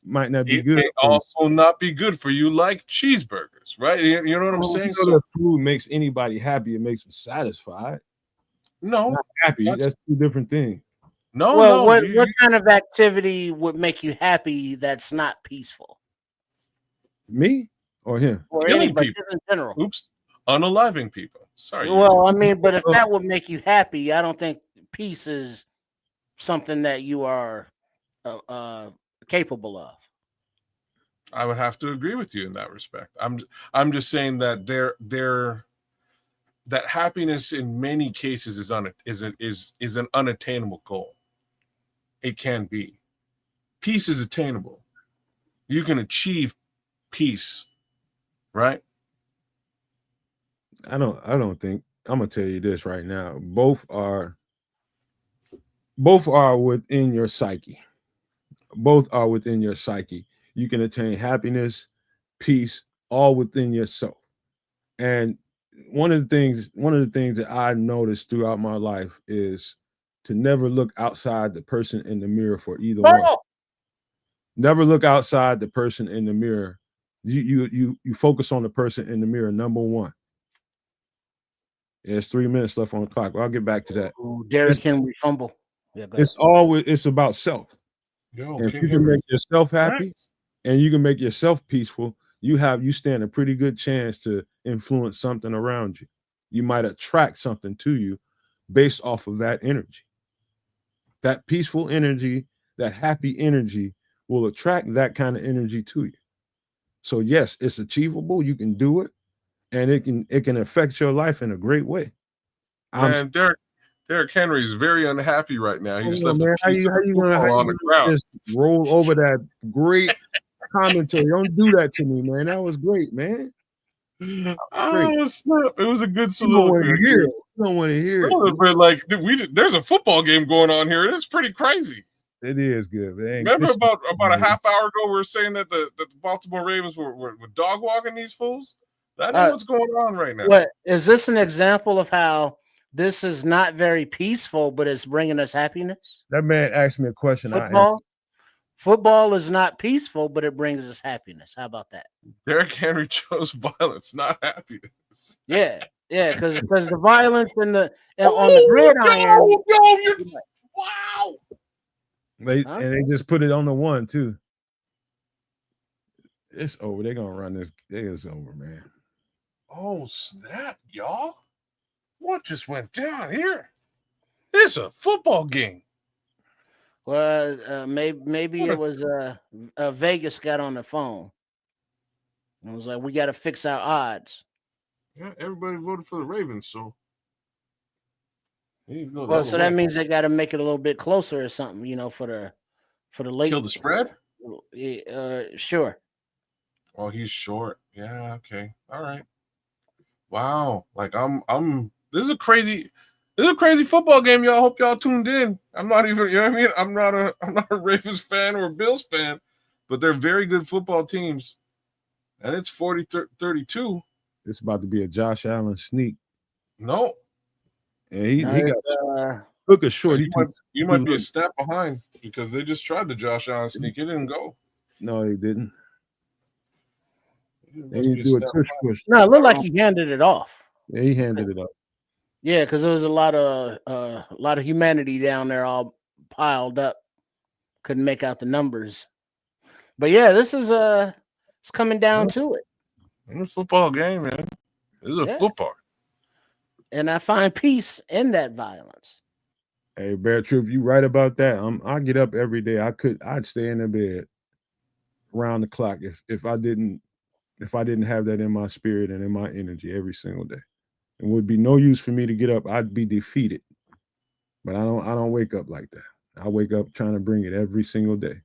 good. It may also not be good for you, like cheeseburgers, right? You know what I'm saying? So if food makes anybody happy, it makes them satisfied. No, not happy. That's two different things. No, well, what kind of activity would make you happy that's not peaceful? Me or him? Or killing anybody people in general. Oops, unaliving people. Sorry. Well, I mean, but if that would make you happy, I don't think peace is something that you are capable of. I would have to agree with you in that respect. I'm just saying that that happiness in many cases is an unattainable goal. It can be. Peace is attainable. You can achieve peace, right? I don't think. I'm gonna tell you this right now. Both are within your psyche. Both are within your psyche. You can attain happiness, peace, all within yourself. And one of the things that I noticed throughout my life is to never look outside the person in the mirror for either one. Oh, Never look outside the person in the mirror. You focus on the person in the mirror. Number one. There's 3 minutes left on the clock. I'll get back to that. Derrick Henry fumble. Yeah, go ahead. It's about self. Yo, And if King you can Henry. make yourself happy and you can make yourself peaceful, you stand a pretty good chance to influence something around you. You might attract something to you based off of that energy. That peaceful energy, that happy energy will attract that kind of energy to you. So yes, it's achievable. You can do it, and it can affect your life in a great way. Man, Derrick Henry is very unhappy right now. He just left man, a piece of football on the ground. Just roll over that great commentary? Don't do that to me, man. That was great, man. Oh snap! It was a good You don't want to soliloquy. hear it. You don't want to hear it. But like, there's a football game going on here. It's pretty crazy. It is good, man. Remember about a half hour ago, we were saying that the Baltimore Ravens were dog walking these fools. That ain't what's going on right now. What is this an example of how this is not very peaceful, but it's bringing us happiness? That man asked me a question. Football is not peaceful, but it brings us happiness. How about that? Derrick Henry chose violence, not happiness. Yeah, because the violence on the gridiron. Wow. And they just put it on the one too. It's over. They're gonna run this. It's over, man. Oh snap, y'all! What just went down here? It's a football game. Well, maybe it was Vegas got on the phone. And was like, we got to fix our odds. Yeah, everybody voted for the Ravens, so. Well, so that means they got to make it a little bit closer or something, for the late. Kill the spread? Sure. Oh, he's short. Yeah. Okay. All right. Wow. Like this is a crazy football game, y'all. Hope y'all tuned in. I'm not even, you know what I mean? I'm not a Ravens fan or a Bills fan, but they're very good football teams. And it's 40-32. It's about to be a Josh Allen sneak. No. And he got took a short. You might be a step behind because they just tried the Josh Allen sneak. It didn't go. No, they didn't. They didn't do a tush push. No, it looked like he handed it off. Yeah, he handed it up. Yeah, because there was a lot of humanity down there all piled up. Couldn't make out the numbers. But yeah, this is it's coming down to it. It's a football game, man. This is a football. And I find peace in that violence. Hey, Bear Troop, you right about that. I get up every day. I'd stay in the bed around the clock if I didn't have that in my spirit and in my energy every single day. It would be no use for me to get up. I'd be defeated. But I don't wake up like that. I wake up trying to bring it every single day.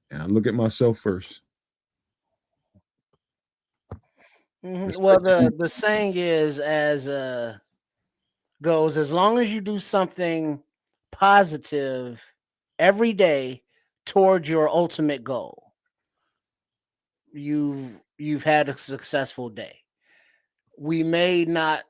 And I look at myself first. Mm-hmm. Well, the saying is goes, as long as you do something positive every day towards your ultimate goal, you've had a successful day. We may not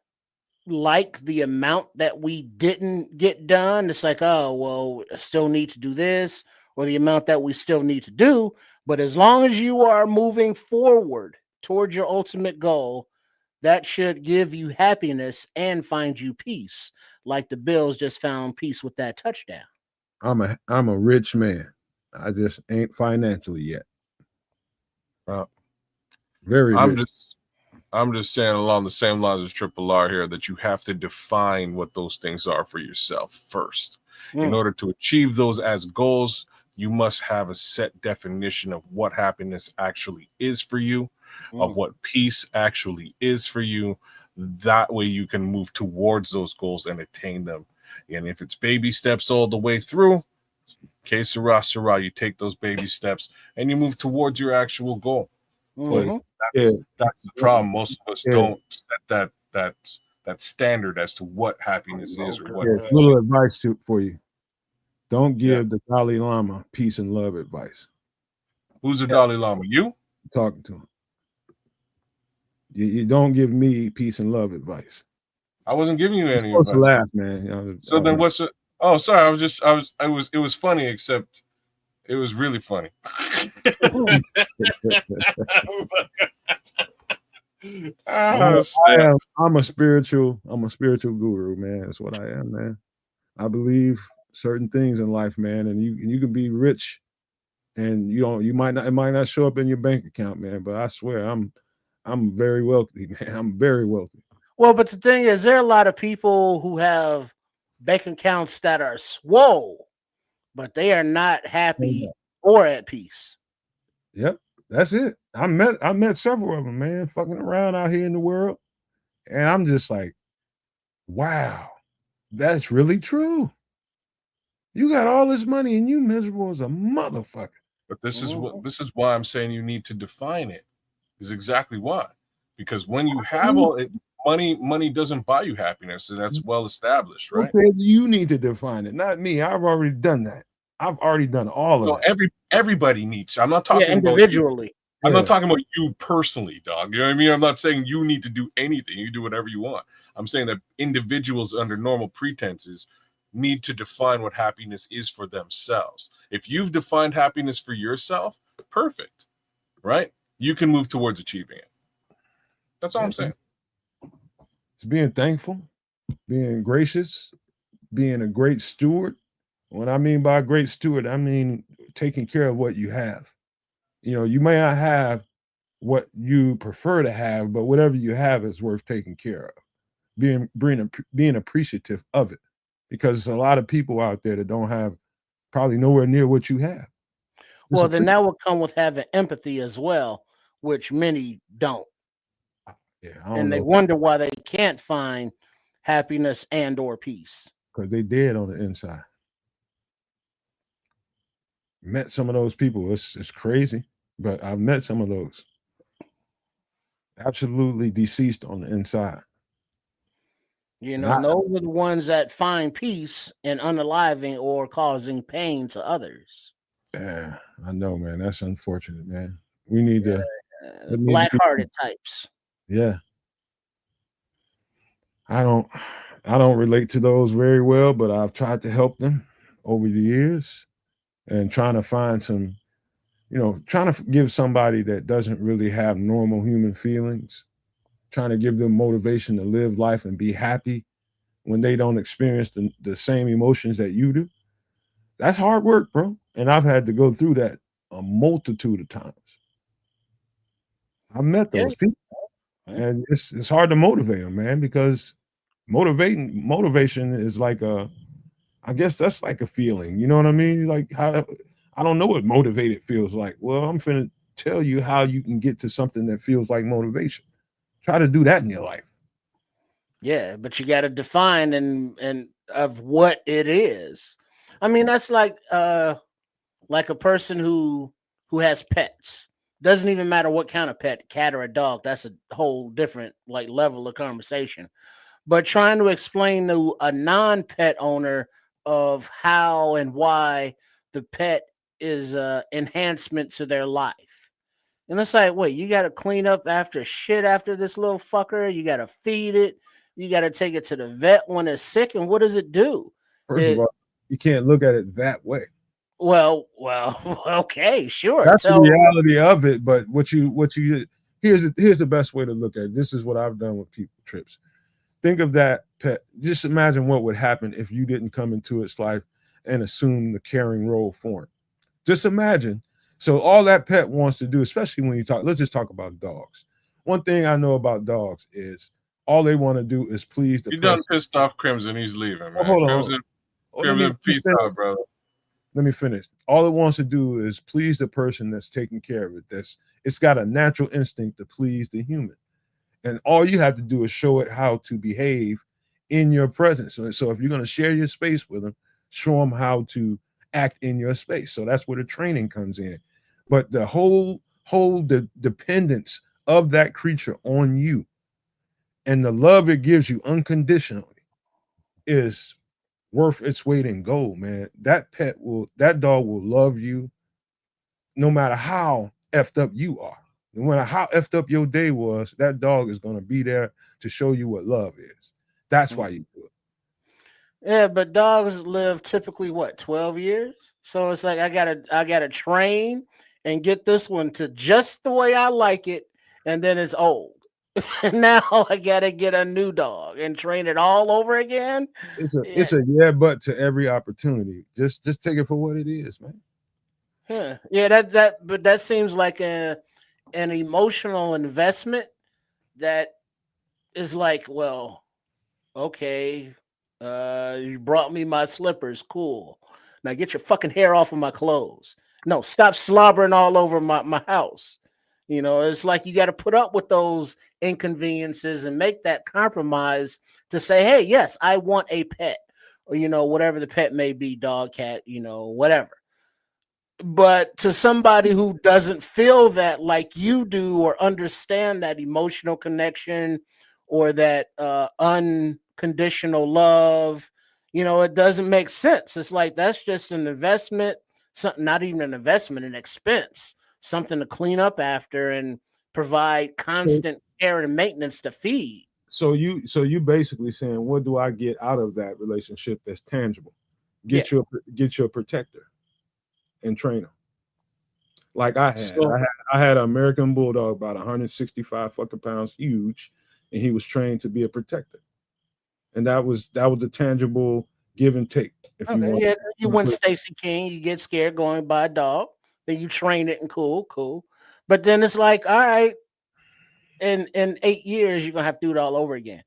like the amount that we didn't get done. It's like, oh, well, I still need to do this, or the amount that we still need to do. But as long as you are moving forward towards your ultimate goal, that should give you happiness and find you peace, like the Bills just found peace with that touchdown. I'm a rich man. I just ain't financially yet. Very rich. I'm just saying along the same lines as Triple R here that you have to define what those things are for yourself first. In order to achieve those as goals, you must have a set definition of what happiness actually is for you, of what peace actually is for you. That way you can move towards those goals and attain them. And if it's baby steps all the way through, que sera, sera, you take those baby steps and you move towards your actual goal. But that's the problem. Most of us don't set that standard as to what happiness is or what. Yeah, little advice for you. Don't give the Dalai Lama peace and love advice. Who's the Dalai Lama? You? Talking to him. You don't give me peace and love advice. I wasn't giving you You're any supposed to advice. laugh, man. So then what's it? Oh, sorry. It was funny, except it was really funny. Snap. I'm a spiritual guru, man. That's what I am, man. I believe certain things in life, man, and you can be rich and you might not, it might not show up in your bank account, man, but I swear I'm very wealthy, man. I'm very wealthy. Well, but the thing is, there are a lot of people who have bank accounts that are swole, but they are not happy or at peace. Yep, that's it. I met several of them, man, fucking around out here in the world, and I'm just like, wow, that's really true. You got all this money and you miserable as a motherfucker. But this is why I'm saying you need to define it. Is exactly why. Because when you have all it, money doesn't buy you happiness, and that's well established, right? Okay, you need to define it, not me. I've already done that. I've already done all of that. Everybody needs. I'm not talking individually. About I'm not talking about you personally, dog. You know what I mean? I'm not saying you need to do anything. You do whatever you want. I'm saying that individuals under normal pretenses need to define what happiness is for themselves. If you've defined happiness for yourself, perfect, right? You can move towards achieving it. That's all I'm saying. It's being thankful, being gracious, being a great steward. What I mean by great steward, I mean taking care of what you have. You know, you may not have what you prefer to have, but whatever you have is worth taking care of. Being appreciative of it, because there's a lot of people out there that don't have probably nowhere near what you have. Well, then that will come with having empathy as well, which many don't. Yeah, and they wonder why they can't find happiness and or peace. Because they dead on the inside. Met some of those people. It's crazy, but I've met some of those. Absolutely deceased on the inside. You know, those are the ones that find peace in unaliving or causing pain to others. Yeah, I know, man. That's unfortunate, man. We need to black-hearted types. Yeah. I don't relate to those very well, but I've tried to help them over the years and trying to find some, trying to give somebody that doesn't really have normal human feelings, trying to give them motivation to live life and be happy when they don't experience the same emotions that you do. That's hard work, bro. And I've had to go through that a multitude of times. I've met those people. And it's hard to motivate them, man, because motivation is like I guess that's like a feeling. You know what I mean? Like how I don't know what motivated feels like. Well, I'm finna tell you how you can get to something that feels like motivation. Try to do that in your life. Yeah, but you got to define and of what it is. I mean, that's like a person who has pets. Doesn't even matter what kind of pet, cat or a dog. That's a whole different like level of conversation. But trying to explain to a non-pet owner of how and why the pet is enhancement to their life. And it's like, wait, you got to clean up after shit after this little fucker. You got to feed it. You got to take it to the vet when it's sick. And what does it do? First of all, you can't look at it that way. Well, okay, sure. That's the reality of it. But here's the best way to look at it. This is what I've done with people trips. Think of that pet. Just imagine what would happen if you didn't come into its life and assume the caring role for it. Just imagine. So all that pet wants to do, especially when let's just talk about dogs. One thing I know about dogs is all they want to do is please the person. You done pissed off Crimson. He's leaving, man. Hold on. Crimson, peace out, brother. Let me finish. All it wants to do is please the person that's taking care of it. It's got a natural instinct to please the human. And all you have to do is show it how to behave in your presence. So if you're going to share your space with them, show them how to act in your space. So that's where the training comes in. But the whole dependence of that creature on you and the love it gives you unconditionally is worth its weight in gold, man. That dog will love you no matter how effed up you are. No matter how effed up your day was, that dog is gonna be there to show you what love is. That's why you do it. Yeah, but dogs live typically what, 12 years? So it's like I gotta train and get this one to just the way I like it, and then it's old. And now I gotta get a new dog and train it all over again. Yeah, It's a yeah, but to every opportunity. Just take it for what it is, man. huh. Yeah, that seems like an emotional investment that is like, well, okay, you brought me my slippers, cool. Now get your fucking hair off of my clothes. No, stop slobbering all over my house. You know, it's like you got to put up with those inconveniences and make that compromise to say, hey, yes, I want a pet, or whatever the pet may be, dog, cat, whatever. But to somebody who doesn't feel that like you do, or understand that emotional connection, or that unconditional love, it doesn't make sense. It's like that's just an investment, something, not even an investment, an expense, something to clean up after and provide So, constant care and maintenance to feed. so you basically saying, what do I get out of that relationship that's tangible? Yeah. Get your protector and train him. Like I had. So I had an American bulldog about 165 fucking pounds, huge, and he was trained to be a protector. And that was the tangible give and take. If you okay, want yeah, you to win put Stacy King, you get scared going by a dog, then you train it and cool. But then it's like, all right, in 8 years, you're gonna have to do it all over again.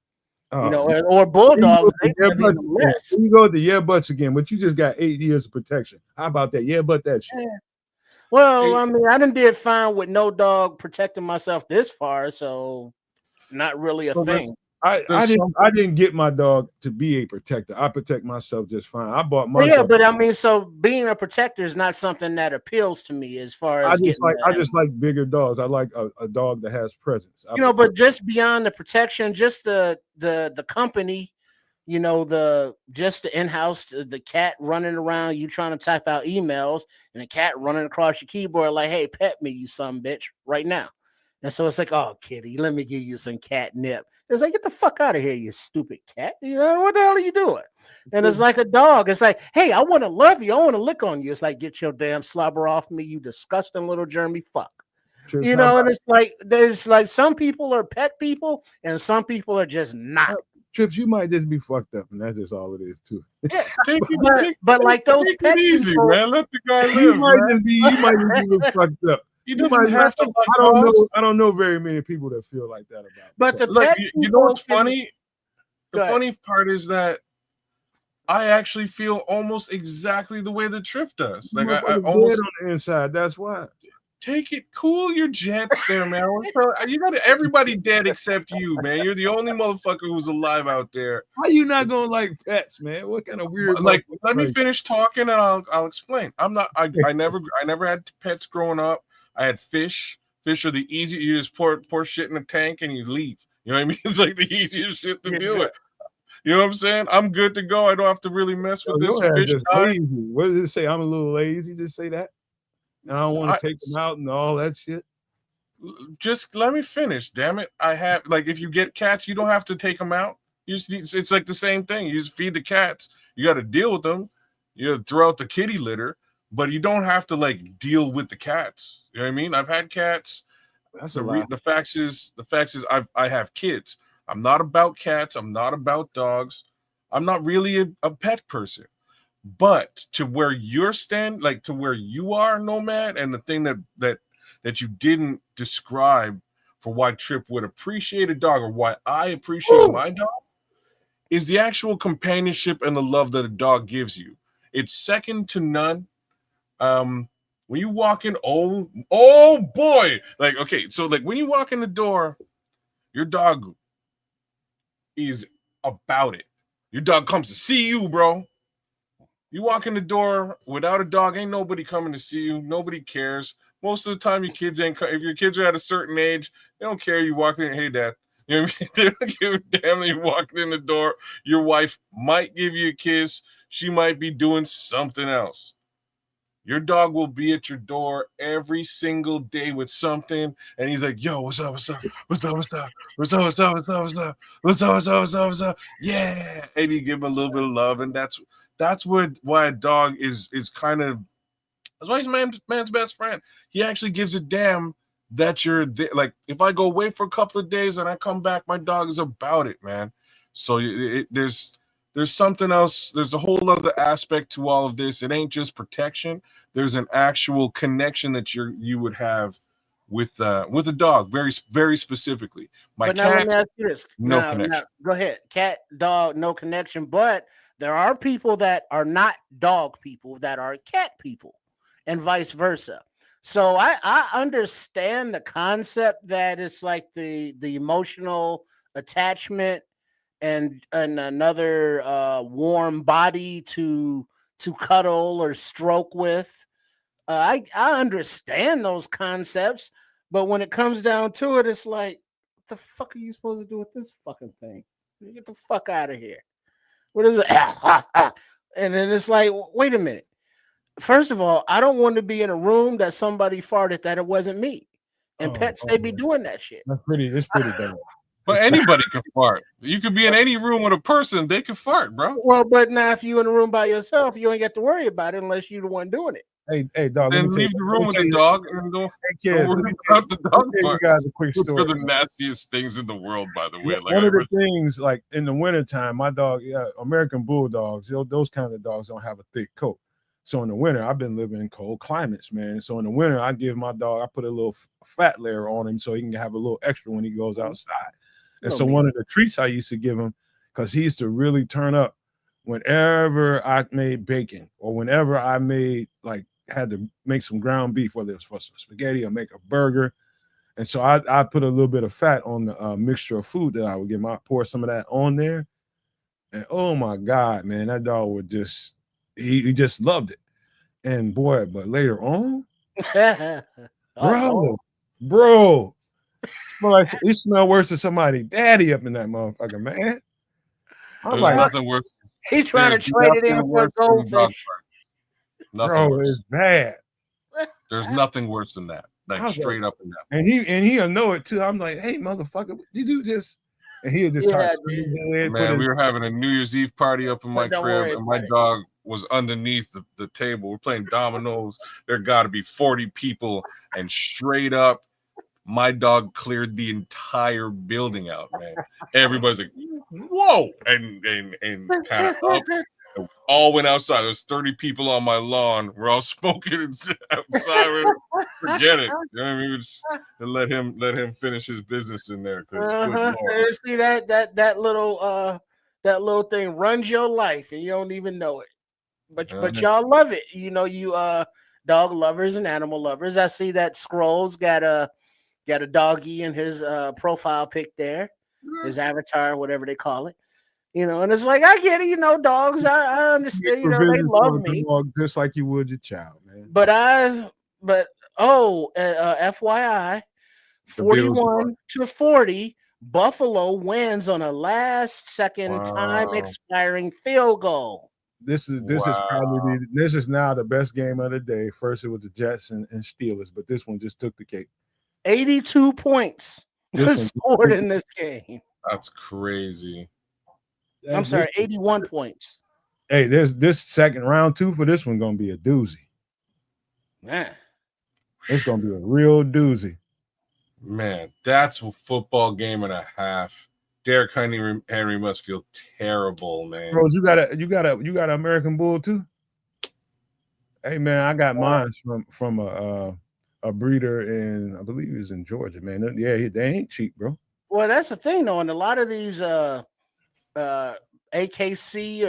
oh, Or here you go bulldogs, with they the yeah live butts even again. less. Here you go with the yeah butts again, but you just got 8 years of protection. How about that? Yeah, but that shit. Yeah. Well, Hey, I mean, I done did fine with no dog protecting myself this far, so not really a so thing. I there's didn't some I didn't get my dog to be a protector. I protect myself just fine. I bought Well, my yeah, dog. but I mean, so being a protector is not something that appeals to me as far as getting I that. just like bigger dogs. I like a dog that has presence. I prefer. But just beyond the protection, just the company, the just the in-house, the cat running around, you trying to type out emails, and the cat running across your keyboard like, hey, pet me, you some bitch, right now. And so it's like, oh, kitty, let me give you some catnip. It's like, get the fuck out of here, you stupid cat. What the hell are you doing? And it's like a dog. It's like, hey, I want to love you. I want to lick on you. It's like, get your damn slobber off me, you disgusting little germy fuck. Trips, how about And it's like there's like some people are pet people and some people are just not. Trips? You might just be fucked up, and that's just all it is too. Yeah, take it, but take, but like those take pet it easy, people, man. Let the guy You live, might man. just be you might just be a little fucked up. He You might doesn't have to like I don't dogs. know. I don't know very many people that feel like that about but pets. the Like pet you know people what's can funny? The go ahead. funny part is that I actually feel almost exactly the way the Trip does. You Like I motherfuckers dead almost on the inside. That's why. take it cool your jets there, man. You got everybody dead except you, man. You're the only motherfucker who's alive out there. How you not gonna like pets, man? What kind of weird Like, motherfucker let me like finish talking and I'll explain. I never had pets growing up. I had fish. Fish are the easy. You just pour shit in a tank and you leave. You know what I mean? It's like the easiest shit to do Yeah. it. You know what I'm saying? I'm good to go. I don't have to really mess with this your ass fish just guy. lazy? What does it say? I'm a little lazy. Just say that. And I don't want I, to take them out and all that shit. just let me finish. Damn it! I have like if you get cats, you don't have to take them out. You just need, it's like the same thing. You just feed the cats. You got to deal with them. You throw out the kitty litter, but you don't have to like deal with the cats. You know what I mean? I've had cats. That's a lot. The facts is I have kids. I'm not about cats. I'm not about dogs. I'm not really a pet person. But to where you're like to where you are, Nomad, and the thing that you didn't describe for why Trip would appreciate a dog or why I appreciate my dog is the actual companionship and the love that a dog gives you. It's second to none. When you walk in, oh boy, like okay, so like when you walk in the door, your dog is about it. Your dog comes to see you, bro. You walk in the door without a dog, ain't nobody coming to see you. Nobody cares. Most of the time, your kids ain't. If your kids are at a certain age, they don't care. You walked in, hey dad. You know what I mean? They don't give a damn that you walked in the door. Your wife might give you a kiss. She might be doing something else. Your dog will be at your door every single day with something, and he's like, "Yo, what's up? What's up? What's up? What's up? What's up? What's up? What's up? What's up? What's up? What's up? What's up? What's up? Yeah!" And you give him a little bit of love, and that's why a dog is kind of that's why he's man's best friend. He actually gives a damn that you're there. Like if I go away for a couple of days and I come back, my dog is about it, man. So there's something else. There's a whole other aspect to all of this. It ain't just protection. There's an actual connection that you would have with a dog, very very specifically. My But now let cat, me ask you this. no Now, connection. go ahead. Cat, dog, no connection. But there are people that are not dog people that are cat people, and vice versa. So I understand the concept that it's like the emotional attachment and another warm body to cuddle or stroke with. I understand those concepts, but when it comes down to it, it's like, what the fuck are you supposed to do with this fucking thing? Get the fuck out of here. What is it? And then it's like, wait a minute. First of all, I don't want to be in a room that somebody farted that it wasn't me. And pets, they be doing that shit. It's pretty bad. But anybody can fart. You could be in any room with a person, they can fart, bro. Well, but now if you in a room by yourself, you ain't got to worry about it unless you're the one doing it. Hey, dog. Then leave the room with the dog and don't Kids, worry about the dog you farts. guys a quick They're story. the nastiest things in the world, by the way. Like One of the things, like in the wintertime, my dog, American bulldogs, those kind of dogs don't have a thick coat. So in the winter, I've been living in cold climates, man. So in the winter, I give my dog, I put a little fat layer on him so he can have a little extra when he goes outside. And so one of the treats I used to give him, because he used to really turn up whenever I made bacon or whenever I made, like, had to make some ground beef, whether it was for some spaghetti or make a burger. And so I put a little bit of fat on the mixture of food that I would give him. I pour some of that on there. And oh my God, man, that dog would just, he just loved it. And boy, but later on, bro, he smell worse than somebody daddy up in that motherfucker, man. I'm like, nothing worse. He's trying to trade it in for a goldfish. Nothing worse. It's bad. There's nothing worse than that. Like straight up and down. And he'll know it too. I'm like, hey, motherfucker, you do this. And he'll just try to man, we were having a New Year's Eve party up in my crib, and my dog was underneath the table. We're playing dominoes. There got to be 40 people, and straight up, my dog cleared the entire building out, man. Everybody's like, whoa, and kind of up. All went outside. There's 30 people on my lawn. We're all smoking outside. Forget it. You know what I mean? Just let him finish his business in there. See that little thing runs your life and you don't even know it. But y'all love it. You know, you dog lovers and animal lovers. I see that Scrolls got a doggy in his profile pic there, his avatar, whatever they call it. You know, and it's like, I get it, you know, dogs, I understand, you know, they love me. Just like you would your child, man. But FYI, 41-40, Buffalo wins on a last second time expiring field goal. This is probably this is now the best game of the day. First it was the Jets and Steelers, but this one just took the cake. 82 points scored in this game. That's crazy. I'm sorry, 81 points. Hey, there's this second round 2 for this one gonna be a doozy. Man, it's gonna be a real doozy. Man, that's a football game and a half. Derrick Henry must feel terrible, man. Bros, you got an American Bull too? Hey man, I got mine from a breeder in, I believe he was in Georgia, man. Yeah, they ain't cheap, bro. Well, that's the thing though, and a lot of these AKC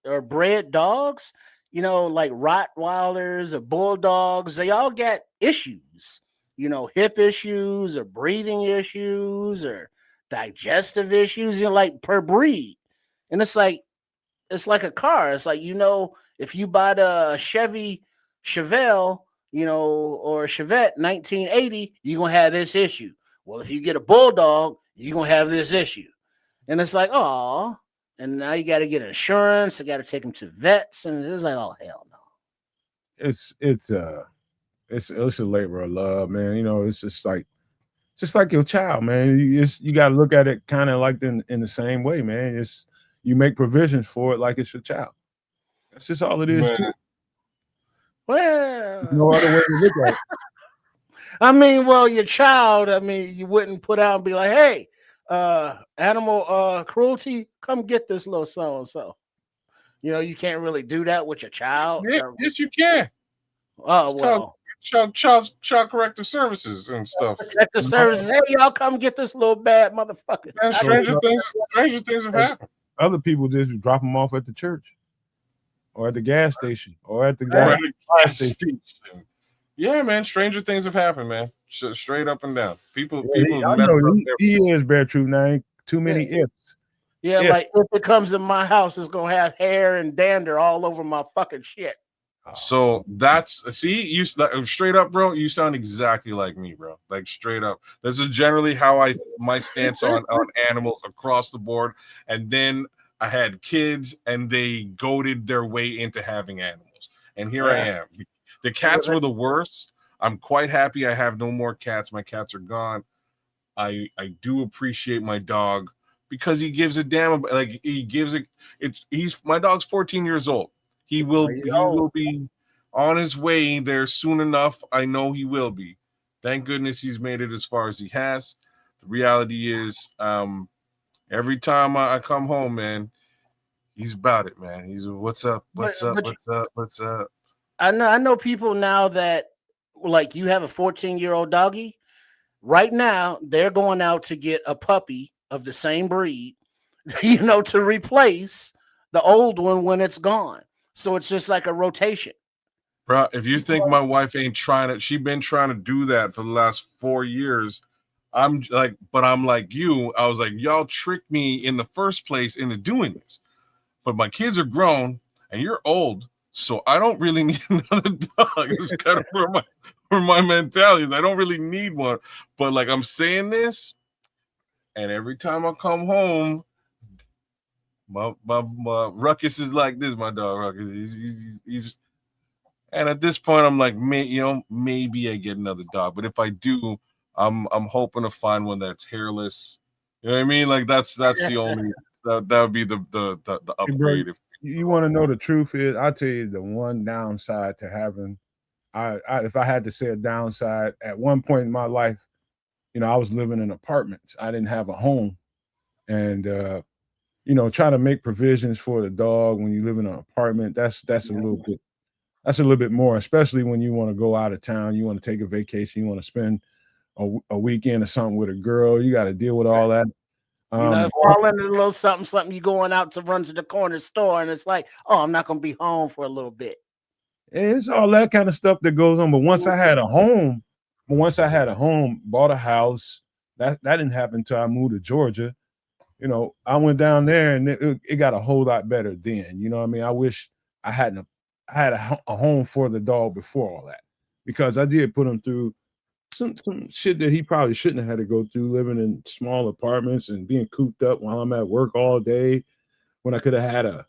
or bred dogs, you know, like Rottweilers or Bulldogs, they all got issues, you know, hip issues or breathing issues or digestive issues, you know, like per breed. And it's like a car. It's like, you know, if you buy the Chevelle, you know, or a Chevette 1980, you're gonna have this issue. Well, if you get a Bulldog, you're gonna have this issue. And it's like, oh, and now you got to get insurance. You got to take them to vets, and it's like, oh hell no. it's a labor of love, man. You know, it's just like your child, man. You got to look at it kind of like in the same way, man. It's you make provisions for it like it's your child. That's just all it is, Man. too. Well, No other way to look at it. I mean, well, your child, I mean, you wouldn't put out and be like, hey, animal cruelty, come get this little so-and-so. You know, you can't really do that with your child. Yes, you can. Oh, It's well. called child corrective services and stuff. Protective services. Hey, y'all come get this little bad motherfucker. And stranger things have happened. Other people just drop them off at the church or at the gas station or at the Or gas at a station. Yeah, man. Stranger things have happened, man. Straight up and down. People I know he is bare truth. Now ain't too many ifs. Yeah, like if it comes in my house, it's gonna have hair and dander all over my fucking shit. So that's you straight up, bro. You sound exactly like me, bro. Like straight up. This is generally how my stance on animals across the board. And then I had kids, and they goaded their way into having animals. And here I am. The cats were the worst. I'm quite happy I have no more cats. My cats are gone. I do appreciate my dog because he gives a damn. Like he gives it. He's my dog's 14 years old. He will be on his way there soon enough. I know he will be. Thank goodness he's made it as far as he has. The reality is, every time I come home, man, he's about it, man. He's what's up. I know people now that like you have a 14-year-old doggy. Right now, they're going out to get a puppy of the same breed, you know, to replace the old one when it's gone. So it's just like a rotation. Bro, if you think my wife ain't she been trying to do that for the last 4 years. I'm like you. I was like, y'all tricked me in the first place into doing this. But my kids are grown and you're old, so I don't really need another dog. It's kind of for my mentality. I don't really need one. But like I'm saying this, and every time I come home, my Ruckus is like this. My dog Ruckus, he's and at this point, I'm like, maybe I get another dog. But if I do, I'm hoping to find one that's hairless. You know what I mean? Like that's the only that would be the upgrade. If you want to know the truth is, I'll tell you the one downside to having. If I had to say a downside, at one point in my life, you know, I was living in apartments. I didn't have a home, and you know, trying to make provisions for the dog when you live in an apartment, that's a little bit. That's a little bit more, especially when you want to go out of town, you want to take a vacation, you want to spend a weekend or something with a girl. You got to deal with all that. You know, fall into a little something. You going out to run to the corner store, and it's like, oh, I'm not gonna be home for a little bit. It's all that kind of stuff that goes on. But once I had a home, bought a house, that didn't happen until I moved to Georgia. You know, I went down there, and it got a whole lot better then. You know what I mean? I wish I had a home for the dog before all that, because I did put him through some shit that he probably shouldn't have had to go through, living in small apartments and being cooped up while I'm at work all day, when I could have had a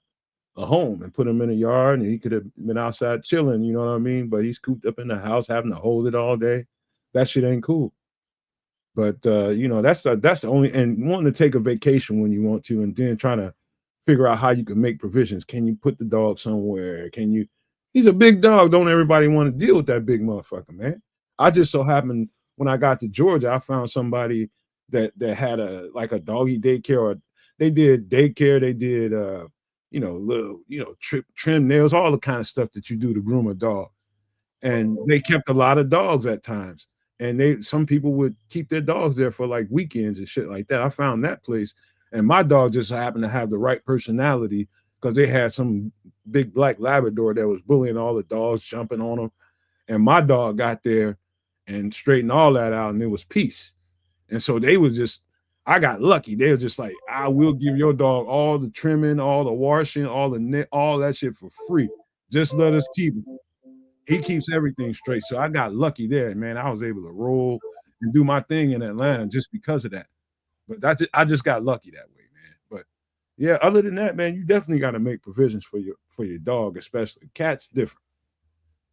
home and put him in a yard and he could have been outside chilling, you know what I mean? But he's cooped up in the house having to hold it all day. That shit ain't cool. But you know, that's the only, and wanting to take a vacation when you want to, and then trying to figure out how you can make provisions. Can you put the dog somewhere? He's a big dog. Don't everybody want to deal with that big motherfucker, man? I just so happened when I got to Georgia, I found somebody that had a doggy daycare, or they did daycare. They did, trim nails, all the kind of stuff that you do to groom a dog. And they kept a lot of dogs at times. And some people would keep their dogs there for like weekends and shit like that. I found that place. And my dog just happened to have the right personality, because they had some big black Labrador that was bullying all the dogs, jumping on them. And my dog got there and straightened all that out, and it was peace. And so I got lucky. They were just like, I will give your dog all the trimming, all the washing, all that shit for free. Just let us keep him. He keeps everything straight. So I got lucky there, man. I was able to roll and do my thing in Atlanta just because of that. But I just got lucky that way, man. But yeah, other than that, man, you definitely got to make provisions for your dog, especially. Cats different.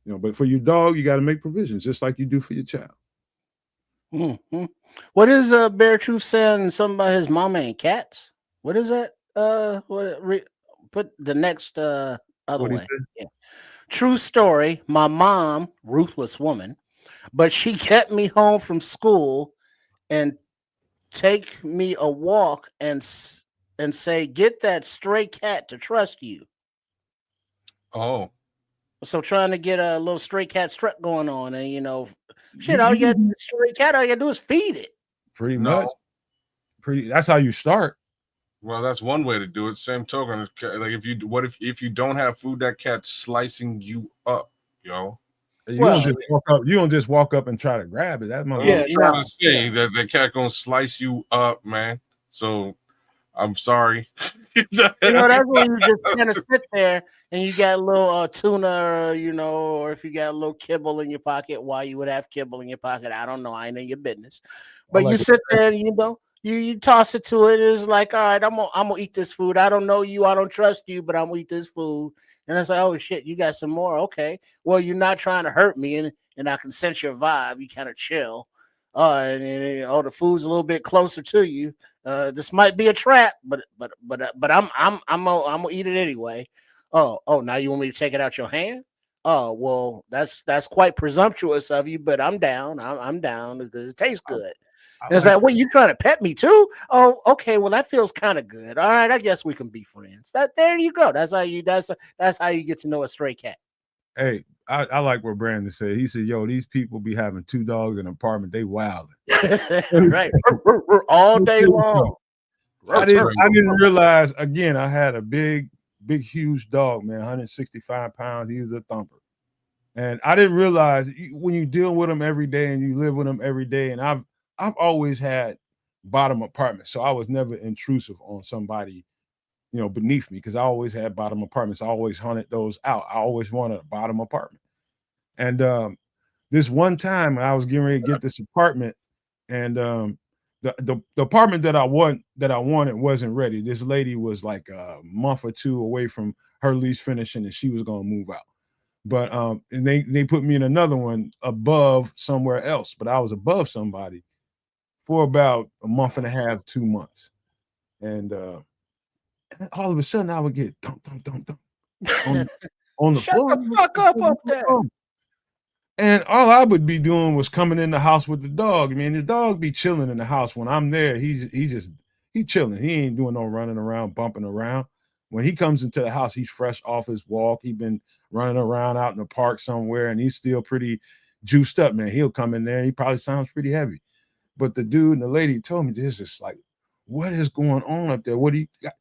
You know, but for your dog, you got to make provisions just like you do for your child. Mm-hmm. What is Bear Truth saying? Something about his mama and cats. What is that? Put the next other What do you way. say? Yeah. True story. My mom, ruthless woman, but she kept me home from school and take me a walk and say, "Get that stray cat to trust you." Oh, So trying to get a little stray cat strut going on, and shit, all You you got can do stray cat, all you gotta do is feed it. pretty no. much. That's how you start. Well, that's one way to do it. Same token, like if you don't have food, that cat's slicing you up, yo. You Well, don't just walk up. You don't just walk up and try to grab it. That I'm yeah, motherfucker. trying no, to say that the cat gonna slice you up, man. So I'm sorry. that's when you just kind of sit there and you got a little tuna, or, or if you got a little kibble in your pocket. Why you would have kibble in your pocket, I don't know. I ain't in your business. I But you like sit there and you toss it to it. It's like, all right, I'm gonna eat this food. I don't know you, I don't trust you, but I'm gonna eat this food. And it's like, oh shit, you got some more? Okay, well, you're not trying to hurt me, and I can sense your vibe. You kind of chill. And the food's a little bit closer to you. This might be a trap, but I'm gonna eat it anyway. Oh, now you want me to take it out your hand? Oh, well, that's quite presumptuous of you, but I'm down. I'm down because it tastes good. I And it's like like, wait, you trying to pet me too? Oh, okay. Well, that feels kind of good. All right, I guess we can be friends. There you go. That's how you get to know a stray cat. Hey, I like what Brandon said. He said, "Yo, these people be having 2 dogs in an apartment. They wild." Right, all day long. I That's didn't. crazy. I didn't realize. Again, I had a big, huge dog, man. 165 pounds. He was a thumper, and I didn't realize when you deal with him every day and you live with him every day. And I've always had bottom apartments, so I was never intrusive on somebody, beneath me, because I always had bottom apartments. I always hunted those out. I always wanted a bottom apartment. And this one time I was getting ready to get this apartment, and the apartment that I wanted wasn't ready. This lady was like a month or two away from her lease finishing, and she was gonna move out. But and they put me in another one above somewhere else, but I was above somebody for about a month and a half, 2 months. And all of a sudden I would get thump, thump, thump, thump on the Shut floor. the fuck up there. And all I would be doing was coming in the house with the dog. I mean, the dog be chilling in the house when I'm there. He chilling. He ain't doing no running around, bumping around. When he comes into the house, he's fresh off his walk. He been running around out in the park somewhere, and he's still pretty juiced up, man. He'll come in there. He probably sounds pretty heavy. But the dude and the lady told me this is like, what is going on up there? What do you got?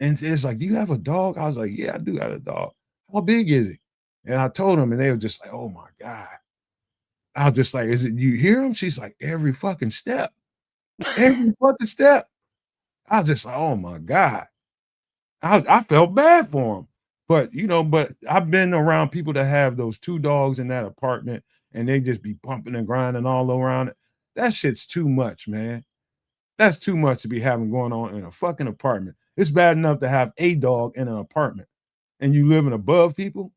And it's like, do you have a dog? I was like, yeah, I do have a dog. How big is he? And I told them, and they were just like, oh my God. I was just like, is it, you hear him? She's like, every fucking step. Every fucking step. I was just like, oh my God. I felt bad for him. But I've been around people that have those 2 dogs in that apartment, and they just be bumping and grinding all around it. That shit's too much, man. That's too much to be having going on in a fucking apartment. It's bad enough to have a dog in an apartment and you living above people,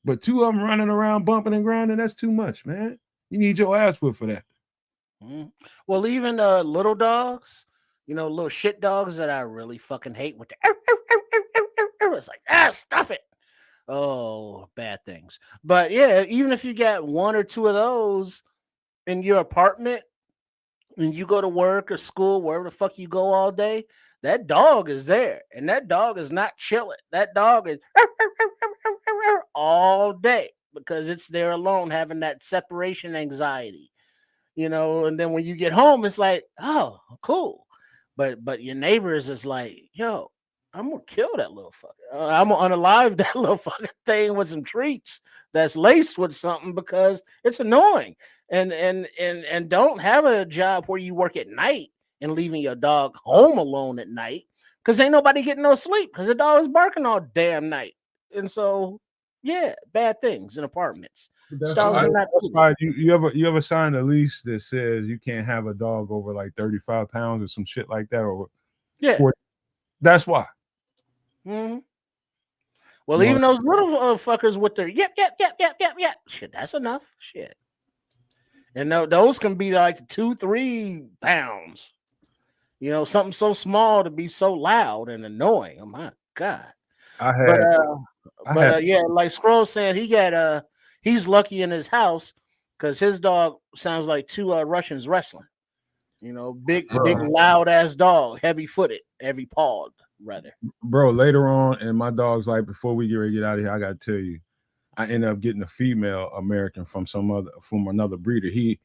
but 2 of them running around bumping and grinding, that's too much, man. You need your ass whipped for that. Well, even little dogs, little shit dogs that I really fucking hate with the it's like, stop it. Oh, bad things. But yeah, even if you got 1 or 2 of those in your apartment and you go to work or school, wherever the fuck you go all day, that dog is there, and that dog is not chilling. That dog is all day because it's there alone having that separation anxiety, and then when you get home, it's like, oh, cool. But your neighbors is like, yo, I'm gonna kill that little fucker. I'm gonna unalive that little fucking thing with some treats that's laced with something because it's annoying. And don't have a job where you work at night and leaving your dog home alone at night because ain't nobody getting no sleep because the dog is barking all damn night. And so, yeah, bad things in apartments. That's Dogs are not why you ever signed a lease that says you can't have a dog over like 35 pounds or some shit like that, or yeah. 40. That's why. Mm-hmm. Well, even those little fuckers with their yep. Shit, that's enough. Shit. And those can be like 2-3 pounds. You know, something so small to be so loud and annoying. Oh my God. Yeah, like Scroll said, he's lucky in his house because his dog sounds like two Russians wrestling. You know, big loud ass dog, heavy footed, heavy pawed, rather. Bro, later on, and my dog's like, before we get ready to get out of here, I gotta tell you, I ended up getting a female American from another breeder. He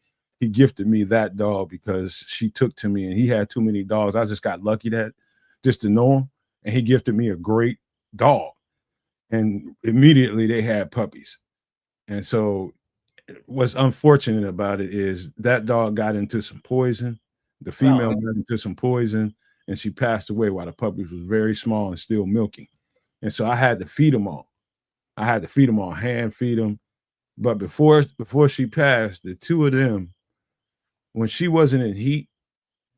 gifted me that dog because she took to me, and he had too many dogs. I just got lucky just to know him, and he gifted me a great dog. And immediately they had puppies. And so what's unfortunate about it is that dog got into some poison. The female got into some poison, and she passed away while the puppies was very small and still milking. And so I had to feed them all. Hand feed them. But before she passed, the two of them, when she wasn't in heat,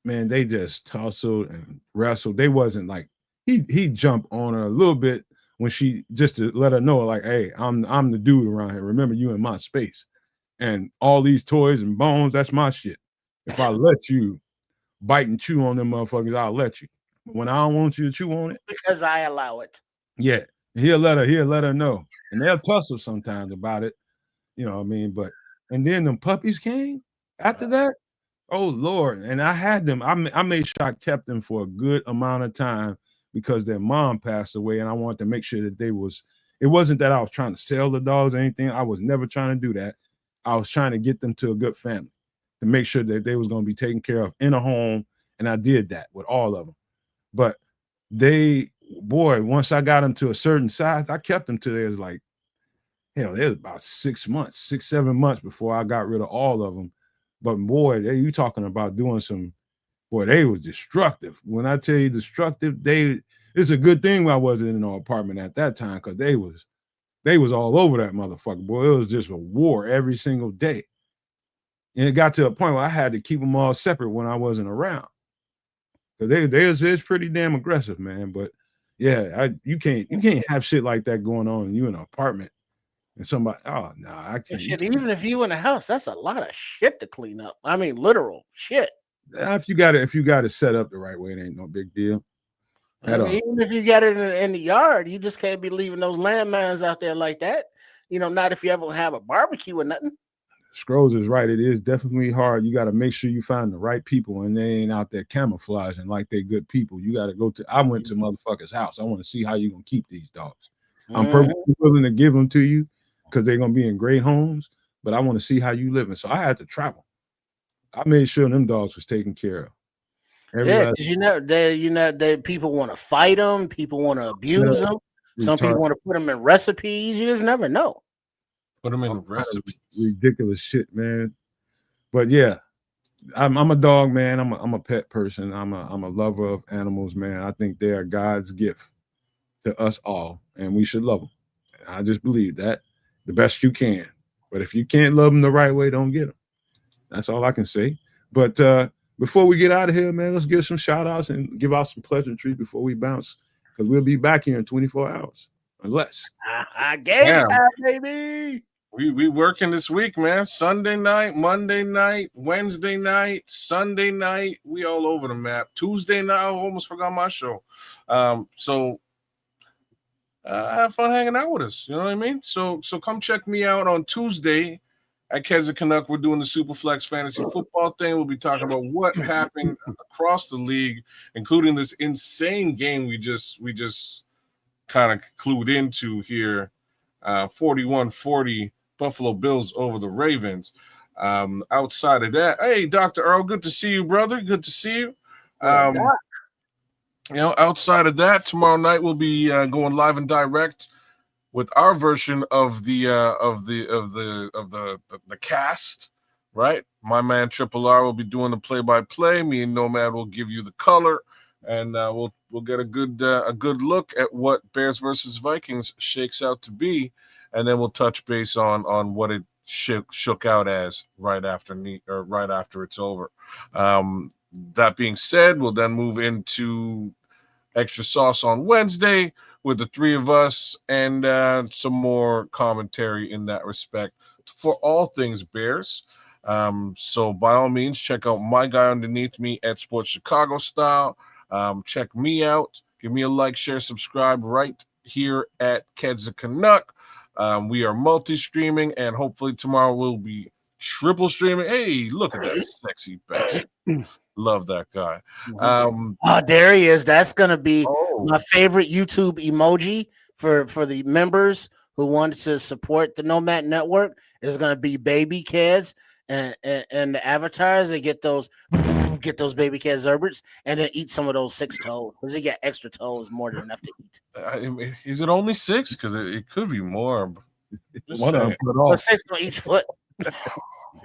man, they just tussled and wrestled. They wasn't like he jumped on her a little bit when she, just to let her know, like, hey, I'm the dude around here. Remember, you in my space. And all these toys and bones, that's my shit. If I let you bite and chew on them motherfuckers, I'll let you. But when I don't want you to chew on it, because I allow it. Yeah. He'll let her know. And they'll tussle sometimes about it. You know what I mean? And then them puppies came after that. Oh Lord. And I had them. I made sure I kept them for a good amount of time because their mom passed away, and I wanted to make sure that it wasn't that I was trying to sell the dogs or anything. I was never trying to do that. I was trying to get them to a good family, to make sure that they was going to be taken care of in a home. And I did that with all of them. But once I got them to a certain size, I kept them till they was like, hell, it was about 6-7 months before I got rid of all of them. But boy, you talking about doing they was destructive. When I tell you destructive, it's a good thing I wasn't in an apartment at that time, because they was all over that motherfucker, boy. It was just a war every single day. And it got to a point where I had to keep them all separate when I wasn't around. Because it's pretty damn aggressive, man. But yeah, you can't have shit like that going on and you in an apartment and somebody, oh no, I can't. Shit, even if you in a house, that's a lot of shit to clean up. I mean, literal shit. If you got it set up the right way, it ain't no big deal. Even if you got it in the yard, you just can't be leaving those landmines out there like that. You know, not if you ever have a barbecue or nothing. Scrolls is right. It is definitely hard. You got to make sure you find the right people, and they ain't out there camouflaging like they good people. You got to I went to motherfucker's house. I want to see how you going to keep these dogs. I'm perfectly willing to give them to you because they're going to be in great homes, but I want to see how you living. So I had to travel. I made sure them dogs was taken care of. Because people want to fight them. People want to abuse them. Some people want to put them in recipes. You just never know. Put them in recipes. Ridiculous shit, man. But yeah, I'm a dog, man. I'm a pet person. I'm a lover of animals, man. I think they are God's gift to us all, and we should love them. I just believe that the best you can. But if you can't love them the right way, don't get them. That's all I can say. But before we get out of here, man, let's give some shout outs and give out some pleasantries before we bounce, because we'll be back here in 24 hours. Unless. Game time, baby. We working this week, man. Sunday night, Monday night, Wednesday night, Sunday night. We all over the map. Tuesday night, I almost forgot my show. So have fun hanging out with us. You know what I mean? So come check me out on Tuesday at Keza Canuck. We're doing the Superflex Fantasy Football thing. We'll be talking about what happened across the league, including this insane game we just kind of clued into here. 41-40 Buffalo Bills over the Ravens. Outside of that, hey, Dr. Earl, good to see you, brother. Good to see you. Outside of that, tomorrow night we'll be going live and direct with our version of the cast, right? My man Triple R will be doing the play-by-play. Me and Nomad will give you the color, and we'll get a good look at what Bears versus Vikings shakes out to be, and then we'll touch base on what it shook out as right after it's over. That being said, we'll then move into Extra Sauce on Wednesday with the three of us and some more commentary in that respect for all things Bears. So by all means, check out my guy underneath me at Sports Chicago Style. Check me out. Give me a like, share, subscribe right here at Kedza Canuck. We are multi-streaming, and hopefully tomorrow we'll be triple streaming. Hey, look at that sexy bastard. Love that guy. There he is. That's gonna be Oh. my favorite YouTube emoji for the members who want to support the Nomad Network. Is gonna be baby kids and the avatars. They get those baby cat Zerberts and then eat some of those 6 toes because they get extra toes more than enough to eat. Is it only 6? Because it could be more. One of them cut Well, off. 6 on each foot.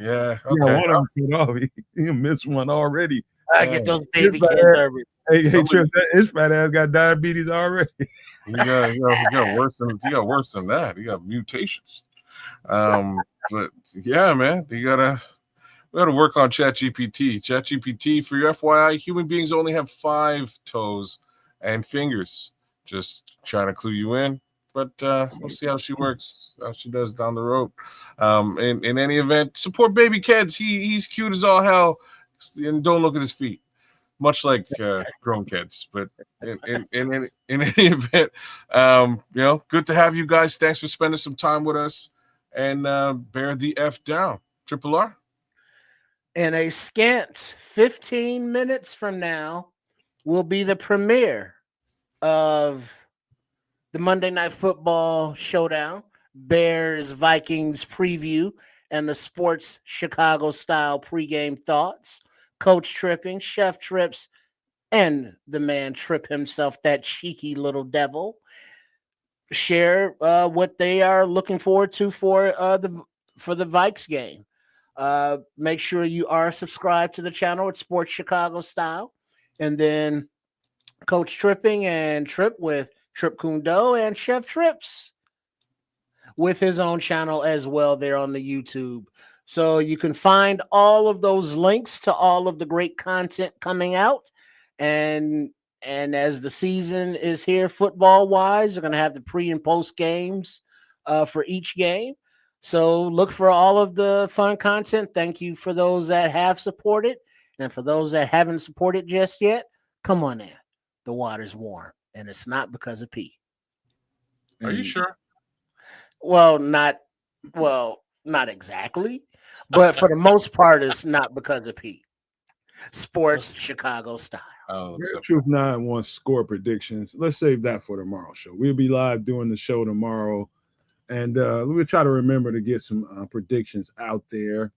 Yeah. Okay. Yeah, one of them cut off. You missed one already. I get those baby cat Zerberts. Hey, Trip, his fat ass got diabetes already. He got worse than that. He got mutations. But yeah, man, we gotta work on ChatGPT. ChatGPT, for your FYI, human beings only have 5 toes and fingers. Just trying to clue you in. But we'll see how she works, how she does down the road. In any event, support baby kids. He's cute as all hell, and don't look at his feet. Much like grown kids, but in any event, good to have you guys. Thanks for spending some time with us, and bear the F down. Triple R. In a scant 15 minutes from now, will be the premiere of the Monday Night Football Showdown, Bears Vikings preview, and the Sports Chicago style pregame thoughts. Coach Tripping, Chef Trips, and the man Trip himself, that cheeky little devil, share what they are looking forward to for the Vikes game. Make sure you are subscribed to the channel at Sports Chicago Style, and then Coach Tripping and Trip with Trip Kundo and Chef Trips with his own channel as well there on the YouTube. So you can find all of those links to all of the great content coming out. And as the season is here, football-wise, they're going to have the pre- and post games for each game. So look for all of the fun content. Thank you for those that have supported. And for those that haven't supported just yet, come on in. The water's warm. And it's not because of pee. Are you sure? Well, not exactly. But for the most part, it's not because of pee. Sports Chicago Style. Oh, Truth 9 wants score predictions. Let's save that for tomorrow's show. We'll be live doing the show tomorrow. And we'll try to remember to get some predictions out there.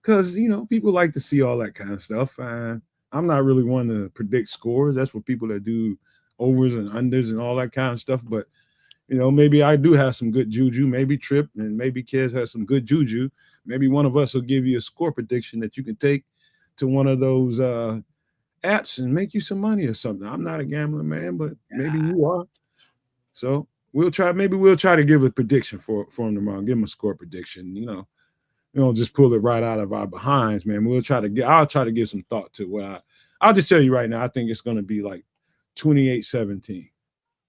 Because, people like to see all that kind of stuff. I'm not really one to predict scores. That's for people that do overs and unders and all that kind of stuff. But, maybe I do have some good juju. Maybe Trip and maybe Kez has some good juju. Maybe one of us will give you a score prediction that you can take to one of those apps and make you some money or something. I'm not a gambling man, but maybe you are. So we'll try to give a prediction for him tomorrow. Give him a score prediction. We don't just pull it right out of our behinds, man. I'll try to give some thought to what I'll just tell you right now. I think it's going to be like 28-17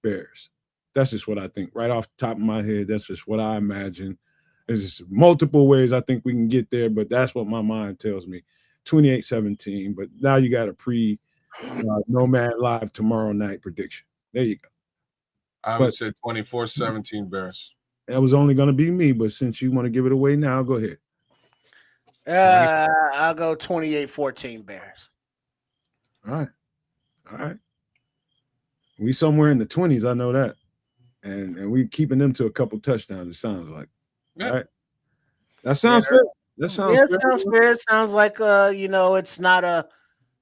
Bears. That's just what I think right off the top of my head. That's just what I imagine. There's just multiple ways I think we can get there, but that's what my mind tells me. 28-17. But now you got a Nomad Live tomorrow night prediction. There you go. I would say 24-17 Bears. That was only going to be me, but since you want to give it away now, go ahead. I'll go 28-14 Bears. All right. We somewhere in the 20s, I know that. And we keeping them to a couple touchdowns, it sounds like. Yeah. All right. That sounds fair. That sounds fair. Sounds fair. It sounds like it's not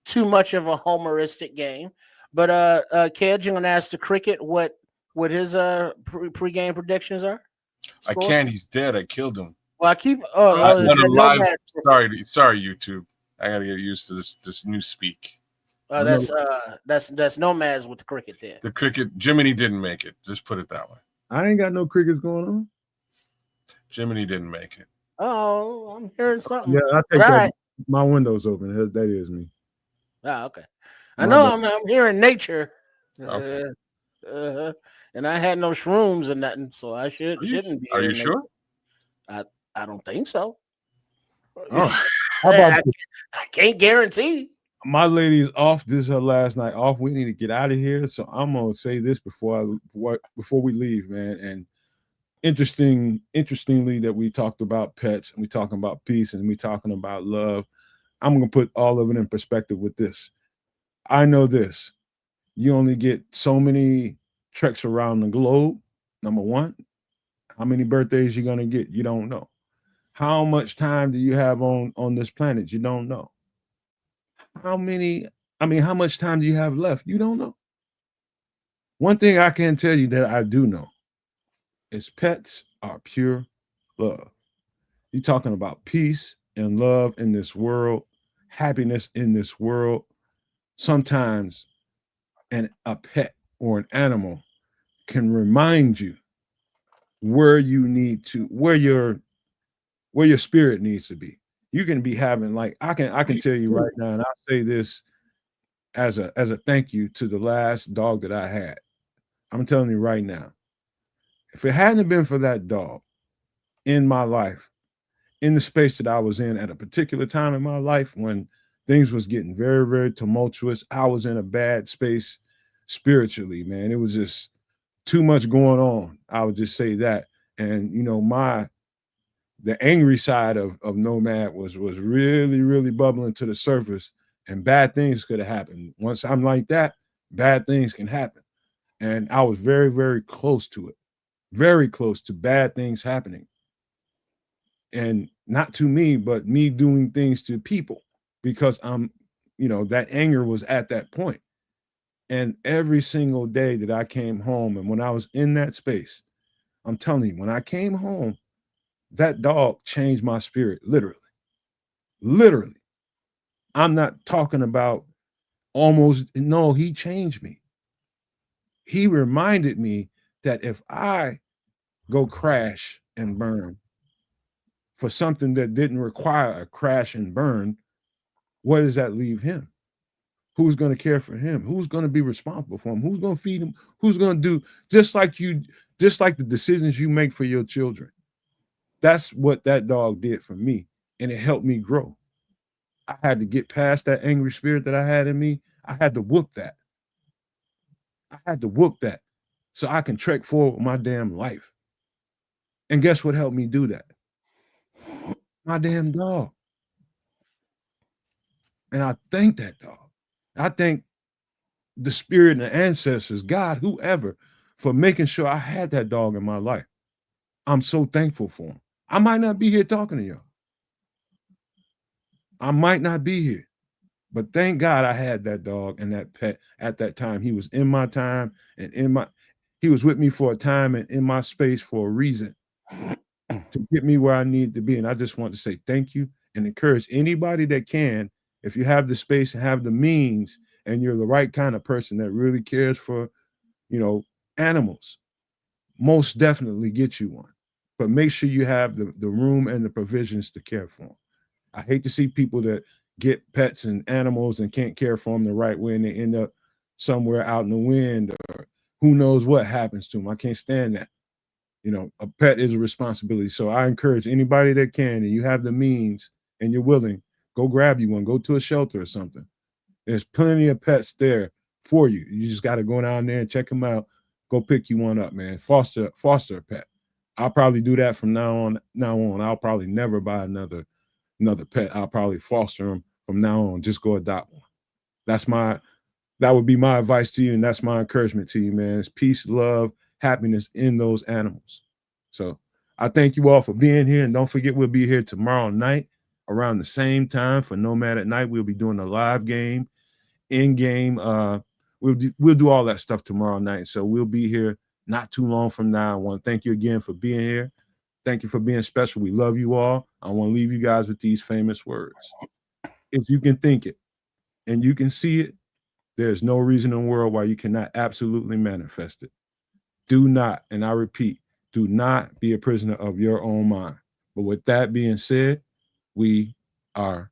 too much of a homeristic game. But Kedge, you're gonna ask the cricket what his pregame predictions are? Score? I can't, he's dead. I killed him. Well, I keep sorry, YouTube. I gotta get used to this new speak. That's Nomads with the cricket there. The cricket, Jiminy didn't make it. Just put it that way. I ain't got no crickets going on. Jiminy didn't make it. Oh, I'm hearing something. Yeah, I think that my window's open. That is me. Oh, okay. I know I'm hearing nature. Okay. And I had no shrooms or nothing, so I shouldn't be Are you hearing that. sure? I don't think so. Oh, How about I can't guarantee. my lady's off? This is her last night off. We need to get out of here. So I'm gonna say this before we leave, man. And interestingly, that we talked about pets and we talking about peace and we talking about love. I'm gonna put all of it in perspective with this. I know this. You only get so many treks around the globe. Number one, how many birthdays you're gonna get? You don't know. How much time do you have on this planet? You don't know. How many? I mean, how much time do you have left? You don't know. One thing I can tell you that I do know is pets are pure love. You're talking about peace and love in this world, happiness in this world. Sometimes a pet or an animal can remind you where you need to, where your spirit needs to be. You can be having like I can tell you right now, and I'll say this as a thank you to the last dog that I had. I'm telling you right now, if it hadn't been for that dog in my life, in the space that I was in at a particular time in my life when things was getting very, very tumultuous, I was in a bad space spiritually, man. It was just too much going on. I would just say that. And the angry side of Nomad was really, really bubbling to the surface, and bad things could have happened. Once I'm like that, bad things can happen. And I was very, very close to it, very close to bad things happening. And not to me, but me doing things to people because that anger was at that point. And every single day that I came home, and when I was in that space, I'm telling you, when I came home, that dog changed my spirit, literally. Literally. I'm not talking about almost, no, he changed me. He reminded me that if I go crash and burn for something that didn't require a crash and burn, where does that leave him? Who's going to care for him? Who's going to be responsible for him? Who's going to feed him? Who's going to do just like the decisions you make for your children? That's what that dog did for me. And it helped me grow. I had to get past that angry spirit that I had in me. I had to whoop that. I had to whoop that so I can trek forward with my damn life. And guess what helped me do that? My damn dog. And I thank that dog. I thank the spirit and the ancestors, God, whoever, for making sure I had that dog in my life. I'm so thankful for him. I might not be here talking to y'all. I might not be here. But thank God I had that dog and that pet at that time. He was in my time and he was with me for a time and in my space for a reason to get me where I need to be. And I just want to say thank you and encourage anybody that can, if you have the space and have the means and you're the right kind of person that really cares for, animals, most definitely get you one. But make sure you have the room and the provisions to care for them. I hate to see people that get pets and animals and can't care for them the right way and they end up somewhere out in the wind or who knows what happens to them. I can't stand that. A pet is a responsibility. So I encourage anybody that can and you have the means and you're willing, go grab you one, go to a shelter or something. There's plenty of pets there for you. You just got to go down there and check them out. Go pick you one up, man. Foster a pet. I'll probably do that from now on. I'll probably never buy another pet. I'll probably foster them from now on. Just go adopt one. That would be my advice to you, and that's my encouragement to you, man. It's peace, love, happiness in those animals. So I thank you all for being here, and don't forget we'll be here tomorrow night around the same time for Nomad at Night. We'll be doing a live game, in game. We'll do all that stuff tomorrow night. So we'll be here not too long from now. I want to thank you again for being here. Thank you for being special. We love you all. I want to leave you guys with these famous words. If you can think it and you can see it, there's no reason in the world why you cannot absolutely manifest it. Do not, and I repeat, do not be a prisoner of your own mind. But with that being said, we are